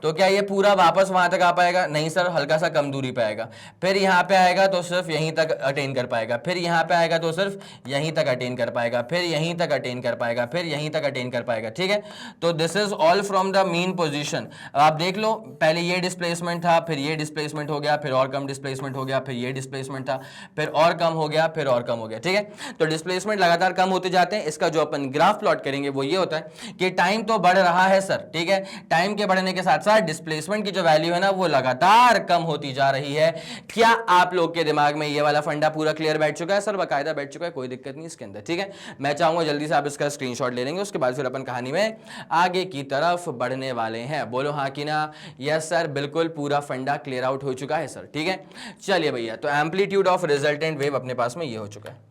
तो क्या ये पूरा वापस वहां तक आ पाएगा, नहीं सर, हल्का सा कम दूरी पे आएगा। फिर यहाँ पे आएगा तो सिर्फ यहीं तक अटेन कर पाएगा, फिर यहाँ पे आएगा तो सिर्फ यहीं तक अटेन कर पाएगा, फिर यहीं तक अटेन कर पाएगा, फिर यहीं तक अटेन कर पाएगा, ठीक है। तो this is all from the mean position. आप देख लो, पहले ये डिस्प्लेसमेंट था, फिर ये डिस्प्लेसमेंट हो गया, फिर और कम डिस्प्लेसमेंट हो गया, फिर ये डिस्प्लेसमेंट था, फिर और कम हो गया, फिर और कम हो गया, ठीक है। तो डिस्प्लेसमेंट लगातार कम होते जाते हैं। इसका जो अपन ग्राफ प्लॉट करेंगे वो ये होता है कि टाइम तो बढ़ रहा है सर, ठीक है, टाइम के बढ़ने के साथ साथ डिस्प्लेसमेंट की जो वैल्यू है ना वो लगातार कम होती जा रही है। क्या आप लोग के दिमाग में ये वाला फंडा पूरा क्लियर बैठ चुका है सर, बाकायदा बैठ चुका है, कोई दिक्कत नहीं इसके अंदर, ठीक है। मैं चाहूंगा जल्दी से आप इसका स्क्रीनशॉट ले लेंगे, उसके बाद फिर अपन कहानी में आगे की तरफ बढ़ने वाले हैं। बोलो हाँ कि ना, यस सर, बिल्कुल पूरा फंडा क्लियर आउट हो चुका है सर, ठीक है। चलिए भैया, तो एम्पलीट्यूड ऑफ रिजल्टेंट वेव अपने पास में ये हो चुका है।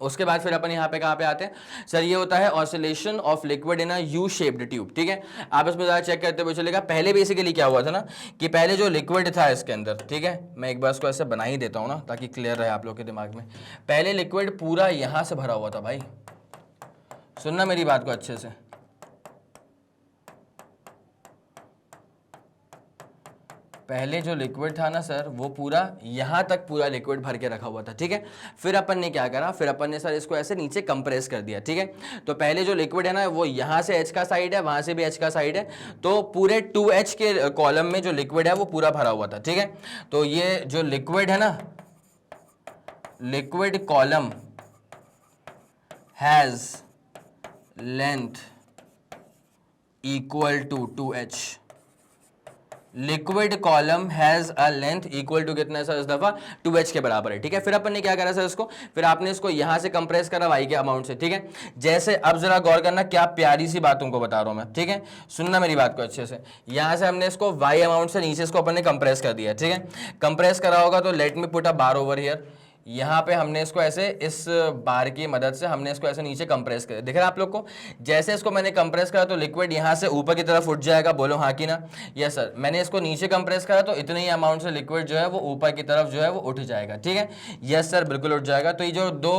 उसके बाद फिर अपन यहाँ पे कहाँ पे आते हैं सर, ये होता है oscillation of liquid in a U shaped tube, ठीक है। आप इसमें ज़रा चेक करते हुए चलेगा। पहले बेसिकली क्या हुआ था ना कि पहले जो लिक्विड था इसके अंदर, ठीक है, मैं एक बार इसको ऐसे बना ही देता हूँ ना ताकि क्लियर रहे आप लोग के दिमाग में। पहले लिक्विड पूरा यहाँ से भरा हुआ था भाई, सुनना मेरी बात को अच्छे से। पहले जो लिक्विड था ना सर वो पूरा यहां तक पूरा लिक्विड भर के रखा हुआ था, ठीक है। फिर अपन ने क्या करा, फिर अपन ने सर इसको ऐसे नीचे कंप्रेस कर दिया, ठीक है। तो पहले जो लिक्विड है ना वो यहां से H का साइड है, वहां से भी H का साइड है, तो पूरे 2H के कॉलम में जो लिक्विड है वो पूरा भरा हुआ था, ठीक है। तो ये जो लिक्विड है ना, liquid column has length equal to 2H। Liquid column has a length equal to कितना है सर इस दफा 2H के बराबर है, ठीक है। फिर अपन ने क्या करा सर इसको, फिर आपने इसको यहां से कंप्रेस करा Y के अमाउंट से, ठीक है। जैसे अब जरा गौर करना, क्या प्यारी सी बातों को बता रहा हूं मैं, ठीक है, सुनना मेरी बात को अच्छे से। यहां से हमने इसको Y अमाउंट से नीचे इसको अपन ने कंप्रेस कर दिया, ठीक है। कंप्रेस करा होगा तो let me put a bar over here. यहाँ पे हमने इसको ऐसे इस बार की मदद से हमने इसको ऐसे नीचे कंप्रेस कर दिख रहा है आप लोग को। जैसे इसको मैंने कंप्रेस करा तो लिक्विड यहाँ से ऊपर की तरफ उठ जाएगा, बोलो हाँ कि ना, यस सर। मैंने इसको नीचे कंप्रेस करा तो इतने ही अमाउंट से लिक्विड जो है वो ऊपर की तरफ जो है वो उठ जाएगा, ठीक है, यस सर, बिल्कुल उठ जाएगा। तो ये जो दो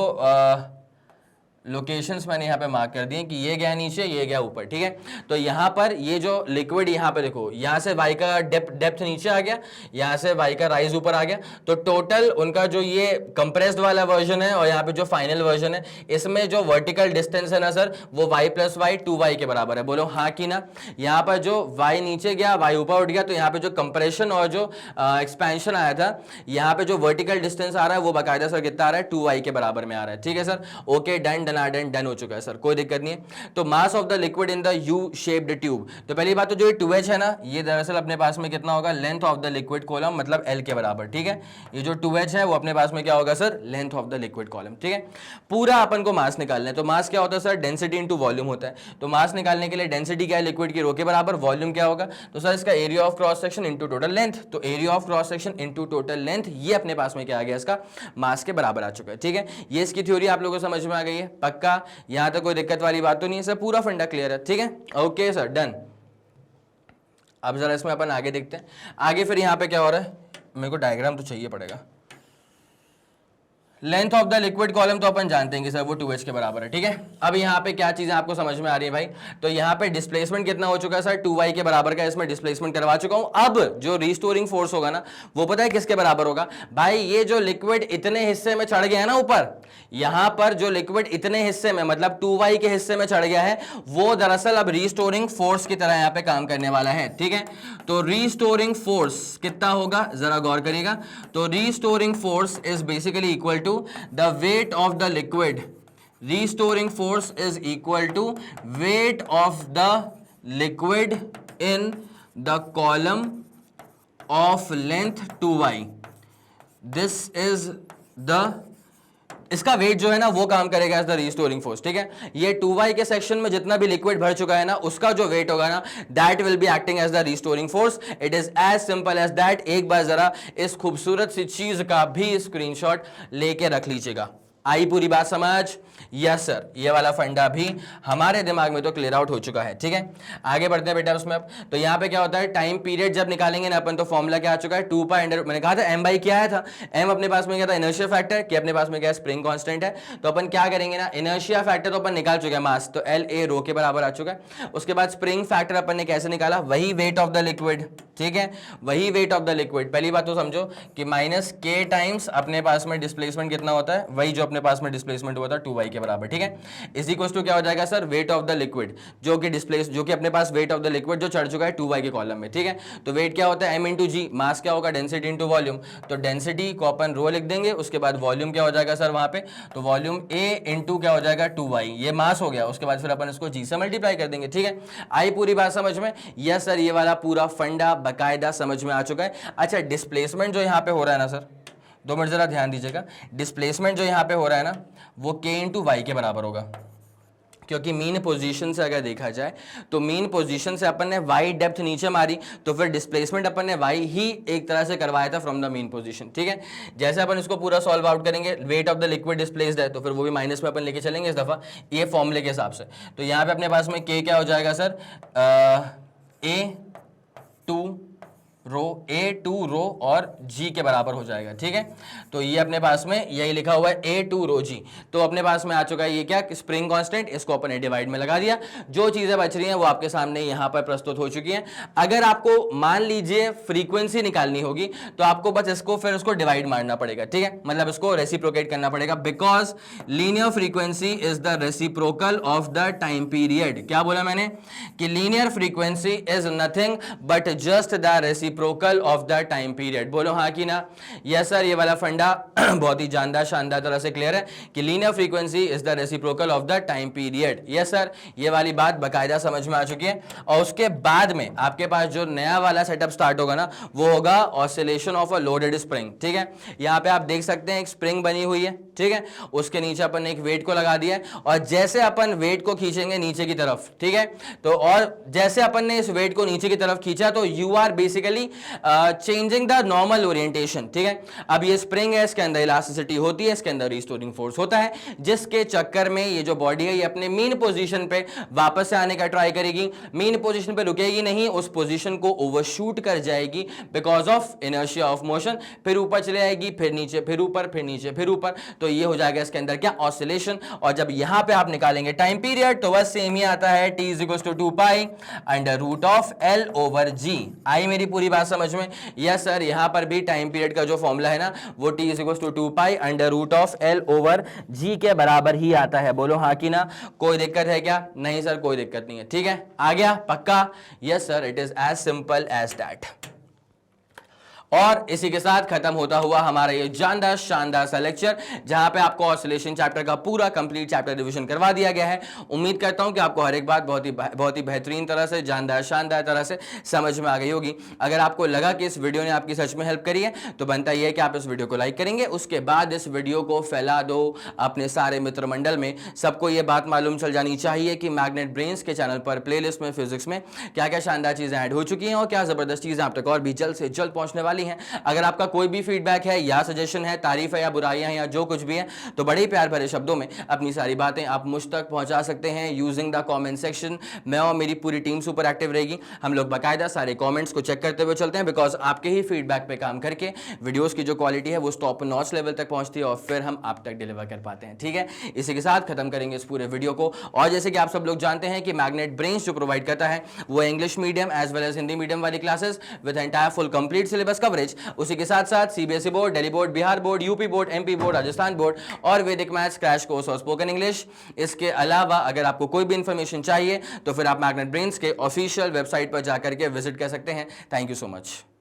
लोकेशंस मैंने यहाँ पे मार्क कर दिए कि ये गया नीचे, ये गया ऊपर, ठीक है। तो यहाँ पर ये जो लिक्विड यहाँ पे देखो, यहाँ से y का डेप्थ नीचे आ गया, यहाँ से y का राइज ऊपर आ गया, तो टोटल उनका जो ये कंप्रेस्ड वाला वर्जन है और यहाँ पे जो फाइनल वर्जन है, इसमें जो वर्टिकल डिस्टेंस है ना सर, वो y प्लस वाई 2y के बराबर है। बोलो हाँ कि ना। यहाँ पर जो y नीचे गया, y ऊपर उठ गया, तो यहाँ पे जो कंप्रेशन और जो एक्सपेंशन आया था, यहाँ पे जो वर्टिकल डिस्टेंस आ रहा है वो बाकायदा सर कितना आ रहा है, 2y के बराबर में आ रहा है, ठीक है सर। ओके, डन हो चुका है सर, कोई दिक्कत नहीं है। तो mass of the liquid in the U shaped tube, तो पहली बात तो जो 2h है ना, ये दरअसल अपने पास में कितना होगा, length of the liquid column, मतलब L के बराबर, ठीक है। ये जो 2h है वो अपने पास में क्या होगा sir, length of the liquid column, ठीक है। पूरा अपन को मास निकालना है, तो मास क्या होता है सर, डेंसिटी इनटू वॉल्यूम होता है। तो मास निकालने के लिए डेंसिटी क्या है लिक्विड की, रो के बराबर, वॉल्यूम क्या होगा, तो सर इसका area of cross section into total length, तो area of cross section into total length, ये अपने पास में क्या आ गया, इसका मास के बराबर आ चुका है, ठीक है। ये इसकी थ्योरी आप लोगों को समझ में आ गई है, पक्का, यहां तक कोई दिक्कत वाली बात तो नहीं है सर, पूरा फंडा क्लियर है, ठीक है। Okay sir, done. अब जरा इसमें अपन आगे देखते हैं, आगे फिर यहां पे क्या हो रहा है, मेरे को डायग्राम तो चाहिए पड़ेगा। Length of the liquid column तो अपन जानते हैं कि सर वो 2h के बराबर है, ठीक है। अब यहाँ पे क्या चीजें आपको समझ में आ रही है भाई, तो यहाँ पे डिस्प्लेसमेंट कितना हो चुका है सर, 2y के बराबर का इसमें डिस्प्लेसमेंट करवा चुका हूं। अब जो रिस्टोरिंग फोर्स होगा ना, वो पता है किसके बराबर होगा भाई, ये जो लिक्विड इतने हिस्से में चढ़ गया है ना ऊपर, यहां पर जो लिक्विड इतने हिस्से में, मतलब 2y के हिस्से में चढ़ गया है, वो दरअसल अब रिस्टोरिंग फोर्स की तरह यहाँ पे काम करने वाला है, ठीक है। तो रिस्टोरिंग फोर्स कितना होगा, जरा गौर करिएगा। तो restoring force is basically equal to the weight of the liquid, restoring force is equal to weight of the liquid in the column of length 2y, this is the, इसका वेट जो है ना वो काम करेगा एज द रिस्टोरिंग फोर्स, ठीक है। ये 2y के सेक्शन में जितना भी लिक्विड भर चुका है ना, उसका जो वेट होगा ना, that will be acting as the restoring force. It is as simple as that. एक बार जरा इस खूबसूरत सी चीज का भी स्क्रीनशॉट लेके रख लीजिएगा। आई पूरी बात समझ? यस सर, ये वाला फंडा भी हमारे दिमाग में तो क्लियर आउट हो चुका है, ठीक है। आगे बढ़ते हैं बेटा उसमें। अब तो यहाँ पे क्या होता है, टाइम पीरियड जब निकालेंगे ना अपन, तो फॉर्मूला क्या आ चुका है, 2 पाई अंडर, मैंने कहा था एम बाई क्या आया था, एम अपने पास में क्या था, इनर्शिया फैक्टर, कि अपने पास में क्या है, स्प्रिंग कांस्टेंट है। तो अपन क्या करेंगे ना, इनर्शिया फैक्टर तो अपन निकाल चुके हैं, मास तो एल ए रो के बराबर आ चुका है। उसके बाद स्प्रिंग फैक्टर अपन ने कैसे निकाला, वही वेट ऑफ द लिक्विड, ठीक है, वही वेट ऑफ द लिक्विड। पहली बात तो समझो कि माइनस के टाइम्स अपने पास में डिस्प्लेसमेंट कितना होता है, वही जो अपने पास में डिस्प्लेसमेंट हुआ था 2y के बराबर, ठीक है। इज इक्वल टू क्या हो जाएगा sir, weight of the liquid, जो कि अपने पास वेट ऑफ द लिक्विड जो चढ़ चुका है 2y के कॉलम में, ठीक है। तो वेट क्या होता है, m इंटू जी, मास क्या होगा, डेंसिटी इंटू वॉल्यूम। तो डेंसिटी को अपन रो लिख देंगे, उसके बाद वॉल्यूम क्या हो जाएगा सर वहां पे, तो वॉल्यूम a इंटू क्या हो जाएगा 2y, ये मास हो गया। उसके बाद फिर अपन इसको g से मल्टीप्लाई कर देंगे, ठीक है। आई पूरी बात समझ में? यस सर, ये वाला पूरा फंडा बकायदा समझ में आ चुका है। अच्छा, डिस्प्लेसमेंट जो यहाँ पे हो रहा है ना सर, 2 मिनट जरा ध्यान दीजिएगा, डिस्प्लेसमेंट जो यहाँ पे हो रहा है ना, वो k इंटू वाई के बराबर होगा, क्योंकि मीन पोजीशन से अगर देखा जाए तो मीन पोजीशन से अपन ने y डेप्थ नीचे मारी, तो फिर डिस्प्लेसमेंट अपन ने y ही एक तरह से करवाया था फ्रॉम द मीन पोजीशन, ठीक है। जैसे अपन इसको पूरा सॉल्व आउट करेंगे, weight of the liquid displaced है, तो फिर वो भी माइनस में अपन लेके चलेंगे इस दफा, ये फॉर्मूले के हिसाब से। तो यहाँ पे अपने पास में k क्या हो जाएगा सर, a2 रो, A2 रो और G के बराबर हो जाएगा, ठीक है। तो ये अपने पास में यही लिखा हुआ है A2 रो G, तो अपने पास में आ चुका है ये क्या, स्प्रिंग कांस्टेंट, इसको अपन ने डिवाइड में लगा दिया। जो चीजें बच रही हैं वो आपके सामने यहाँ पर प्रस्तुत हो चुकी हैं। अगर आपको मान लीजिए फ्रीक्वेंसी निकालनी होगी, तो आपको बस इसको फिर उसको डिवाइड मारना पड़ेगा, ठीक है, मतलब इसको रेसिप्रोकेट करना पड़ेगा, because linear frequency is the reciprocal of the time period. क्या बोला मैंने, कि linear frequency is nothing but just the reciprocal of the time period. बोलो हाँ कि ना? यस सर, ये वाला फंडा बहुत ही जानदार शानदार तरह से क्लियर है कि linear frequency is the reciprocal of the time period. Yes sir, ये वाली बात बकायदा समझ में आ चुकी है। और उसके बाद में आपके पास जो नया वाला सेटअप स्टार्ट होगा ना, वो होगा oscillation of a loaded spring, ठीक है। यहाँ पे आप देख सकते हैं एक स्प्रिंग बनी हुई है, ठीक है, उसके नीचे अपन ने एक वेट को लगा दिया है, और जैसे अपन वेट को खींचेंगे नीचे की तरफ, ठीक है, तो और जैसे अपन ने इस वेट को नीचे की तरफ खींचा, तो you are basically changing the normal orientation, ठीक है। अब ये स्प्रिंग है, इसके अंदर इलास्टिसिटी होती है, इसके अंदर रिस्टोरिंग फोर्स होता है, जिसके चक्कर में ये जो बॉडी है ये अपने मीन पोजीशन पे वापस से आने का ट्राई करेगी, मीन पोजीशन पे रुकेगी नहीं, उस पोजीशन को ओवरशूट कर जाएगी because of inertia of motion, फिर ऊपर चले आएगी, फिर नीचे, फिर ऊपर, फिर नीचे, फिर ऊपर। तो तो ये हो जाएगा इसके अंदर क्या, ऑसिलेशन। और जब यहां पे आप निकालेंगे टाइम पीरियड तो बस सेम ही आता है, t is equal to 2 pi under root of l over g। आई मेरी पूरी बात समझ में? यस सर, यहां पर भी टाइम पीरियड का जो फॉर्मूला है ना वो t is equal to 2 pi under root of l over g के बराबर ही आता है। बोलो हाँ कि ना? कोई दिक्कत है क्या? नहीं सर कोई दिक्कत नहीं है। ठीक है, आ गया पक्का? Yes sir, it is as simple as that. और इसी के साथ खत्म होता हुआ हमारा ये जानदार शानदार सा लेक्चर, जहां पे आपको ऑसिलेशन चैप्टर का पूरा कंप्लीट चैप्टर रिवीजन करवा दिया गया है। उम्मीद करता हूं कि आपको हर एक बात बहुत ही बेहतरीन तरह से, जानदार शानदार तरह से समझ में आ गई होगी। अगर आपको लगा कि इस वीडियो ने आपकी सच में हेल्प करी है तो बनता ही है कि आप इस वीडियो को लाइक करेंगे, उसके बाद इस वीडियो को फैला दो अपने सारे मित्र मंडल में। सबको ये बात मालूम चल जानी चाहिए कि मैग्नेट ब्रेन्स के चैनल पर प्लेलिस्ट में फिजिक्स में क्या क्या शानदार चीजें ऐड हो चुकी हैं और क्या जबरदस्त चीजें आप तक और भी जल्द से जल्द पहुंचने वाली हैं। अगर आपका कोई भी फीडबैक है या सजेशन है, तारीफ है या बुराइयां हैं या जो कुछ भी है, तो बड़े ही प्यार भरे शब्दों में अपनी सारी बातें आप मुझ तक पहुंचा सकते हैं यूजिंग द कमेंट सेक्शन। मैं और मेरी पूरी टीम सुपर एक्टिव रहेगी। हम लोग बाकायदा सारे कमेंट्स को चेक करते हुए चलते हैं, बिकॉज आपके ही फीडबैक पे काम करके वीडियोस की जो क्वालिटी है वो टॉप नॉच लेवल तक पहुंचती है और फिर हम आप तक डिलीवर कर पाते हैं। ठीक है, इसी के साथ खत्म करेंगे इस पूरे वीडियो को। और जैसे कि आप सब लोग जानते हैं कि मैग्नेट ब्रेन्स जो प्रोवाइड करता है वो English medium as well as Hindi medium वाली classes with entire full complete syllabus coverage. उसी के साथ साथ CBSE board, Delhi board, Bihar board, UP board, MP board, Rajasthan board और वैदिक मैथ्स क्रैश कोर्स और स्पोकन इंग्लिश। इसके अलावा अगर आपको कोई भी इंफॉर्मेशन चाहिए तो फिर आप मैग्नेट ब्रेन्स के ऑफिशियल वेबसाइट पर जाकर के विजिट कर सकते हैं। Thank you so much.